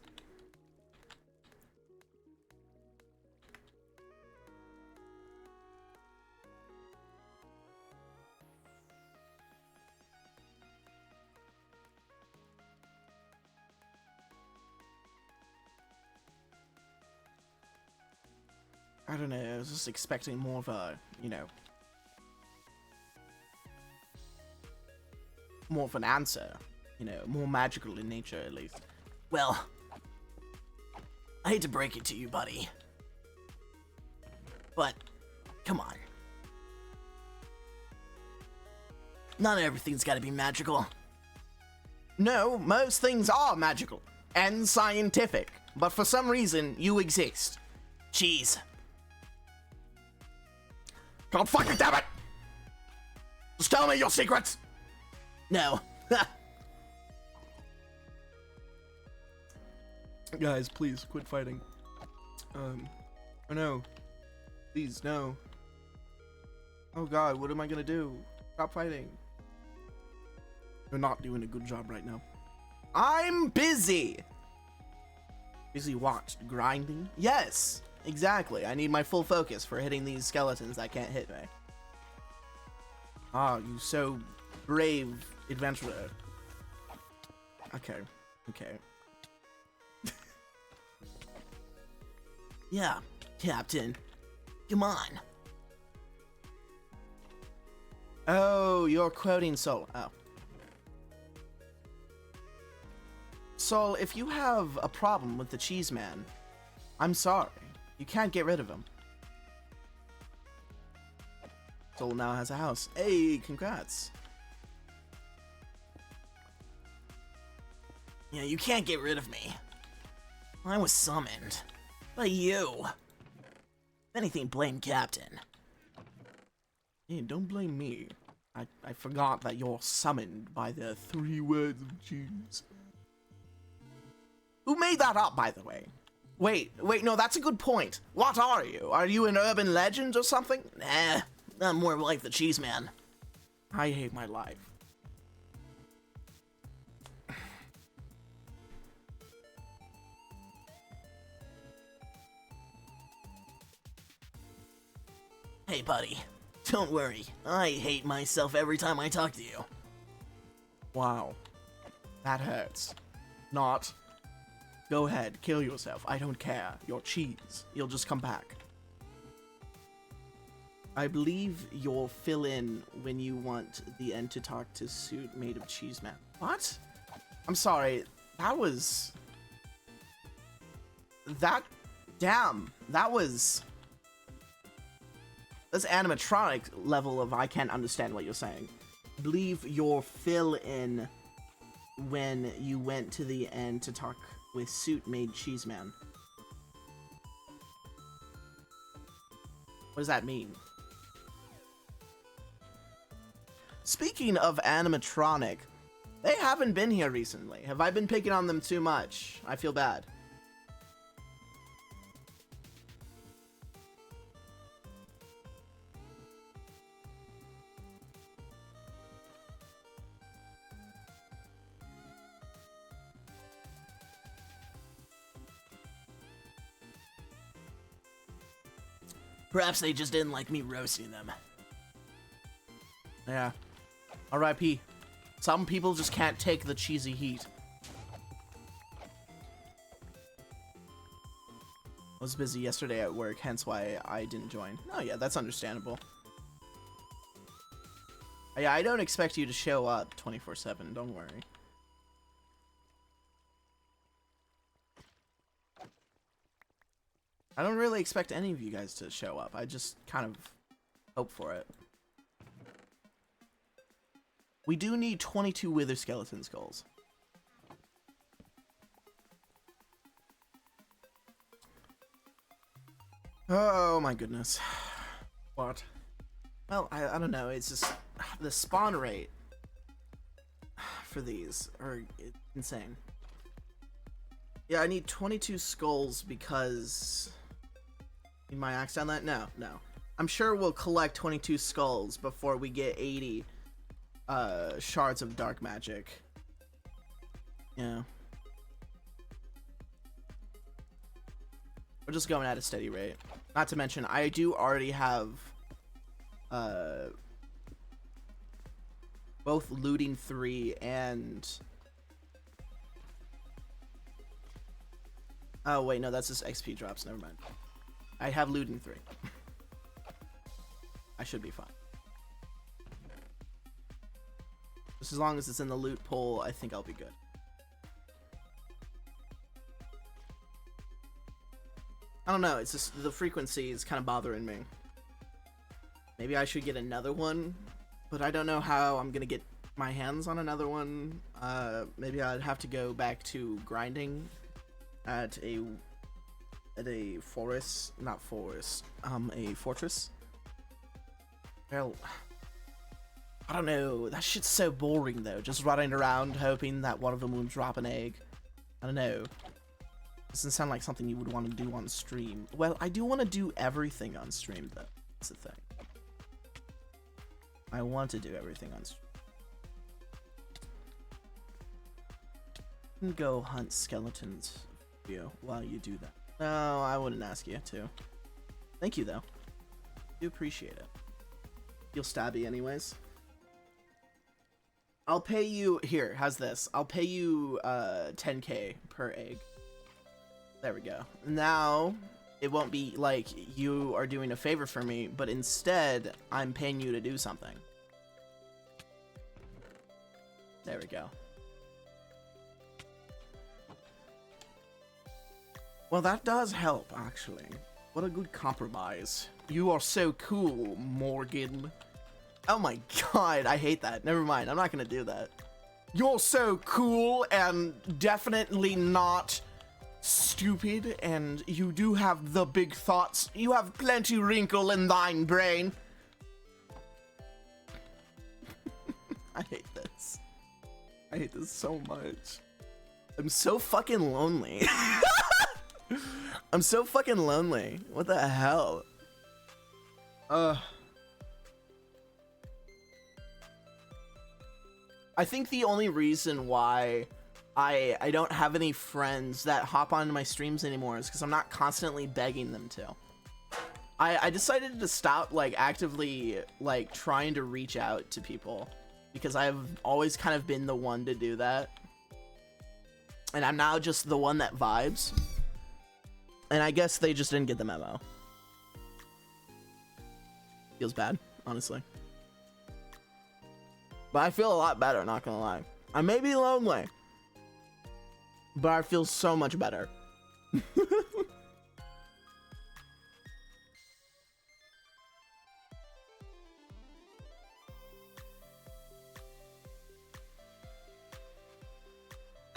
I don't know, I was just expecting more of a, you know, more of an answer. You know, more magical in nature, at least. Well, I hate to break it to you, buddy. But, come on. Not everything's gotta be magical. No, most things are magical and scientific, but for some reason, you exist. Cheese. God fucking damn it! Just tell me your secrets! No. Guys, please, quit fighting. Oh no. Please, no. Oh god, what am I gonna do? Stop fighting. You're not doing a good job right now. I'm busy! Busy what? Grinding? Yes! Exactly. I need my full focus for hitting these skeletons that can't hit me. Ah, you so brave adventurer. Okay. Okay. Yeah, Captain. Come on. Oh, you're quoting Sol. Oh. Sol, if you have a problem with the cheese man, I'm sorry. You can't get rid of him. Sol now has a house. Hey, congrats. Yeah, you can't get rid of me. I was summoned. By you. If anything, blame Captain. Hey, don't blame me. I forgot that you're summoned by the 3 words of cheese. Who made that up, by the way? Wait, no, that's a good point. What are you? Are you an urban legend or something? Nah, I'm more like the cheese man. I hate my life. Hey, buddy. Don't worry. I hate myself every time I talk to you. Wow. That hurts. Not. Go ahead, kill yourself. I don't care. You're cheese. You'll just come back. I believe you'll fill in when you want the end to talk to suit made of cheese man. What? I'm sorry. That Damn, that's animatronic level of I can't understand what you're saying. I believe your fill-in when you went to the end to talk with Suit made Cheeseman. What does that mean? Speaking of animatronic, they haven't been here recently. Have I been picking on them too much? I feel bad. Perhaps they just didn't like me roasting them. Yeah. R.I.P. Some people just can't take the cheesy heat. I was busy yesterday at work, hence why I didn't join. Oh yeah, that's understandable. Yeah, I don't expect you to show up 24/7, don't worry. I don't really expect any of you guys to show up. I just kind of hope for it. We do need 22 Wither Skeleton Skulls. Oh my goodness. What? Well, I don't know. It's just the spawn rate for these are insane. Yeah, I need 22 skulls because... Need my axe down that? No. I'm sure we'll collect 22 skulls before we get 80 shards of dark magic. Yeah. We're just going at a steady rate. Not to mention, I do already have both looting 3 and... Oh wait, no, that's just XP drops, never mind. I have looting 3. I should be fine. Just as long as it's in the loot pool, I think I'll be good. I don't know, it's just the frequency is kind of bothering me. Maybe I should get another one, but I don't know how I'm gonna get my hands on another one. Maybe I'd have to go back to grinding at a forest, not forest, a fortress. Well, I don't know, that shit's so boring though, just running around hoping that one of them will drop an egg. I don't know. Doesn't sound like something you would want to do on stream. Well, I do want to do everything on stream though, that's the thing. I want to do everything on stream. You can go hunt skeletons for you while you do that. No, I wouldn't ask you to. Thank you, though. I do appreciate it. Feel stabby anyways. I'll pay you... Here, how's this? I'll pay you 10k per egg. There we go. Now, it won't be like you are doing a favor for me, but instead, I'm paying you to do something. There we go. Well, that does help, actually. What a good compromise. You are so cool, Morgan. Oh my god, I hate that. Never mind, I'm not gonna do that. You're so cool and definitely not stupid, and you do have the big thoughts. You have plenty wrinkle in thine brain. I hate this. I hate this so much. I'm so fucking lonely. I'm so fucking lonely. What the hell? I think the only reason why I don't have any friends that hop onto my streams anymore is because I'm not constantly begging them to. I decided to stop like actively like trying to reach out to people because I've always kind of been the one to do that. And I'm now just the one that vibes. And I guess they just didn't get the memo. Feels bad, honestly. But I feel a lot better, not gonna lie. I may be lonely, but I feel so much better.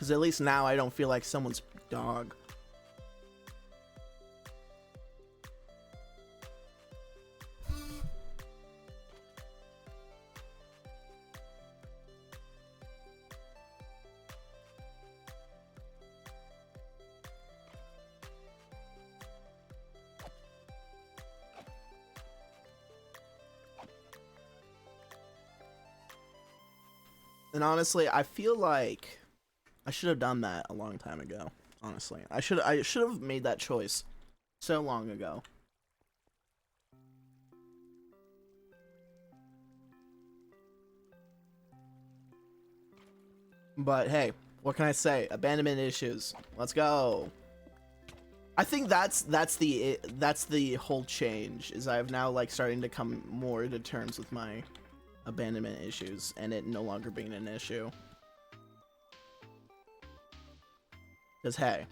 Because at least now I don't feel like someone's dog. And honestly, I feel like I should have done that a long time ago. Honestly, I should have made that choice so long ago. But hey, what can I say? Abandonment issues. Let's go. I think that's the whole change. Is I've now like starting to come more to terms with my abandonment issues and it no longer being an issue. Because hey,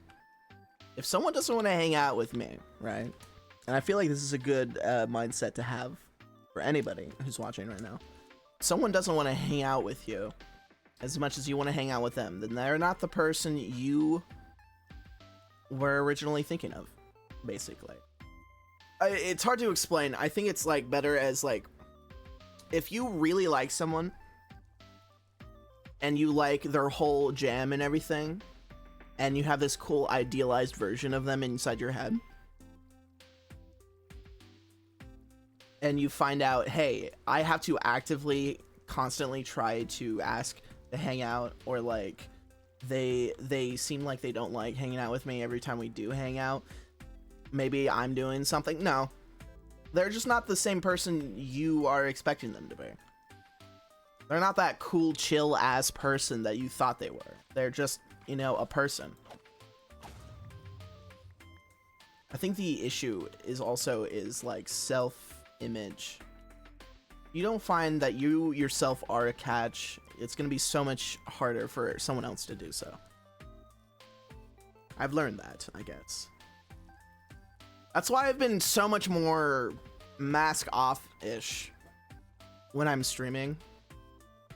if someone doesn't want to hang out with me, right? And I feel like this is a good mindset to have for anybody who's watching right now. If someone doesn't want to hang out with you as much as you want to hang out with them, then they're not the person you were originally thinking of, basically. It's hard to explain. I think it's like better as like, if you really like someone and you like their whole jam and everything, and you have this cool idealized version of them inside your head, and you find out, hey, I have to actively constantly try to ask to hang out, or like they seem like they don't like hanging out with me every time we do hang out. Maybe I'm doing something. No, they're just not the same person you are expecting them to be. They're not that cool, chill ass person that you thought they were. They're just, you know, a person. I think the issue is also like self-image. You don't find that you yourself are a catch, it's gonna be so much harder for someone else to do so. I've learned that, I guess. That's why I've been so much more mask off-ish when I'm streaming.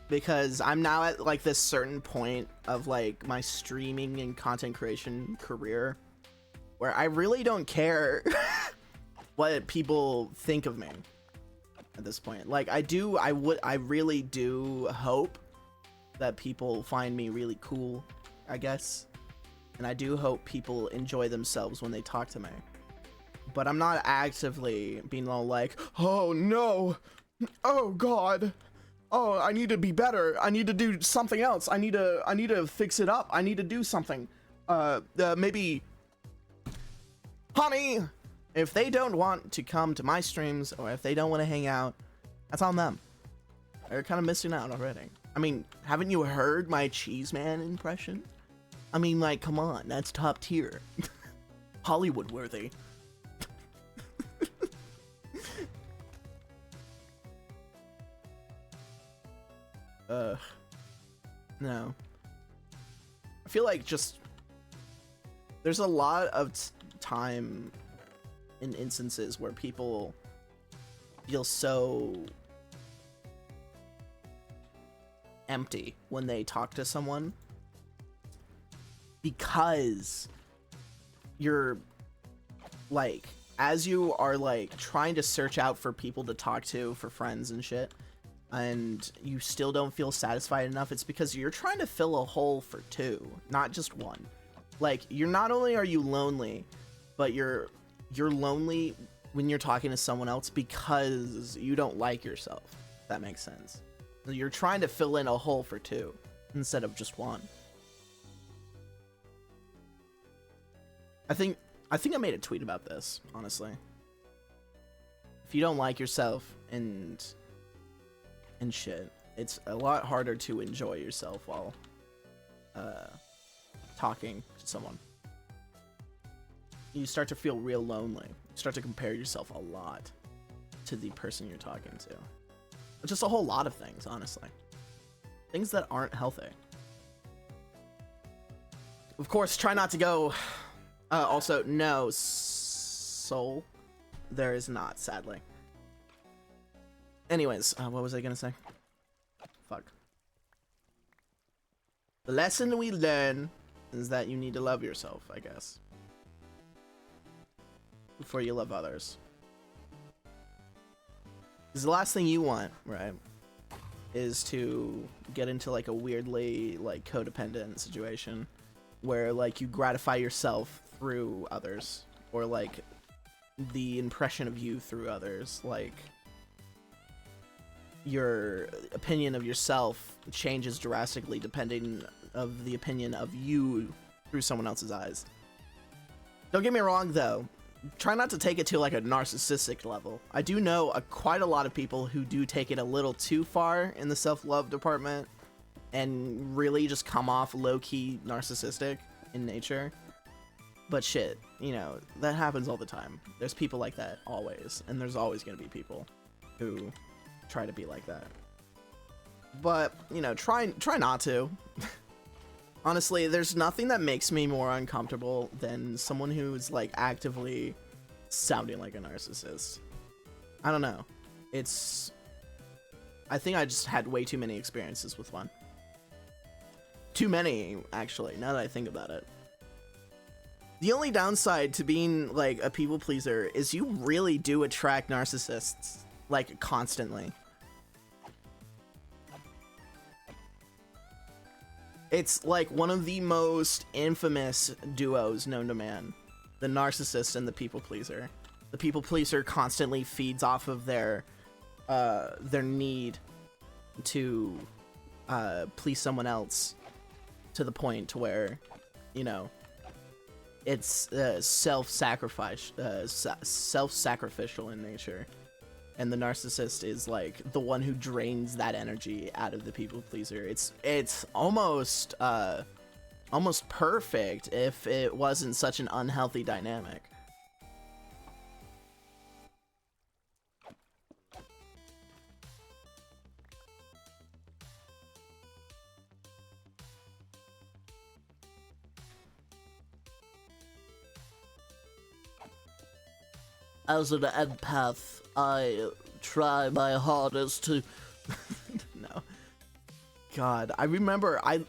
Because I'm now at like this certain point of like my streaming and content creation career where I really don't care what people think of me at this point. Like I really do hope that people find me really cool, I guess. And I do hope people enjoy themselves when they talk to me. But I'm not actively being all like, oh no, oh god, oh I need to be better, I need to do something else, I need to fix it up, I need to do something. Maybe, honey, if they don't want to come to my streams or if they don't want to hang out, that's on them. They're kind of missing out already. I mean, haven't you heard my Cheese Man impression? I mean, like, come on, that's top tier. Hollywood worthy. No. I feel like just there's a lot of time in instances where people feel so empty when they talk to someone because you're like, as you are like trying to search out for people to talk to, for friends and shit, and you still don't feel satisfied enough, it's because you're trying to fill a hole for two, not just one. Like, you're not only are you lonely, but you're lonely when you're talking to someone else because you don't like yourself. If that makes sense. You're trying to fill in a hole for two instead of just one. I think I made a tweet about this, honestly. If you don't like yourself and shit, it's a lot harder to enjoy yourself while talking to someone. You start to feel real lonely. You start to compare yourself a lot to the person you're talking to. Just a whole lot of things, honestly. Things that aren't healthy. Of course, try not to go... also, no, soul. There is not, sadly. Anyways, what was I gonna say? Fuck. The lesson we learn is that you need to love yourself, I guess, before you love others. Because the last thing you want, right, is to get into like a weirdly like codependent situation where like you gratify yourself through others, or like the impression of you through others. Like your opinion of yourself changes drastically depending of the opinion of you through someone else's eyes. Don't get me wrong though, try not to take it to like a narcissistic level. I do know quite a lot of people who do take it a little too far in the self-love department and really just come off low-key narcissistic in nature. But shit, you know, that happens all the time. There's people like that always, and there's always gonna be people who try to be like that. But, you know, try not to. Honestly, there's nothing that makes me more uncomfortable than someone who's like actively sounding like a narcissist. I don't know. I think I just had way too many experiences with one. Too many, actually, now that I think about it. The only downside to being like a people pleaser is you really do attract narcissists, like, constantly. It's like one of the most infamous duos known to man. The narcissist and the people pleaser. The people pleaser constantly feeds off of their need to please someone else to the point to where, you know, it's self-sacrificial in nature. And the narcissist is like the one who drains that energy out of the people pleaser. It's almost perfect if it wasn't such an unhealthy dynamic. As an empath, I try my hardest to... No. God, I remember, I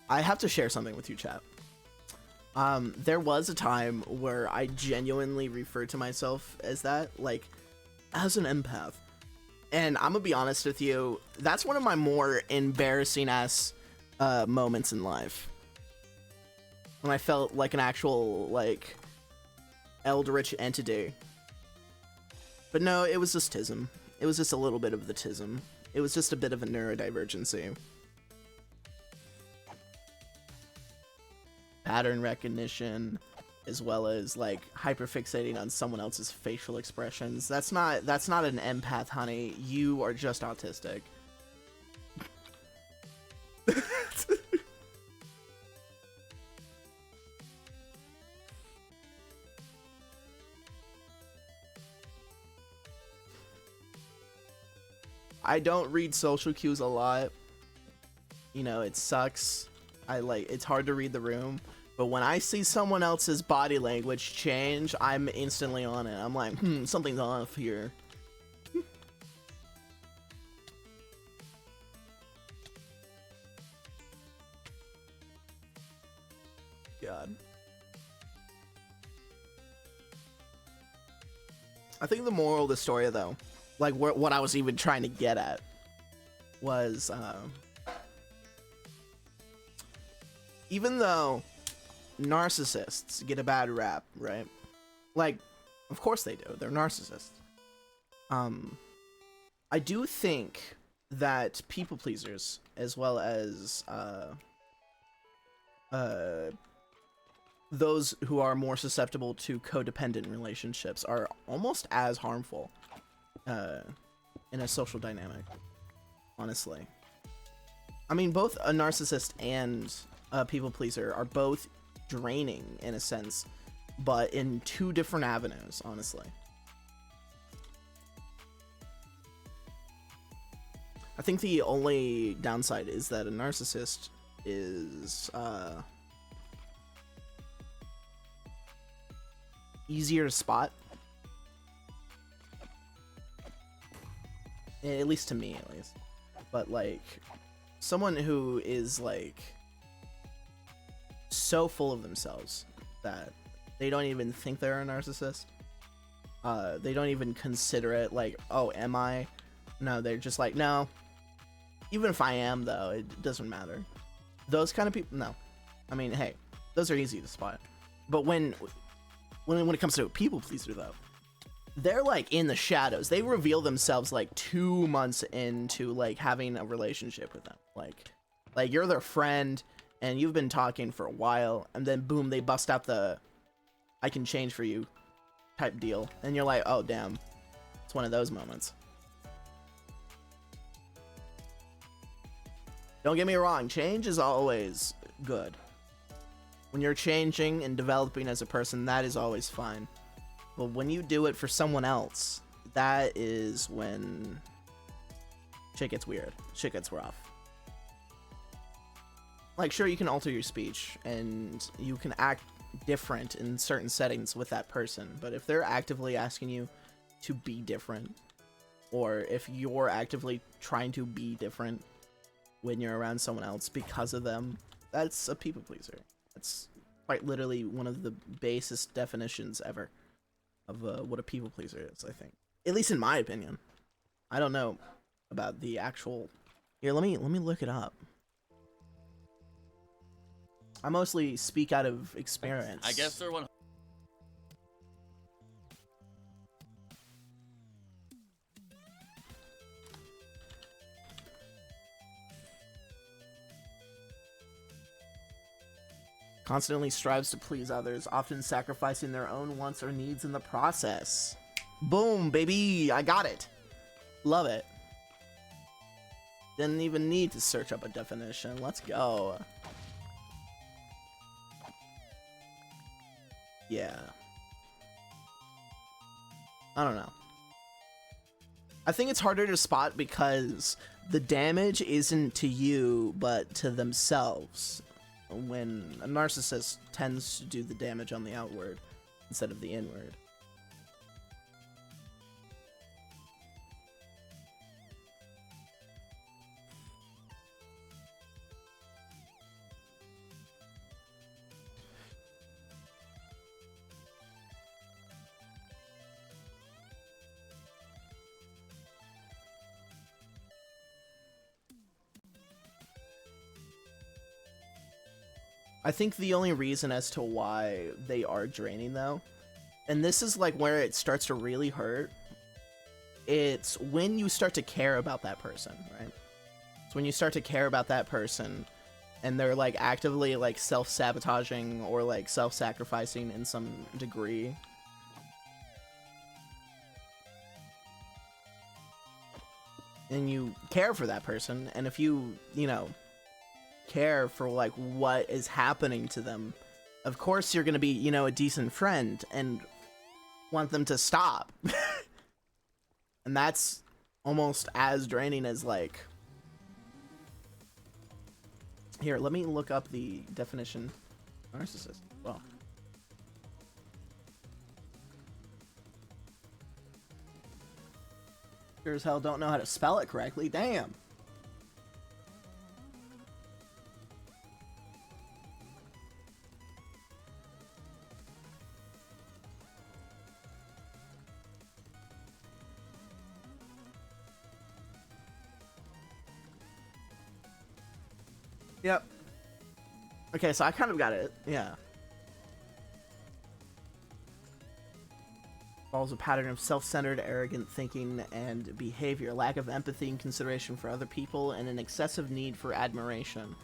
have to share something with you, chat. There was a time where I genuinely referred to myself as that, like, as an empath. And I'm gonna be honest with you, that's one of my more embarrassing-ass moments in life. When I felt like an actual, like, eldritch entity. But no, it was just tism. It was just a little bit of the tism. It was just a bit of a neurodivergency. Pattern recognition, as well as like hyperfixating on someone else's facial expressions. That's not an empath, honey. You are just autistic. I don't read social cues a lot. You know, it sucks. It's hard to read the room. But when I see someone else's body language change, I'm instantly on it. I'm like, something's off here. God. I think the moral of the story, though, like what I was even trying to get at, was even though narcissists get a bad rap, right? Like, of course they do. They're narcissists. I do think that people pleasers, as well as those who are more susceptible to codependent relationships, are almost as harmful in a social dynamic, honestly. I mean, both a narcissist and a people pleaser are both draining in a sense, but in two different avenues, honestly. I think the only downside is that a narcissist is easier to spot. At least to me, at least. But, like, someone who is like so full of themselves that they don't even think they're a narcissist. They don't even consider it like, oh, am I? No, they're just like, no. Even if I am, though, it doesn't matter. Those kind of people, no. I mean, hey, those are easy to spot. But when it comes to a people pleaser, though, they're like in the shadows. They reveal themselves like 2 months into like having a relationship with them. Like you're their friend and you've been talking for a while, and then boom, they bust out the "I can change for you" type deal, and you're like, oh damn, it's one of those moments. Don't get me wrong, change is always good. When you're changing and developing as a person, that is always fine. But when you do it for someone else, that is when shit gets weird. Shit gets rough. Like, sure, you can alter your speech and you can act different in certain settings with that person, but if they're actively asking you to be different, or if you're actively trying to be different when you're around someone else because of them, that's a people pleaser. That's quite literally one of the basest definitions ever of what a people pleaser is, I think. At least in my opinion. I don't know about the actual... Here, let me look it up. I mostly speak out of experience. I guess they're one. Constantly strives to please others, often sacrificing their own wants or needs in the process. Boom, baby! I got it! Love it. Didn't even need to search up a definition. Let's go. Yeah. I don't know. I think it's harder to spot because the damage isn't to you, but to themselves. When a narcissist tends to do the damage on the outward instead of the inward. I think the only reason as to why they are draining, though, and this is like where it starts to really hurt, it's when you start to care about that person, right? It's when you start to care about that person and they're like actively like self-sabotaging or like self-sacrificing in some degree. And you care for that person, and if you know, care for like what is happening to them, of course you're gonna be, you know, a decent friend and want them to stop. And that's almost as draining as like, here, let me look up the definition of narcissist. Well, sure as hell don't know how to spell it correctly. Damn. Yep. Okay, so I kind of got it. Yeah. Follows a pattern of self-centered, arrogant thinking and behavior, lack of empathy and consideration for other people, and an excessive need for admiration.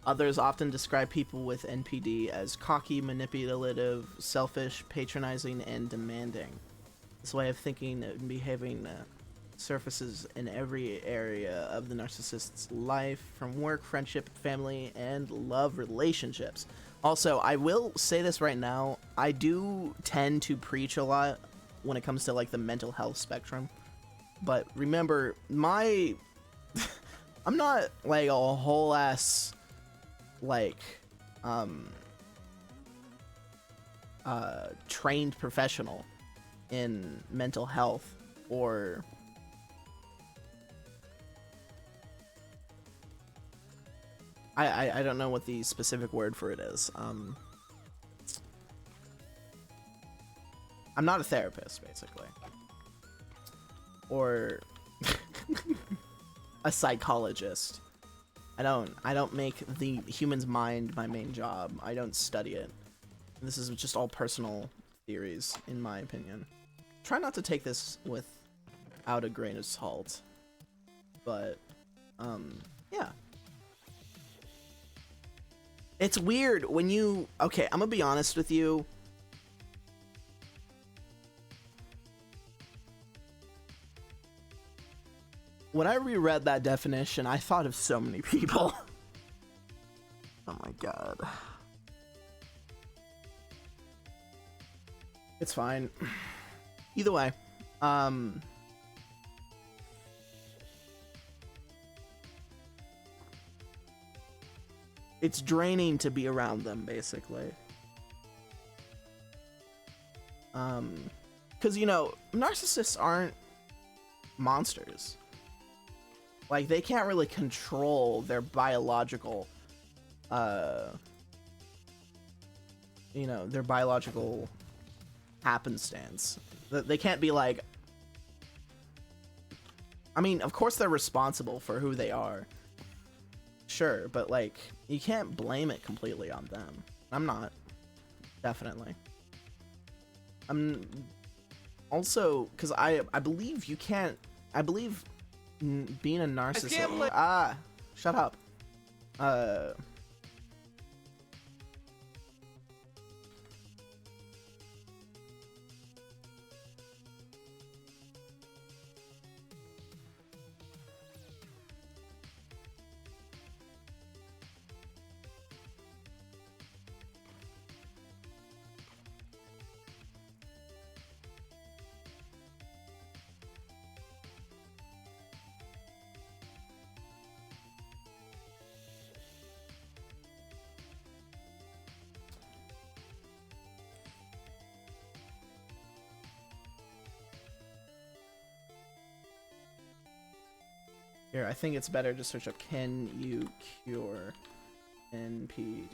Others often describe people with NPD as cocky, manipulative, selfish, patronizing, and demanding. This way of thinking and behaving surfaces in every area of the narcissist's life, from work, friendship, family, and love relationships. Also, I will say this right now, I do tend to preach a lot when it comes to like the mental health spectrum, but remember, I'm not like a whole ass like trained professional in mental health or I don't know what the specific word for it is. I'm not a therapist, basically. Or a psychologist. I don't make the human's mind my main job. I don't study it. This is just all personal theories, in my opinion. Try not to take this without a grain of salt. But, yeah. It's weird when you... Okay, I'm gonna be honest with you. When I reread that definition, I thought of so many people. Oh my god. It's fine. Either way, it's draining to be around them, basically. Because, you know, narcissists aren't monsters. Like, they can't really control their biological, you know, their biological happenstance. They can't be like... I mean, of course they're responsible for who they are. Sure, but, like, you can't blame it completely on them. I'm not. Definitely. I'm... Also, because I believe you can't... I believe... being a narcissist. Shut up. Here, I think it's better to search up, can you cure NPD?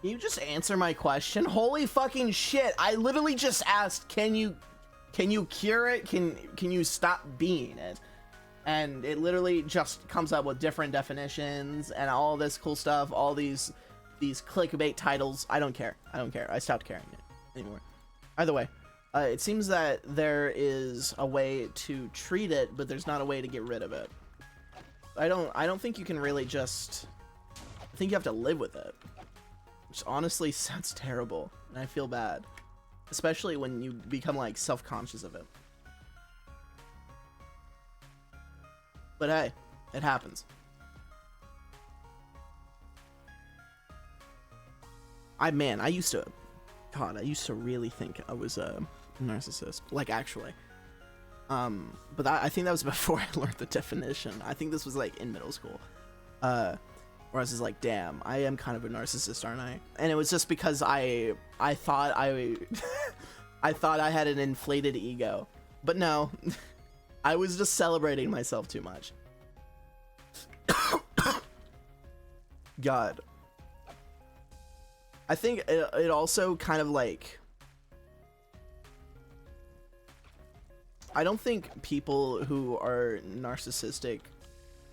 Can you just answer my question? Holy fucking shit. I literally just asked, can you cure it? Can you stop being it? And it literally just comes up with different definitions and all this cool stuff, all these clickbait titles. I don't care. I stopped caring anymore. Either way, it seems that there is a way to treat it, but there's not a way to get rid of it. I don't think you can really just... I think you have to live with it. Which honestly sounds terrible, and I feel bad. Especially when you become, like, self-conscious of it. But hey, it happens. I used to really think I was a narcissist. Like, actually. But I think that was before I learned the definition. I think this was, like, in middle school. Where I was just like, damn, I am kind of a narcissist, aren't I? And it was just because I thought I thought I had an inflated ego. But no, I was just celebrating myself too much. God. I think it also kind of like... I don't think people who are narcissistic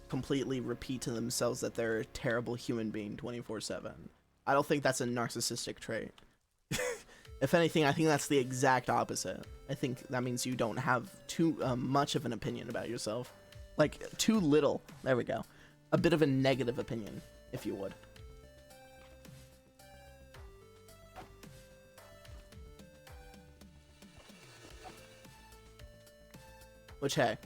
completely repeat to themselves that they're a terrible human being 24/7. I don't think that's a narcissistic trait. If anything, I think that's the exact opposite. I think that means you don't have too much of an opinion about yourself. Like, too little. There we go. A bit of a negative opinion, if you would. Which, hey,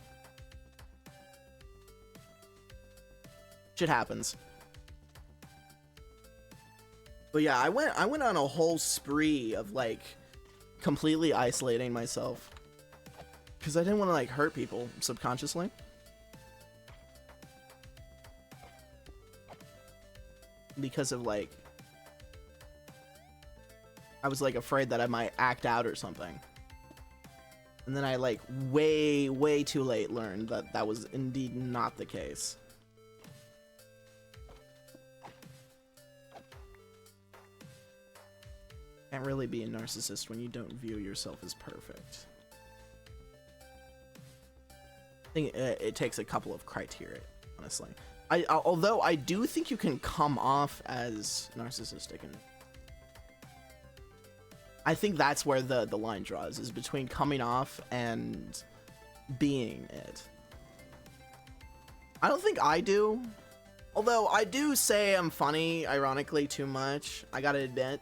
shit happens. But yeah, I went on a whole spree of like completely isolating myself because I didn't want to like hurt people subconsciously. Because of like, I was like afraid that I might act out or something. And then I like way too late learned that that was indeed not the case. Can't really be a narcissist when you don't view yourself as perfect. I think it takes a couple of criteria, honestly. Although I do think you can come off as narcissistic, and I think that's where the line draws, is between coming off and being it. I don't think I do, although I do say I'm funny, ironically, too much, I gotta admit.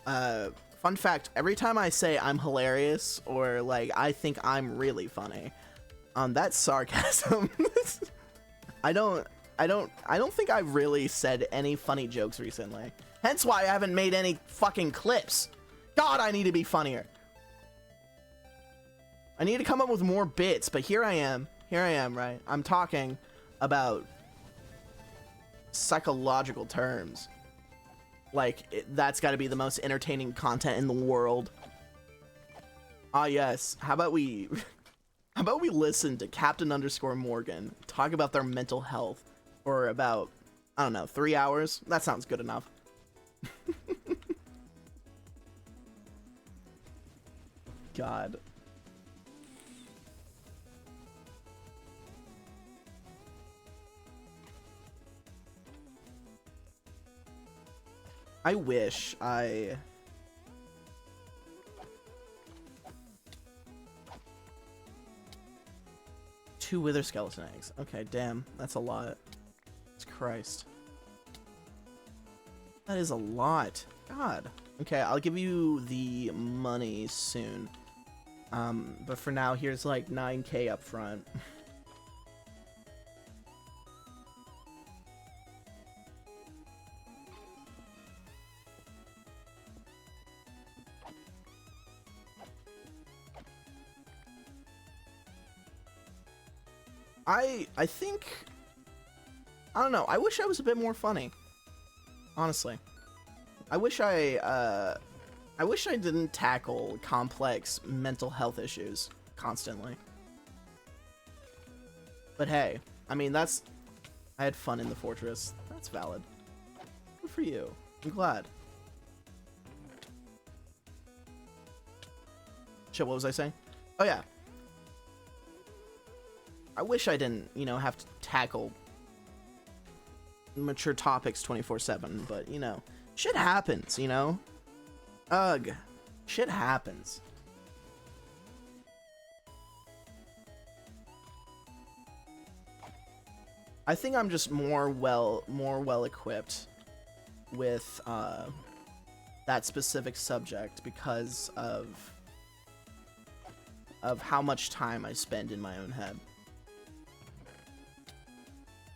Fun fact, every time I say I'm hilarious or like I think I'm really funny, that's sarcasm. I don't think I've really said any funny jokes recently. Hence why I haven't made any fucking clips. God, I need to be funnier. I need to come up with more bits, but here I am, right? I'm talking about psychological terms. Like, that's got to be the most entertaining content in the world. Ah, yes. How about we listen to Captain_Morgan talk about their mental health for about, I don't know, 3 hours? That sounds good enough. God. I wish I... Two wither skeleton eggs. Okay, damn. That's a lot. Jesus Christ. That is a lot. God. Okay, I'll give you the money soon. But for now, here's like 9K up front. I think, I don't know, I wish I was a bit more funny, honestly. I wish I didn't tackle complex mental health issues constantly. But hey, I mean, I had fun in the fortress. That's valid. Good for you. I'm glad. Shit, what was I saying? Oh yeah. I wish I didn't, you know, have to tackle mature topics 24/7, but, you know, shit happens, you know? Ugh. Shit happens. I think I'm just more well equipped with that specific subject because of how much time I spend in my own head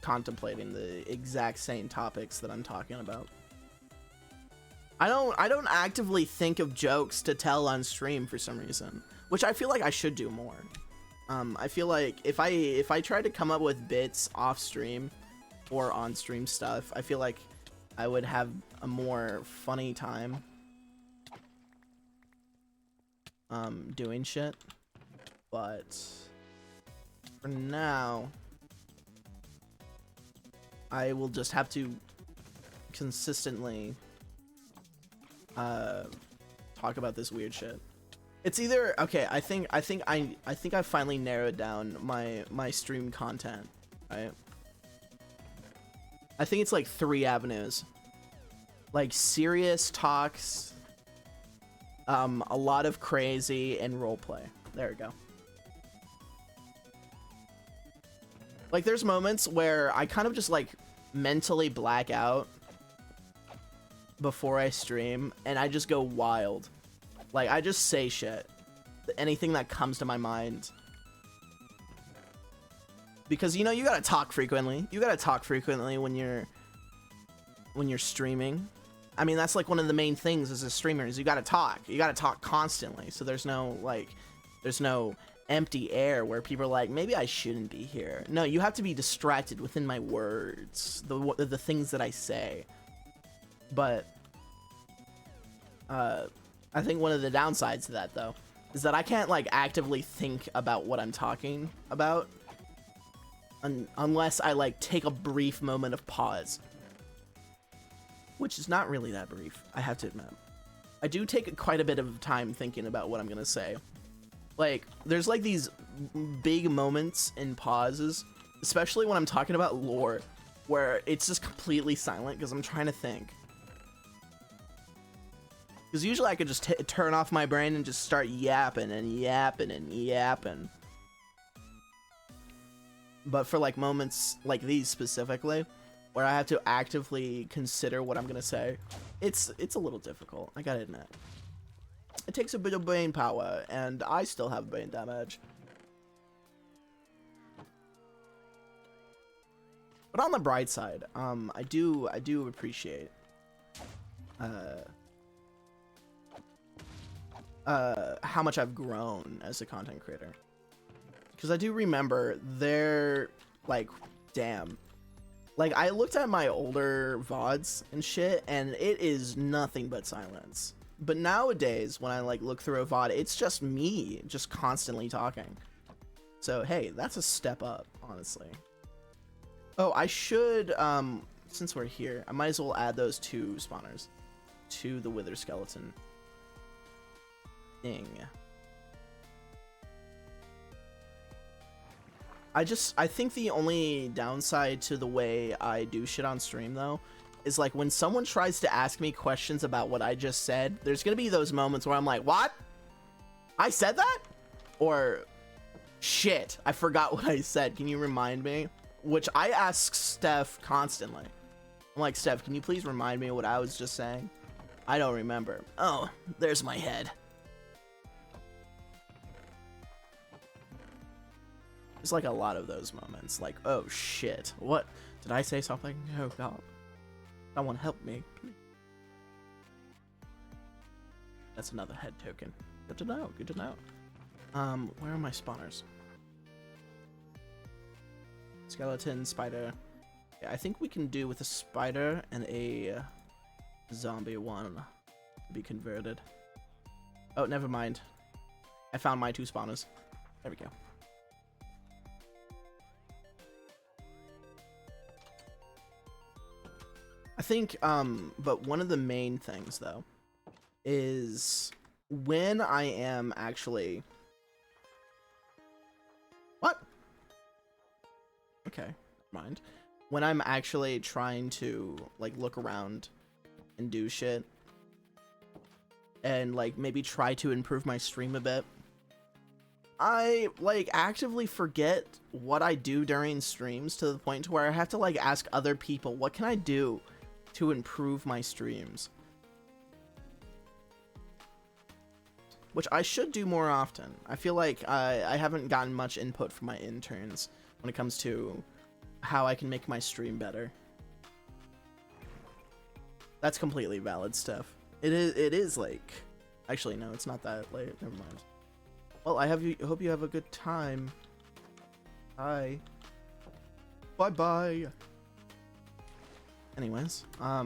contemplating the exact same topics that I'm talking about. I don't actively think of jokes to tell on stream for some reason, which I feel like I should do more. I feel like if I try to come up with bits off stream or on stream stuff, I feel like I would have a more funny time doing shit. But for now, I will just have to consistently talk about this weird shit. It's either okay. I think I finally narrowed down my stream content. Right. I think it's like 3 avenues. Like serious talks, a lot of crazy, and roleplay. There we go. Like, there's moments where I kind of just, like, mentally black out before I stream, and I just go wild. Like, I just say shit. Anything that comes to my mind. because you know you gotta talk frequently. You gotta talk frequently when you're streaming. I mean, that's like one of the main things as a streamer is you gotta talk. You gotta talk constantly. So there's no empty air where people are like, maybe I shouldn't be here. No, you have to be distracted within my words, the things that I say. But I think one of the downsides to that though is that I can't like actively think about what I'm talking about unless I like take a brief moment of pause, which is not really that brief, I have to admit. I do take quite a bit of time thinking about what I'm gonna say. Like, there's like these big moments in pauses, especially when I'm talking about lore, where it's just completely silent because I'm trying to think. Because usually I could just turn off my brain and just start yapping and yapping and yapping. But for like moments like these specifically, where I have to actively consider what I'm gonna say, it's a little difficult, I gotta admit. It takes a bit of brain power, and I still have brain damage. But on the bright side, I do appreciate how much I've grown as a content creator. Because I do remember like, damn. Like, I looked at my older VODs and shit, and it is nothing but silence. But nowadays, when I like look through a VOD, it's just me just constantly talking. So hey, that's a step up, honestly. Oh, I should, since we're here, I might as well add those 2 spawners to the wither skeleton thing. I think the only downside to the way I do shit on stream though is like when someone tries to ask me questions about what I just said, there's gonna be those moments where I'm like, what? I said that? Or, shit, I forgot what I said. Can you remind me? Which I ask Steph constantly. I'm like, Steph, can you please remind me what I was just saying? I don't remember. Oh, there's my head. There's like a lot of those moments. Like, oh shit, what? Did I say something? Oh god. Someone help me, please. That's another head token. Good to know, good to know. Where are my spawners? Skeleton, spider. Yeah, I think we can do with a spider and a zombie one to be converted. Oh, never mind. I found my 2 spawners. There we go. I think, but one of the main things, though, is when I am actually... What? Okay, never mind. When I'm actually trying to, like, look around and do shit, and, like, maybe try to improve my stream a bit, I, like, actively forget what I do during streams to the point to where I have to, like, ask other people, what can I do to improve my streams? Which I should do more often. I feel like I haven't gotten much input from my interns when it comes to how I can make my stream better. That's completely valid stuff. It is like... Actually, no, it's not that late. Never mind. Well, I hope you have a good time. Bye. Bye-bye. Anyways, yeah,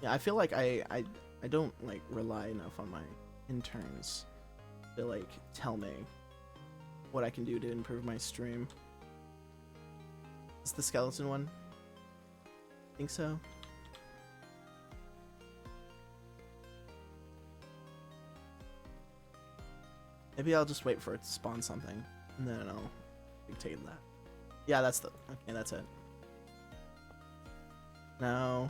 I feel like I don't like rely enough on my interns to like tell me what I can do to improve my stream. Is the skeleton one? I think so. Maybe I'll just wait for it to spawn something and then I'll take that. Yeah, that's the okay, that's it. No.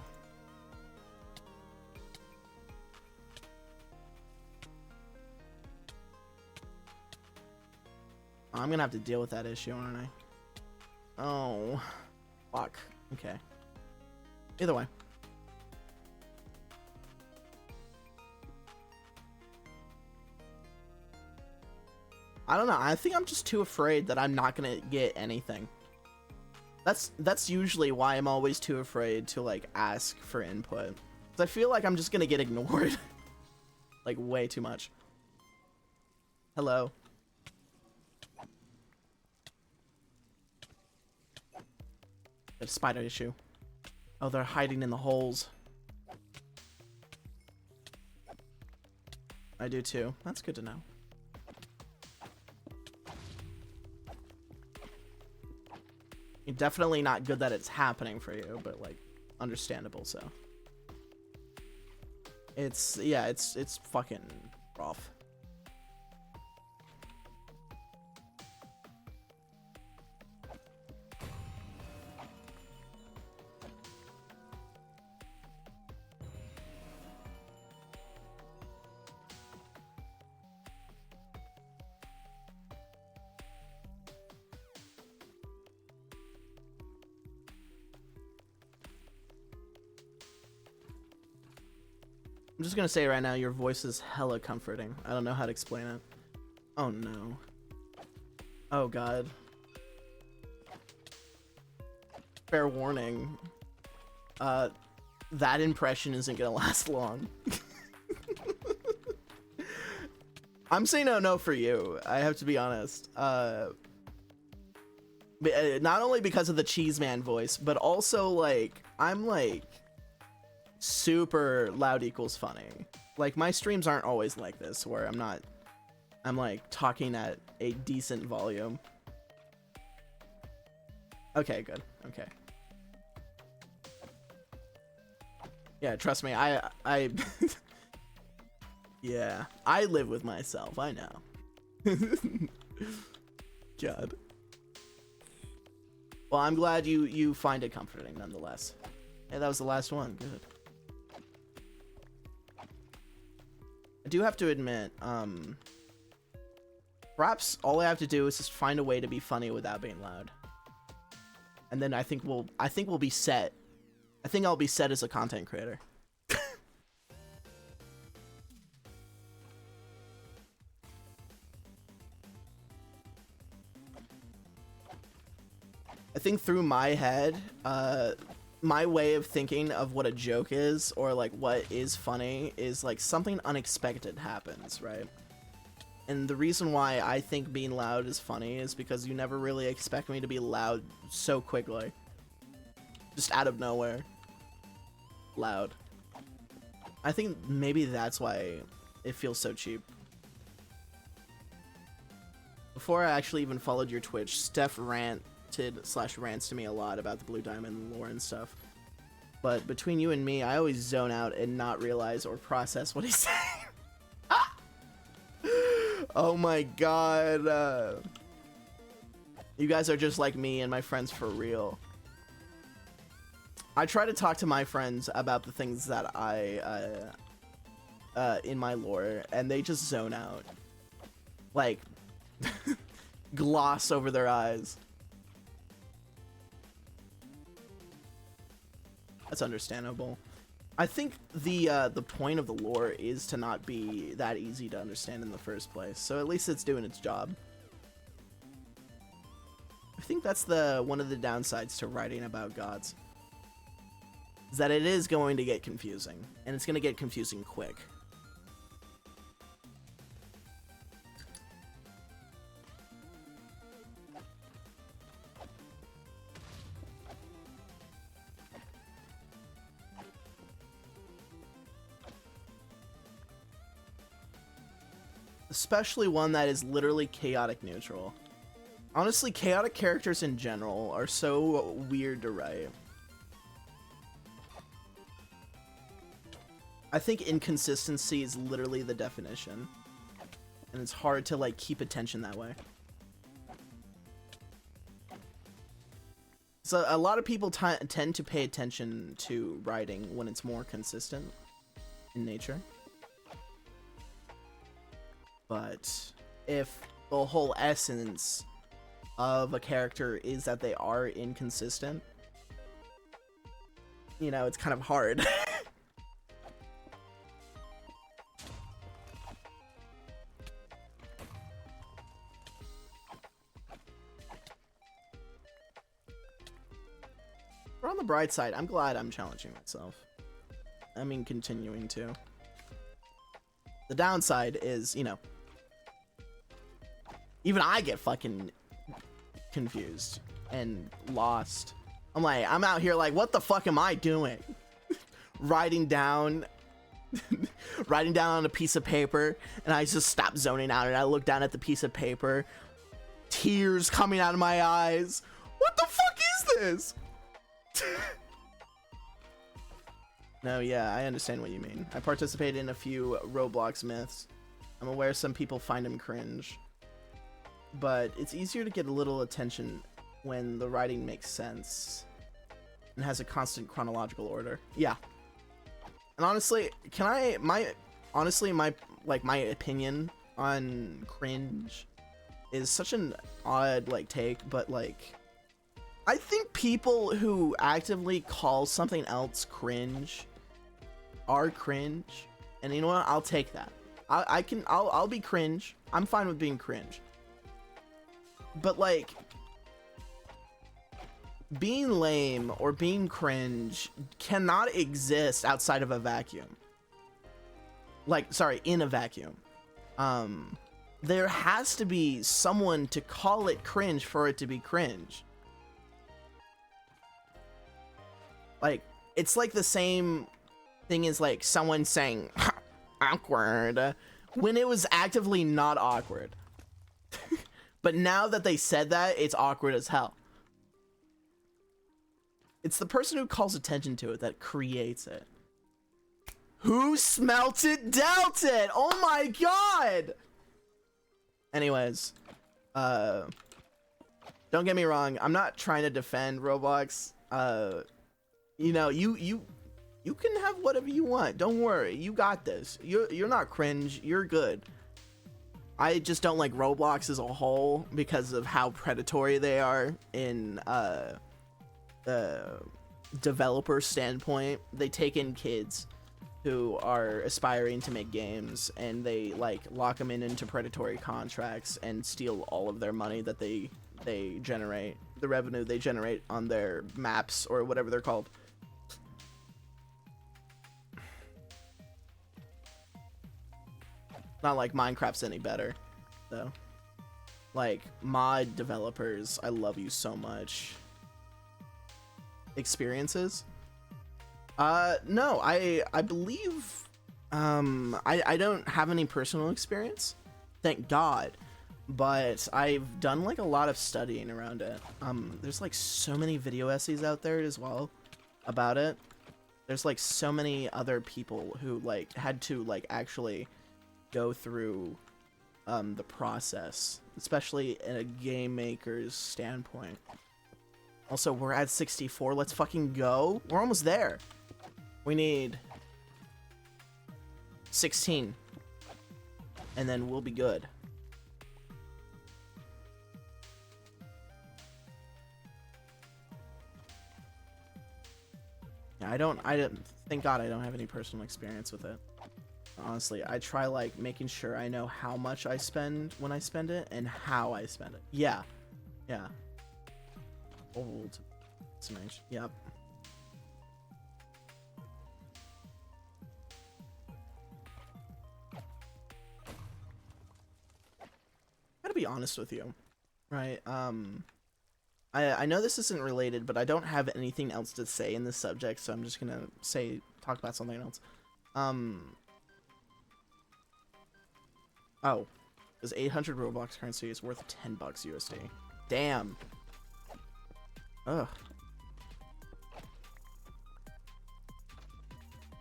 I'm gonna have to deal with that issue, aren't I? Oh. Fuck. Okay. Either way. I don't know. I think I'm just too afraid that I'm not gonna get anything. That's usually why I'm always too afraid to like ask for input. 'Cause I feel like I'm just gonna get ignored. Like way too much. Hello. A spider issue. Oh, they're hiding in the holes. I do too. That's good to know. Definitely not good that it's happening for you, but like understandable. So it's, yeah, it's fucking rough. I'm just gonna say right now, your voice is hella comforting. I don't know how to explain it. Oh no. Oh god. Fair warning. That impression isn't gonna last long. I'm saying no for you. I have to be honest. Not only because of the cheese man voice, but also like I'm like super loud equals funny. Like my streams aren't always like this where I'm like talking at a decent volume. Okay, good. Okay. Yeah, trust me, I yeah, I live with myself, I know. God. Well, I'm glad you find it comforting nonetheless. Yeah, that was the last one. Good. I do have to admit, perhaps all I have to do is just find a way to be funny without being loud. And then I think we'll be set. I think I'll be set as a content creator. I think through my head, my way of thinking of what a joke is, or like what is funny, is like something unexpected happens, right? And the reason why I think being loud is funny is because you never really expect me to be loud so quickly. Just out of nowhere. Loud. I think maybe that's why it feels so cheap. Before I actually even followed your Twitch, Steph rants to me a lot about the Blue Diamond lore and stuff. But between you and me, I always zone out and not realize or process what he's saying. Oh my god. You guys are just like me and my friends for real. I try to talk to my friends about the things that I in my lore, and they just zone out. Like, gloss over their eyes. That's understandable. I think the point of the lore is to not be that easy to understand in the first place, so at least it's doing its job. I think that's one of the downsides to writing about gods. Is that it is going to get confusing, and it's going to get confusing quick. Especially one that is literally chaotic neutral. Honestly, chaotic characters in general are so weird to write. I think inconsistency is literally the definition. And it's hard to like keep attention that way. So a lot of people tend to pay attention to writing when it's more consistent in nature. But if the whole essence of a character is that they are inconsistent, you know, it's kind of hard. But on the bright side, I'm glad I'm challenging myself. I mean, continuing to. The downside is, you know, even I get fucking confused and lost. I'm like, I'm out here like, what the fuck am I doing? writing down on a piece of paper, and I just stop zoning out and I look down at the piece of paper, tears coming out of my eyes. What the fuck is this? No, yeah, I understand what you mean. I participated in a few Roblox myths. I'm aware some people find them cringe, but it's easier to get a little attention when the writing makes sense and has a constant chronological order. Yeah. And honestly, my opinion on cringe is such an odd like take, but like I think people who actively call something else cringe are cringe, and you know what? I'll take that. I'll be cringe. I'm fine with being cringe. But like being lame or being cringe cannot exist outside of a vacuum. Like, sorry, in a vacuum. There has to be someone to call it cringe for it to be cringe. Like, it's like the same thing as like someone saying awkward when it was actively not awkward. But now that they said that, it's awkward as hell. It's the person who calls attention to it that creates it. Who smelt it, dealt it. Oh my god. Anyways, don't get me wrong. I'm not trying to defend Roblox. You know, you can have whatever you want. Don't worry. You got this. You're not cringe. You're good. I just don't like Roblox as a whole because of how predatory they are in the developer standpoint. They take in kids who are aspiring to make games and they like lock them into predatory contracts and steal all of their money that they generate, the revenue they generate on their maps or whatever they're called. Not like Minecraft's any better, though. Like, mod developers, I love you so much. Experiences? No, I believe, I don't have any personal experience, thank God, but I've done, like, a lot of studying around it. There's, like, so many video essays out there as well about it. There's, like, so many other people who, like, had to, like, actually go through the process, especially in a game maker's standpoint. Also, we're at 64. Let's fucking go. We're almost there. We need 16 and then we'll be good. Yeah, I don't thank God I don't have any personal experience with it. Honestly, I try like making sure I know how much I spend when I spend it and how I spend it. Yeah. Yeah. Old. Smash. Yep. Gotta be honest with you. Right. I know this isn't related, but I don't have anything else to say in this subject, so I'm just gonna talk about something else. Oh, this 800 Roblox currency is worth $10 USD. Damn. Ugh.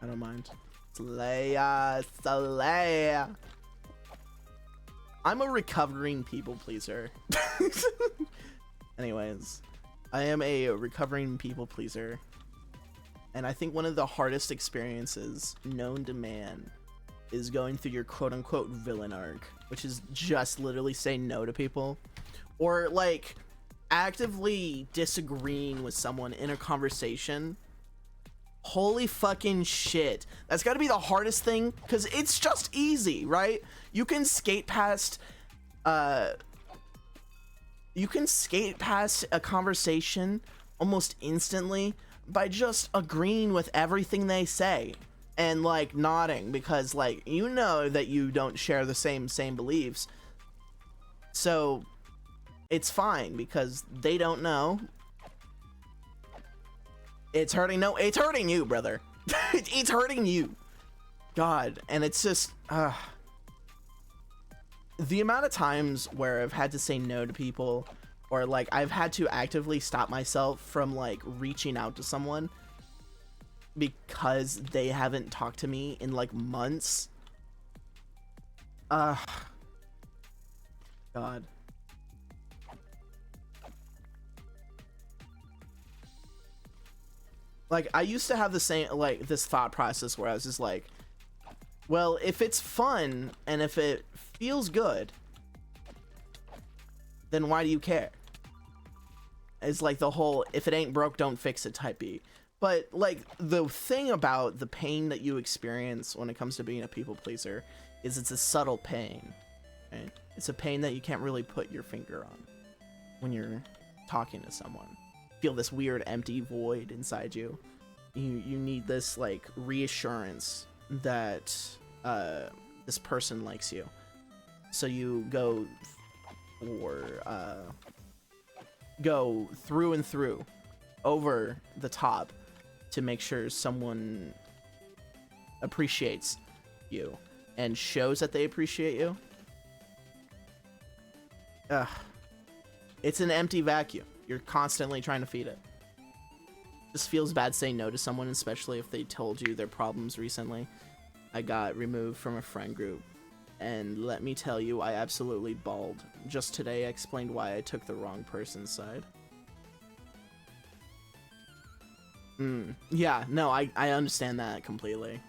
I don't mind. Slaya. I'm a recovering people pleaser. Anyways, I am a recovering people pleaser. And I think one of the hardest experiences known to man is going through your quote-unquote villain arc, which is just literally saying no to people, or like actively disagreeing with someone in a conversation. Holy fucking shit, that's got to be the hardest thing, because it's just easy, right? You can skate past a conversation almost instantly by just agreeing with everything they say and like nodding, because like you know that you don't share the same beliefs, so it's fine because they don't know. It's hurting. No, it's hurting you, brother. It's hurting you. God, and it's just the amount of times where I've had to say no to people, or like I've had to actively stop myself from like reaching out to someone because they haven't talked to me in like months. God. Like I used to have the same, like this thought process where I was just like, well, if it's fun and if it feels good, then why do you care? It's like the whole if it ain't broke, don't fix it type beat. But like the thing about the pain that you experience when it comes to being a people pleaser is it's a subtle pain. Right? It's a pain that you can't really put your finger on when you're talking to someone. Feel this weird empty void inside you. You need this like reassurance that this person likes you. So you go through and through, over the top, to make sure someone appreciates you and shows that they appreciate you. It's an empty vacuum. You're constantly trying to feed it. Just feels bad saying no to someone, especially if they told you their problems recently. I got removed from a friend group, and let me tell you, I absolutely bawled. Just today I explained why I took the wrong person's side. Yeah, no, I understand that completely,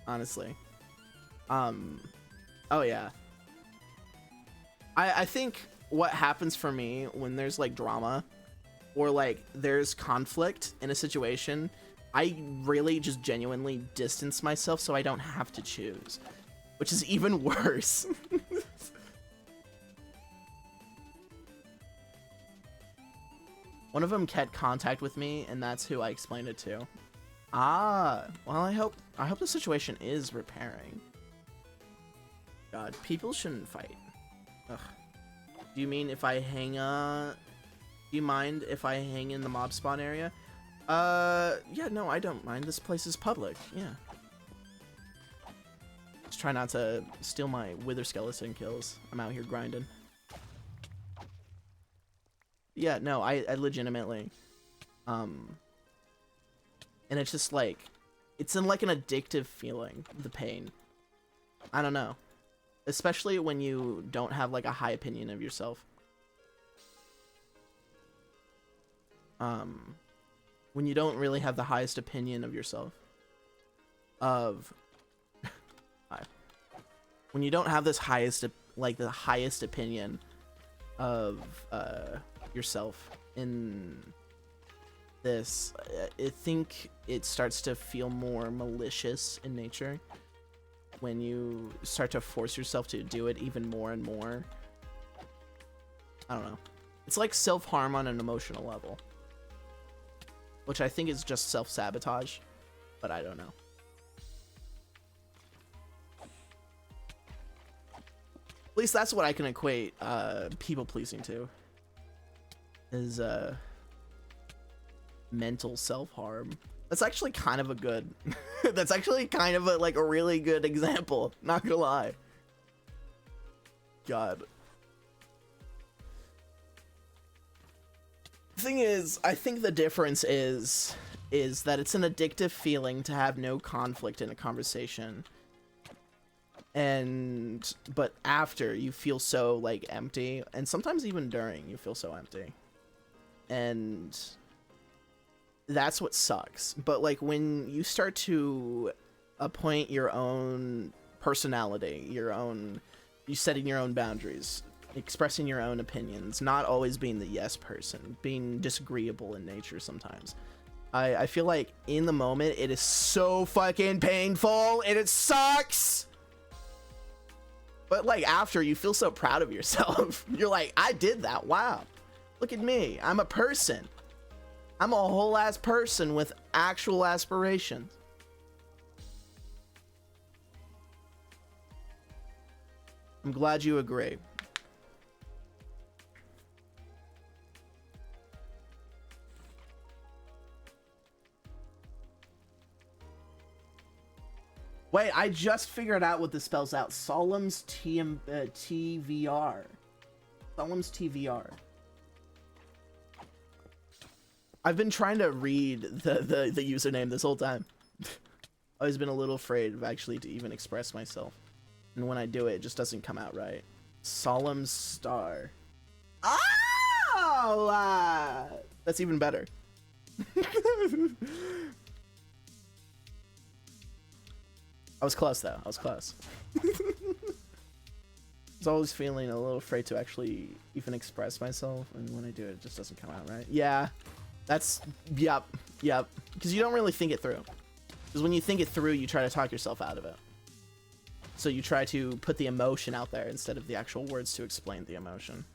honestly. Oh yeah. I think what happens for me when there's like drama or like there's conflict in a situation, I really just genuinely distance myself so I don't have to choose, which is even worse. One of them kept contact with me, and that's who I explained it to. Ah, well, I hope the situation is repairing. God, people shouldn't fight. Ugh. Do you mean if I hang do you mind if I hang in the mob spawn area? Yeah, no, I don't mind. This place is public. Yeah. Just try not to steal my wither skeleton kills. I'm out here grinding. Yeah, no, I legitimately, and it's just like, it's in like an addictive feeling, the pain. I don't know. Especially when you don't have like a high opinion of yourself. When you don't really have the highest opinion of yourself. When you don't have this highest, like the highest opinion of yourself in this, I think it starts to feel more malicious in nature when you start to force yourself to do it even more and more. I don't know. It's like self-harm on an emotional level, which I think is just self-sabotage, but I don't know. At least that's what I can equate people pleasing to, is mental self-harm. That's actually kind of a good that's actually kind of a like a really good example, not gonna lie. God. The thing is, I think the difference is that it's an addictive feeling to have no conflict in a conversation. But after, you feel so like empty, and sometimes even during you feel so empty. And that's what sucks. But like when you start to appoint your own personality, you setting your own boundaries, expressing your own opinions, not always being the yes person, being disagreeable in nature sometimes. I feel like in the moment it is so fucking painful and it sucks. But like after, you feel so proud of yourself. You're like, I did that. Wow. Look at me. I'm a person. I'm a whole ass person with actual aspirations. I'm glad you agree. Wait, I just figured out what this spells out. Solemn's TVR. Solemn's TVR. I've been trying to read the username this whole time. I've always been a little afraid of actually to even express myself. And when I do it, it just doesn't come out right. Solemn Star. Oh! That's even better. I was close, though. I was close. I was always feeling a little afraid to actually even express myself, and when I do it, it just doesn't come out right. Yeah, that's... Yep. Because you don't really think it through. Because when you think it through, you try to talk yourself out of it. So you try to put the emotion out there instead of the actual words to explain the emotion.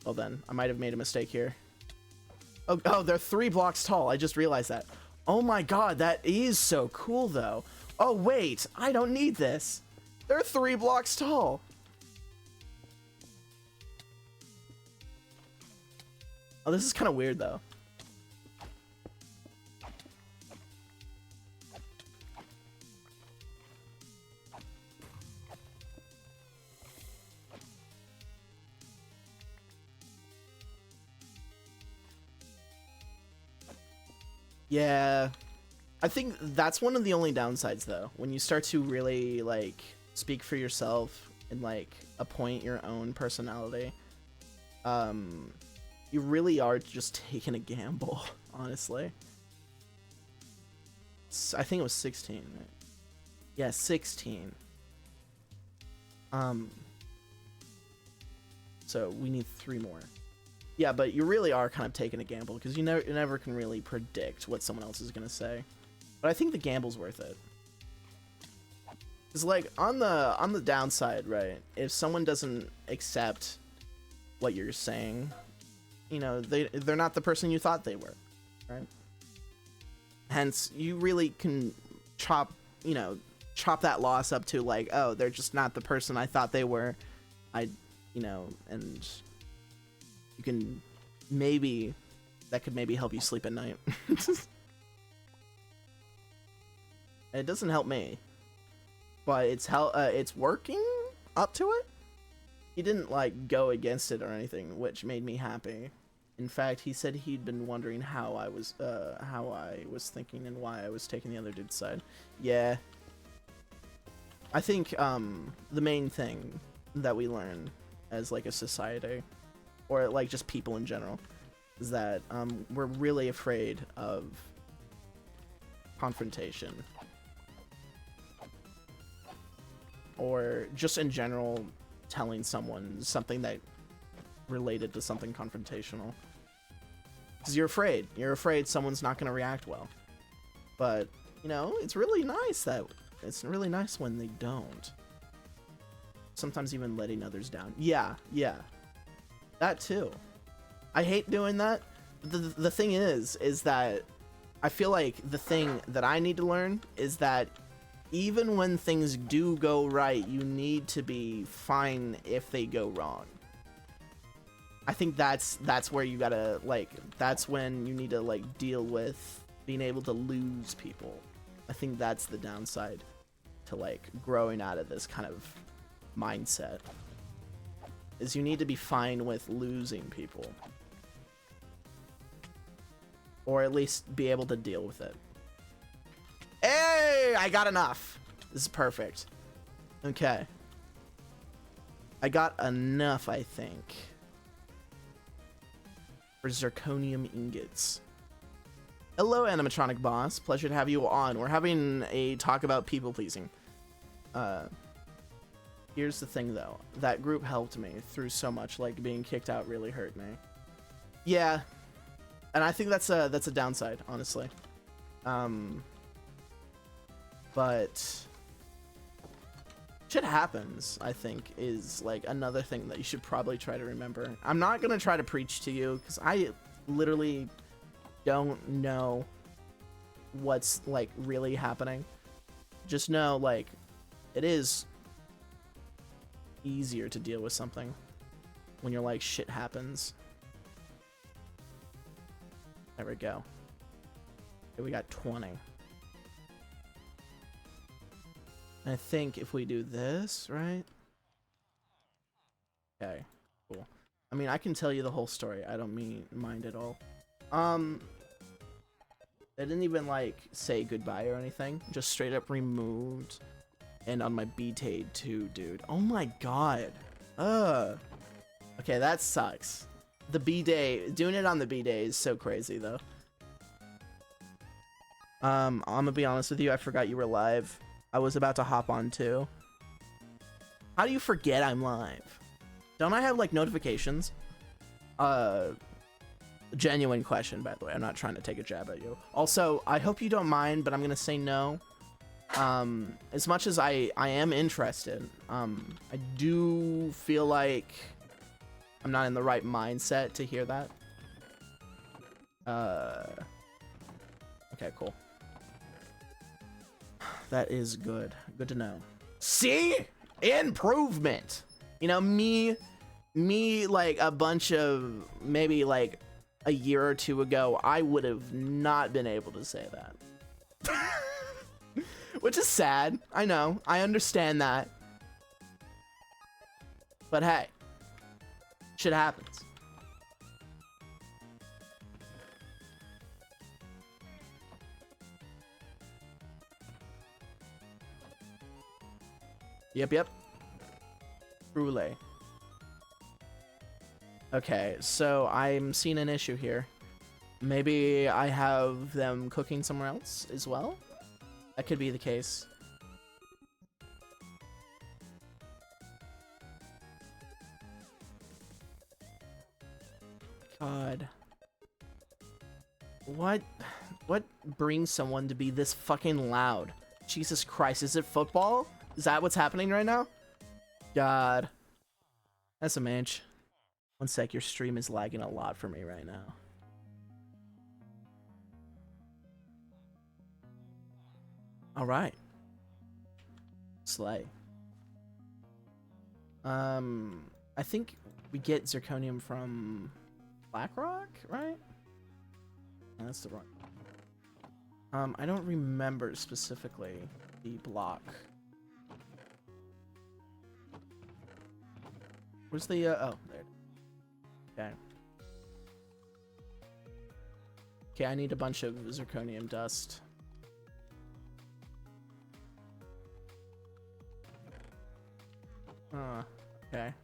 Well then, I might have made a mistake here. Oh, they're 3 blocks tall. I just realized that. Oh my god, that is so cool, though. Oh, wait. I don't need this. They're 3 blocks tall. Oh, this is kind of weird, though. Yeah, I think that's one of the only downsides, though. When you start to really, like, speak for yourself and, like, appoint your own personality, you really are just taking a gamble, honestly. I think it was 16, right? Yeah, 16. So we need 3 more. Yeah, but you really are kind of taking a gamble because you never can really predict what someone else is gonna say. But I think the gamble's worth it. It's like on the downside, right? If someone doesn't accept what you're saying, you know, they're not the person you thought they were, right? Hence, you really can chop that loss up to like, oh, they're just not the person I thought they were. And you can that could maybe help you sleep at night. It doesn't help me, but it's working up to it. He didn't like go against it or anything, which made me happy. In fact, he said he'd been wondering how I was thinking and why I was taking the other dude's side. Yeah, I think the main thing that we learn as like a society, or like just people in general, is that we're really afraid of confrontation, or just in general telling someone something that related to something confrontational, because you're afraid someone's not going to react well. But you know, it's really nice when they don't. Sometimes even letting others down. Yeah, that too. I hate doing that. The thing is that I feel like the thing that I need to learn is that even when things do go right, you need to be fine if they go wrong. I think that's where you gotta, like, that's when you need to, like, deal with being able to lose people. I think that's the downside to, like, growing out of this kind of mindset, is you need to be fine with losing people. Or at least be able to deal with it. Hey, I got enough. This is perfect. Okay. I got enough, I think, for zirconium ingots. Hello, animatronic boss. Pleasure to have you on. We're having a talk about people pleasing. Here's the thing, though. That group helped me through so much. Like, being kicked out really hurt me. Yeah. And I think that's a downside, honestly. But shit happens, I think, is like another thing that you should probably try to remember. I'm not gonna try to preach to you because I literally don't know what's like really happening. Just know like it is easier to deal with something when you're like shit happens. There we go. Okay, we got 20. I think if we do this, right? Okay, cool. I mean, I can tell you the whole story. I don't mind at all. They didn't even like say goodbye or anything. Just straight up removed. And on my B-Tade too, dude. Oh my god. Okay, that sucks. The B-Day, doing it on the B-Day is so crazy though. I'm gonna be honest with you, I forgot you were live. I was about to hop on too. How do you forget I'm live? Don't I have like notifications? Genuine question, by the way. I'm not trying to take a jab at you. Also, I hope you don't mind, but I'm gonna say no. As much as I am interested, I do feel like I'm not in the right mindset to hear that. Okay, cool. That is good. Good to know. See? Improvement. You know, me like a bunch of maybe like a year or two ago, I would have not been able to say that. Which is sad. I know. I understand that. But hey, shit happens. Yep. Brulee. Okay, so I'm seeing an issue here. Maybe I have them cooking somewhere else as well? That could be the case. God. What brings someone to be this fucking loud? Jesus Christ, is it football? Is that what's happening right now? God. That's a manch. One sec, your stream is lagging a lot for me right now. Alright. Slay. I think we get zirconium from Blackrock, right? No, that's the wrong. I don't remember specifically the block. Where's the, oh, there. Okay. Okay, I need a bunch of zirconium dust. Okay.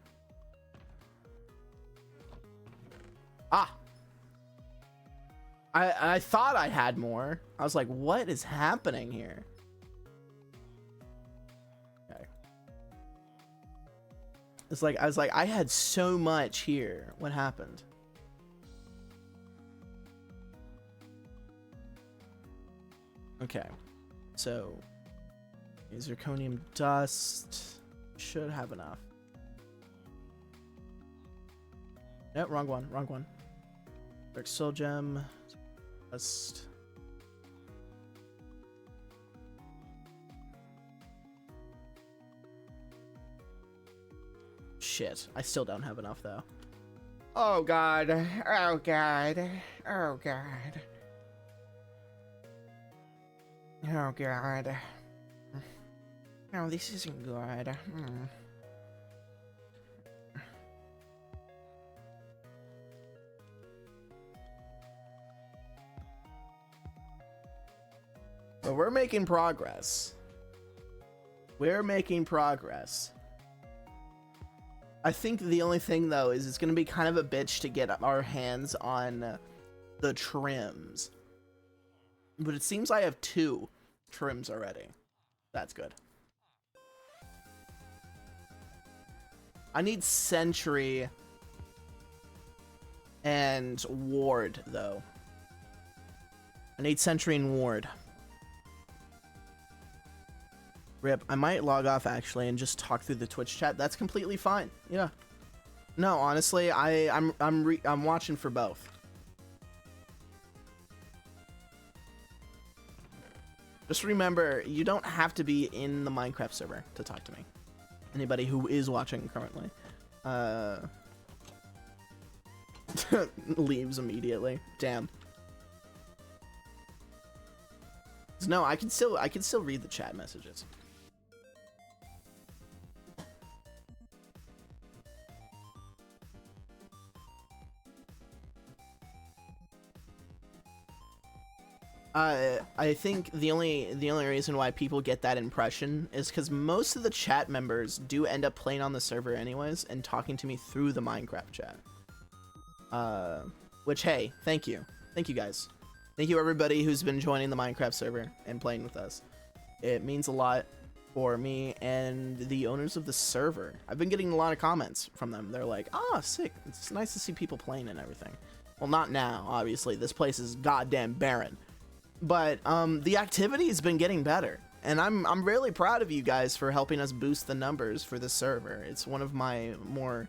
Ah! I thought I had more. I was like, what is happening here? Okay. It's like, I was like, I had so much here. What happened? Okay. So, zirconium dust should have enough. No, wrong one. Dark soul gem. Dust. Shit, I still don't have enough though. Oh god. Oh god. Oh god. Oh god. No, this isn't good. But we're making progress. We're making progress. I think the only thing though is it's gonna be kind of a bitch to get our hands on the trims. But it seems I have 2 trims already. That's good. I need Sentry and Ward though. I need Sentry and Ward. Rip. I might log off actually and just talk through the Twitch chat. That's completely fine. Yeah. No, honestly, I'm watching for both. Just remember, you don't have to be in the Minecraft server to talk to me. Anybody who is watching currently, leaves immediately. Damn. No, I can still read the chat messages. I think the only reason why people get that impression is because most of the chat members do end up playing on the server anyways and talking to me through the Minecraft chat. Which, hey, thank you guys, thank you everybody who's been joining the Minecraft server and playing with us. It means a lot for me and the owners of the server. I've been getting a lot of comments from them. They're like, "Ah, sick! It's nice to see people playing and everything." Well, not now, obviously. This place is goddamn barren. But the activity has been getting better, and I'm really proud of you guys for helping us boost the numbers for the server. It's one of my more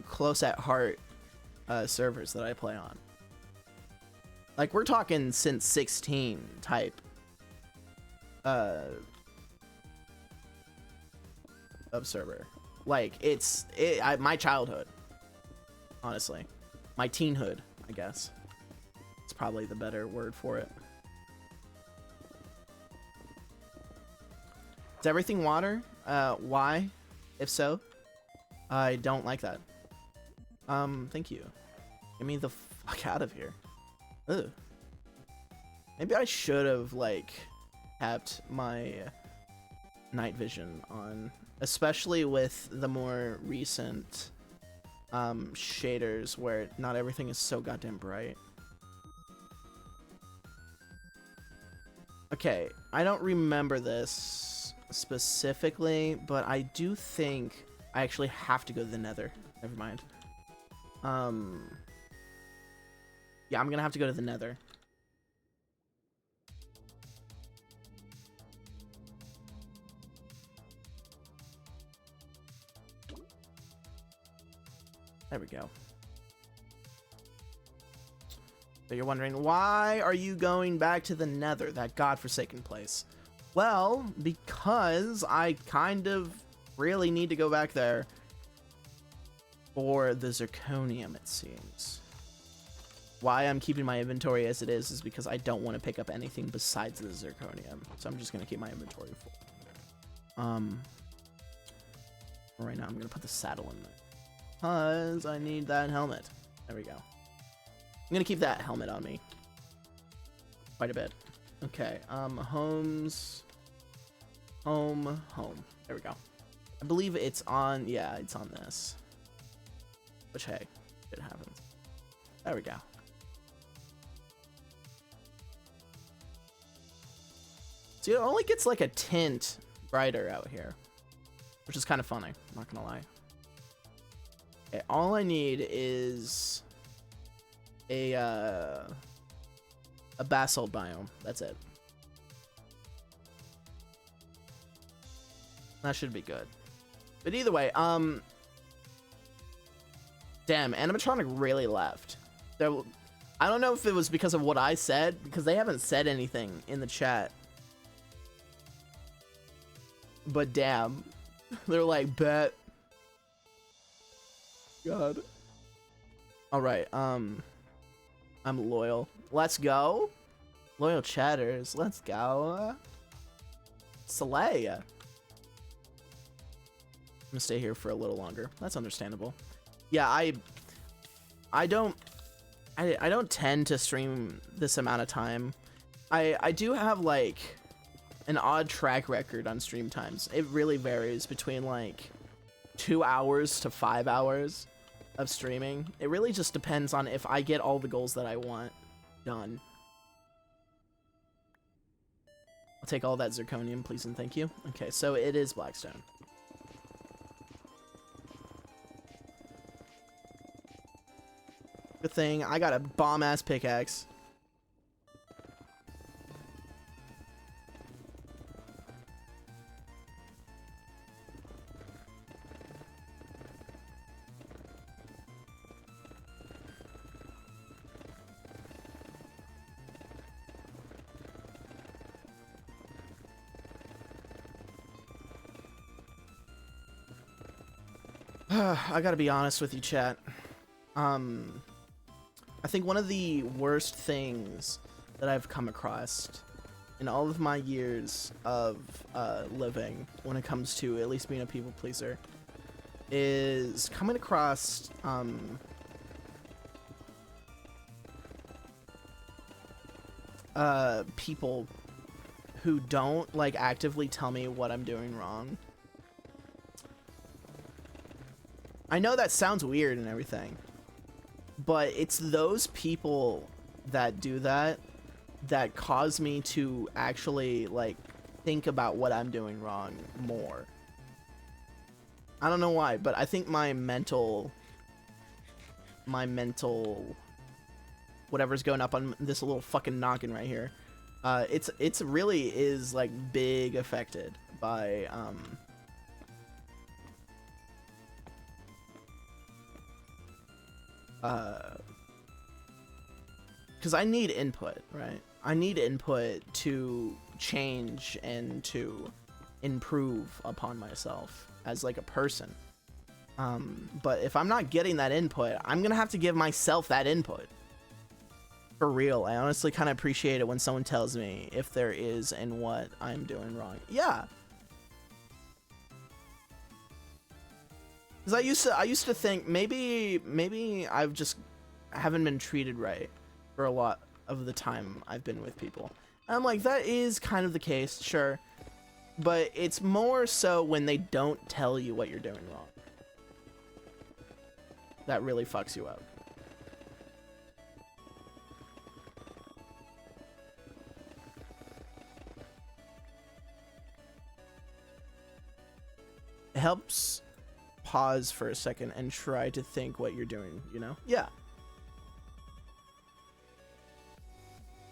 close at heart servers that I play on. Like, we're talking since 16 type of server. Like, it's my childhood, honestly, my teenhood, I guess. It's probably the better word for it. Is everything water? Why? If so, I don't like that. Thank you. Get me the fuck out of here. Ugh. Maybe I should have, like, kept my night vision on, especially with the more recent shaders where not everything is so goddamn bright. Okay, I don't remember this specifically, but I do think I actually have to go to the Nether. Never mind. Yeah, I'm gonna have to go to the Nether. There we go. So you're wondering, why are you going back to the Nether, that godforsaken place? Well, because I kind of really need to go back there for the zirconium, it seems. Why I'm keeping my inventory as it is because I don't want to pick up anything besides the zirconium. So I'm just going to keep my inventory full. Right now I'm going to put the saddle in there, because I need that helmet. There we go. I'm gonna keep that helmet on me quite a bit. Okay, homes, home. There we go. I believe it's on, yeah, it's on this. Which, hey, it happens. There we go. See, it only gets like a tint brighter out here, which is kind of funny, I'm not gonna lie. Okay, all I need is a basalt biome. That's it. That should be good. But either way, damn, animatronic really left. I don't know if it was because of what I said, because they haven't said anything in the chat. But damn, they're like, bet. God. All right, I'm loyal. Let's go. Loyal chatters. Let's go. Slay. I'm gonna stay here for a little longer. That's understandable. Yeah, I don't tend to stream this amount of time. I do have like an odd track record on stream times. It really varies between like 2 hours to 5 hours of streaming. It really just depends on if I get all the goals that I want done. I'll take all that zirconium, please and thank you. Okay, so it is Blackstone. Good thing I got a bomb-ass pickaxe. I gotta be honest with you, chat. I think one of the worst things that I've come across in all of my years of living, when it comes to at least being a people pleaser, is coming across people who don't like actively tell me what I'm doing wrong. I know that sounds weird and everything, but it's those people that do that that cause me to actually like think about what I'm doing wrong more. I don't know why, but I think my mental whatever's going up on this little fucking noggin right here, it's really is like big affected by because I need input, right? I need input to change and to improve upon myself as like a person. But if I'm not getting that input, I'm gonna have to give myself that input. For real, I honestly kind of appreciate it when someone tells me if there is and what I'm doing wrong. Yeah. Because I used to think maybe I've just haven't been treated right for a lot of the time I've been with people. And I'm like, that is kind of the case, sure. But it's more so when they don't tell you what you're doing wrong. That really fucks you up. It helps pause for a second and try to think what you're doing, you know? Yeah.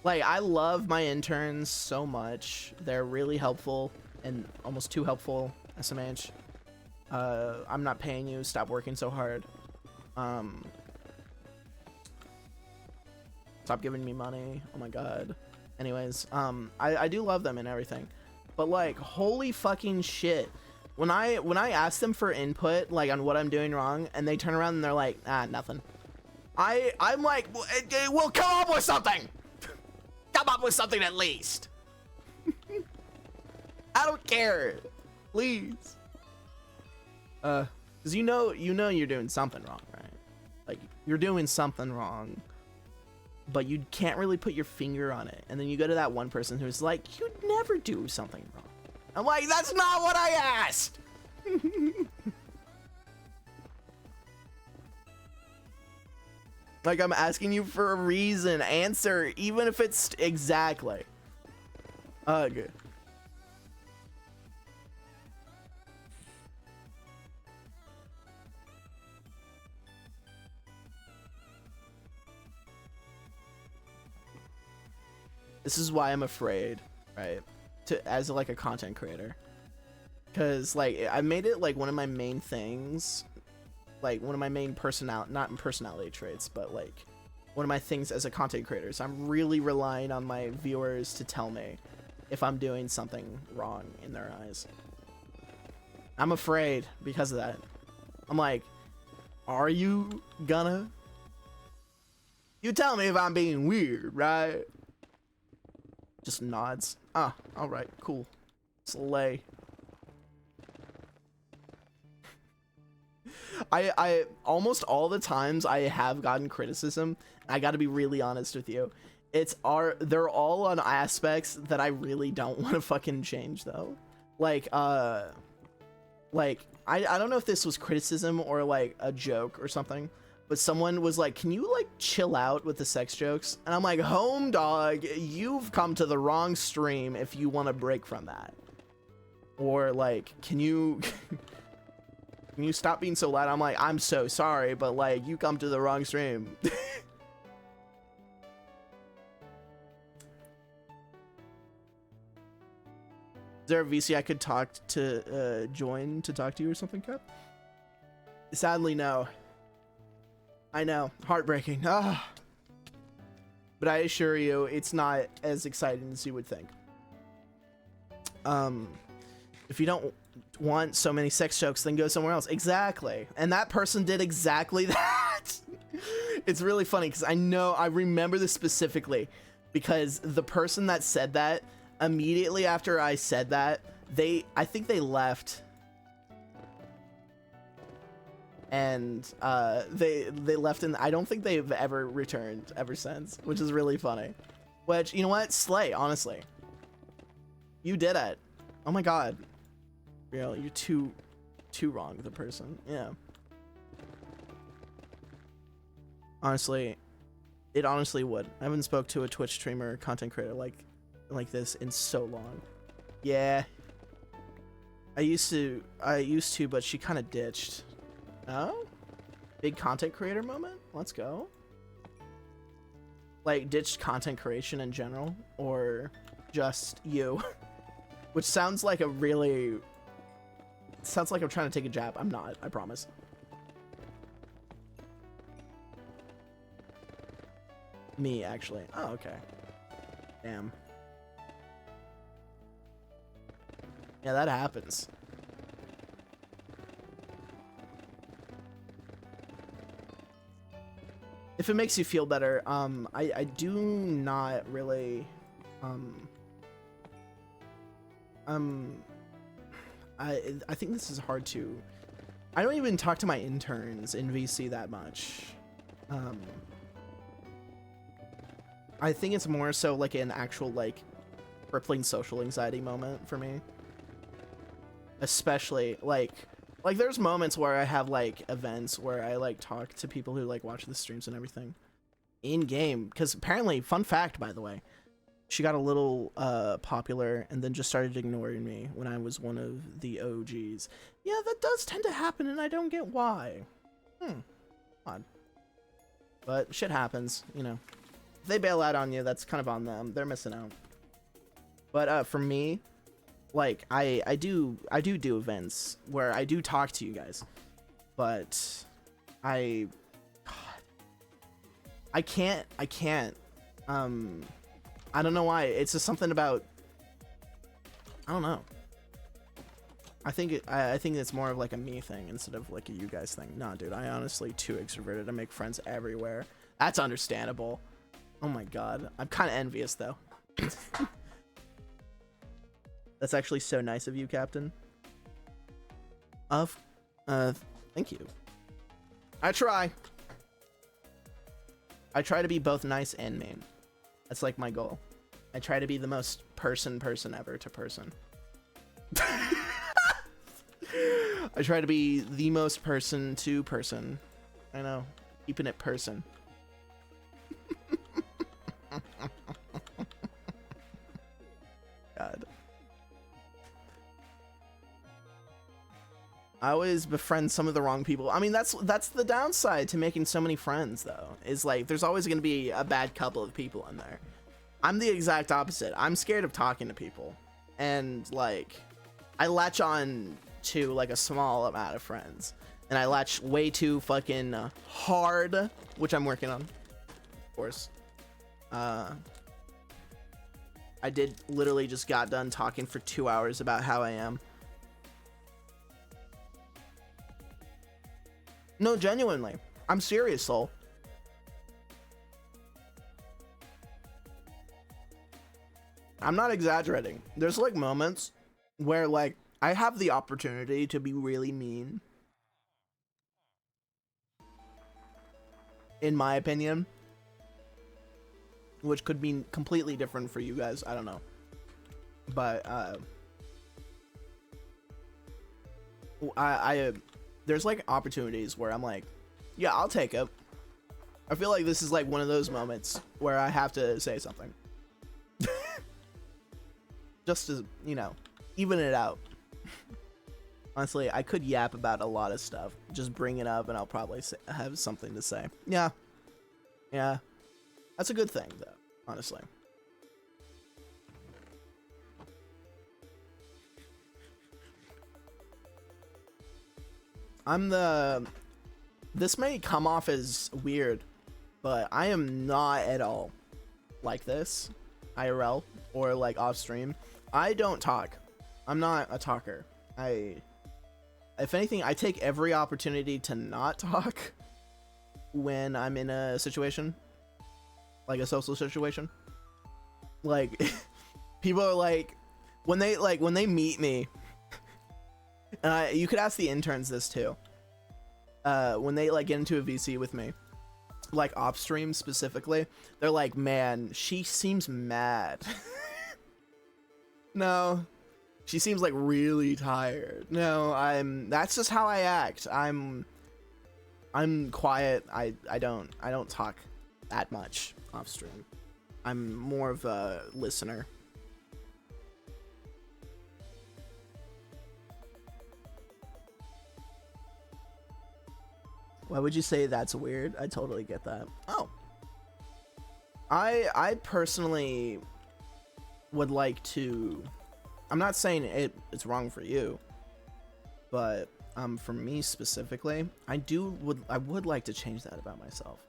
Like, I love my interns so much. They're really helpful and almost too helpful, SMH. I'm not paying you. Stop working so hard. Stop giving me money. Oh my god. Anyways, I do love them and everything. But like, holy fucking shit. When I ask them for input, like on what I'm doing wrong, and they turn around and they're like, nothing. I'm like, well, come up with something. Come up with something at least. I don't care. Please. Cause you know you're doing something wrong, right? Like, you're doing something wrong, but you can't really put your finger on it. And then you go to that one person who's like, you'd never do something wrong. I'm like, that's not what I asked. Like, I'm asking you for a reason. Answer, even if it's exactly. Good. This is why I'm afraid, right? As like a content creator, because like I made it like one of my main things, like one of my main not personality traits, but like one of my things as a content creator. So I'm really relying on my viewers to tell me if I'm doing something wrong in their eyes. I'm afraid because of that. I'm like, are you gonna? You tell me if I'm being weird, right? Just nods. Ah, all right, cool. Slay. I almost all the times I have gotten criticism, I got to be really honest with you. They're all on aspects that I really don't want to fucking change though. Like I don't know if this was criticism or like a joke or something. But someone was like, can you like chill out with the sex jokes? And I'm like, home dog, you've come to the wrong stream if you want to break from that. Or like, can you stop being so loud? I'm like, I'm so sorry, but like, you come to the wrong stream. Is there a VC I could talk to, join to talk to you or something, Cap? Sadly, no. I know, heartbreaking. But I assure you, it's not as exciting as you would think. If you don't want so many sex jokes, then go somewhere else. Exactly. And that person did exactly that. It's really funny because I remember this specifically because the person that said that, immediately after I said that, I think they left. And they left, and I don't think they've ever returned ever since, which is really funny. Which, you know what? Slay, honestly. You did it. Oh my god. Real, you're too wrong, the person. Yeah. Honestly, it honestly would. I haven't spoke to a Twitch streamer or content creator like this in so long. Yeah. I used to, but she kind of ditched. Oh? Big content creator moment? Let's go. Like, ditched content creation in general, or just you? Which sounds like a really... Sounds like I'm trying to take a jab. I'm not, I promise. Me, actually. Oh, okay. Damn. Yeah, that happens. If it makes you feel better, I do not really, I think this is hard to, I don't even talk to my interns in VC that much. I think it's more so like an actual, like, crippling social anxiety moment for me. Especially, like there's moments where I have, like, events where I, like, talk to people who, like, watch the streams and everything in game, because apparently, fun fact, by the way, she got a little popular and then just started ignoring me when I was one of the OGs. Yeah, that does tend to happen, and I don't get why. Odd. But shit happens, you know. If they bail out on you, that's kind of on them. They're missing out. But for me, like, I do events where I do talk to you guys, but I can't, I don't know why. It's just something about, I don't know. I think it's more of like a me thing instead of like a you guys thing. Nah, dude, I honestly too extroverted. I make friends everywhere. That's understandable. Oh my god. I'm kind of envious though. That's actually so nice of you, Captain. Thank you. I try to be both nice and mean. That's like my goal. I try to be the most person ever to person. I try to be the most person to person. I know. Keeping it person. God. I always befriend some of the wrong people. I mean, that's the downside to making so many friends, though. Is like there's always going to be a bad couple of people in there. I'm the exact opposite. I'm scared of talking to people, and like I latch on to like a small amount of friends, and I latch way too fucking hard, which I'm working on, of course. I did literally just got done talking for 2 hours about how I am. No, genuinely. I'm serious, soul. I'm not exaggerating. There's like moments where like I have the opportunity to be really mean. In my opinion. Which could be completely different for you guys. I don't know. But there's like opportunities where I'm like, yeah, I'll take it. I feel like this is like one of those moments where I have to say something. Just to, you know, even it out. Honestly, I could yap about a lot of stuff. Just bring it up and I'll probably have something to say. Yeah. Yeah. That's a good thing, though, honestly. This may come off as weird, but I am not at all like this, IRL, or like off stream. I don't talk. I'm not a talker. If anything, I take every opportunity to not talk when I'm in a situation, like a social situation. Like, people are like, when they meet me, and you could ask the interns this too. When they like get into a VC with me, like off stream specifically, they're like, man, she seems mad. No, she seems like really tired. No, that's just how I act. I'm quiet. I don't talk that much off stream. I'm more of a listener. Why would you say that's weird? I totally get that. Oh. I personally would like to, I'm not saying it's wrong for you, but for me specifically, I would like to change that about myself.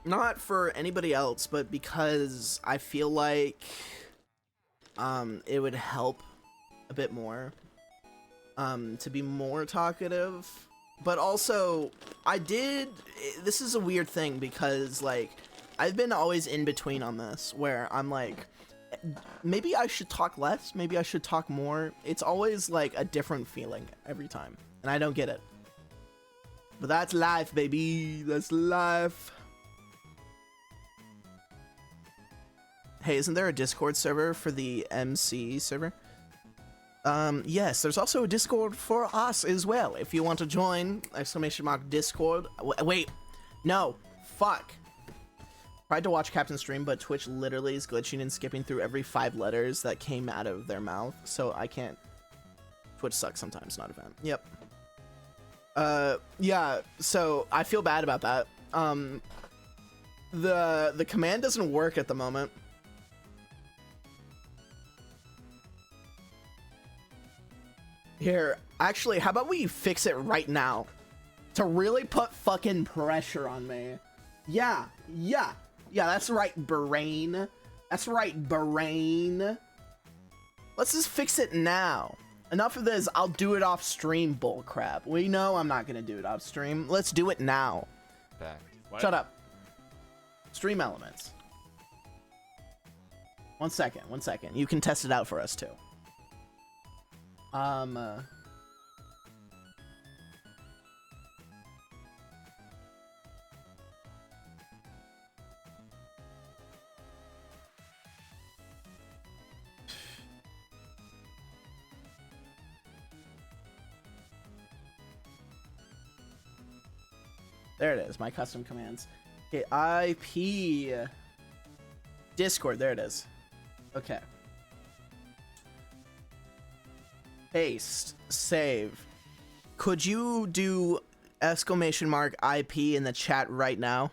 Not for anybody else, but because I feel like it would help a bit more to be more talkative. But also, this is a weird thing because, like, I've been always in between on this, where I'm like, maybe I should talk less, maybe I should talk more. It's always, like, a different feeling every time, and I don't get it. But that's life, baby. That's life. Hey, isn't there a Discord server for the MC server? Yes, there's also a Discord for us as well. If you want to join, !Discord. Wait, no, fuck. Tried to watch Captain stream, but Twitch literally is glitching and skipping through every 5 letters that came out of their mouth, so I can't. Twitch sucks sometimes, not a fan. Yep. Yeah, so I feel bad about that. The command doesn't work at the moment. Here, actually, how about we fix it right now? To really put fucking pressure on me. Yeah, that's right, brain. That's right, brain. Let's just fix it now. Enough of this, I'll do it off stream bullcrap. We know I'm not gonna do it off stream. Let's do it now. Back. What? Shut up. Stream elements. 1 second. You can test it out for us too. There it is, my custom commands. Okay, IP Discord, there it is. Okay. Paste, save. Could you do !IP in the chat right now?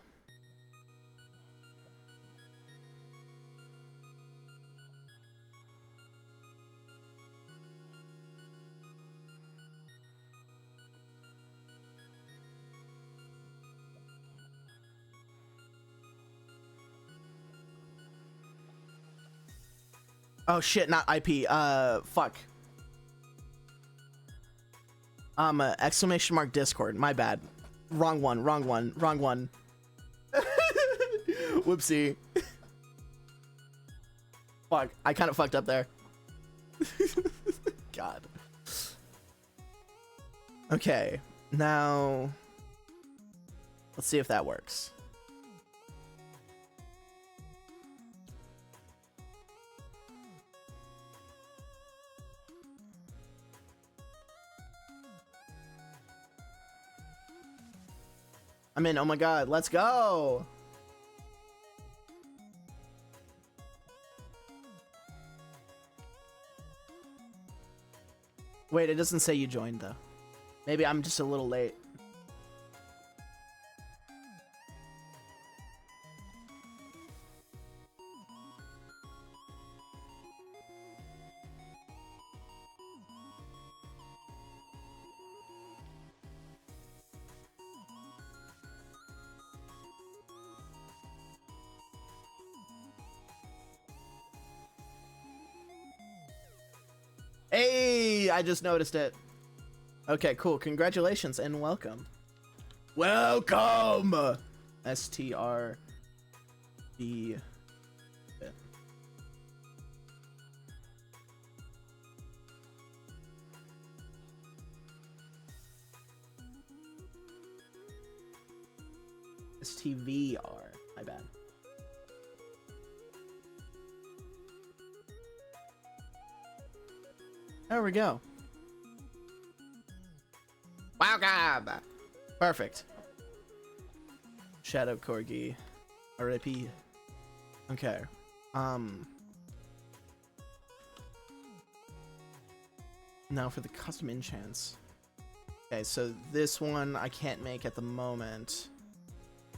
Oh shit, not IP. Fuck. !Discord. My bad. Wrong one. Whoopsie. Fuck. I kind of fucked up there. God. Okay. Now, let's see if that works. I'm in. Oh my god, let's go. Wait, it doesn't say you joined though. Maybe I'm just a little late. Hey, I just noticed it. Okay, cool. Congratulations and welcome. Welcome. STRB. STVR. My bad. There we go. Welcome. Perfect. Shadow Corgi. RIP. Okay. Now for the custom enchants. Okay, so this one I can't make at the moment.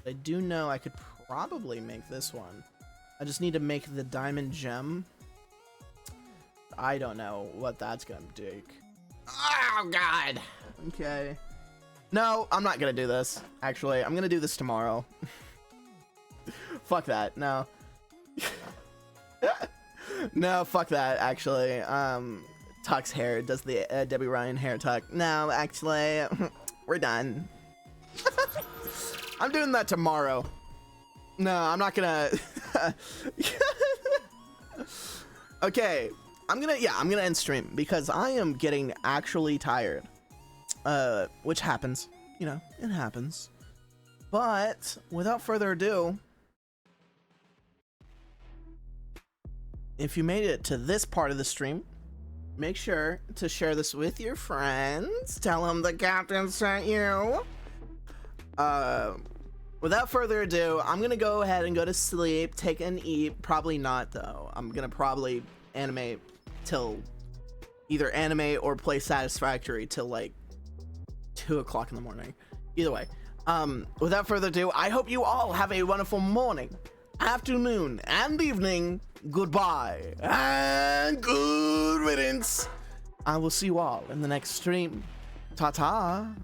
I do know I could probably make this one. I just need to make the diamond gem. I don't know what that's gonna take. Oh god. Okay. No, I'm not gonna do this. Actually, I'm gonna do this tomorrow. Fuck that. No. No, fuck that. Actually, Tuck's hair does the Debbie Ryan hair tuck. No, actually, we're done. I'm doing that tomorrow. No, I'm not gonna. Okay, I'm gonna end stream because I am getting actually tired. Which happens, you know, it happens. But without further ado, if you made it to this part of the stream, make sure to share this with your friends. Tell them the captain sent you. Without further ado, I'm gonna go ahead and go to sleep, take and eat. Probably not though. I'm gonna probably animate till either anime or play Satisfactory till like 2 o'clock in the morning. Either way, without further ado, I hope you all have a wonderful morning, afternoon, and evening. Goodbye and good riddance. I will see you all in the next stream. Ta-ta.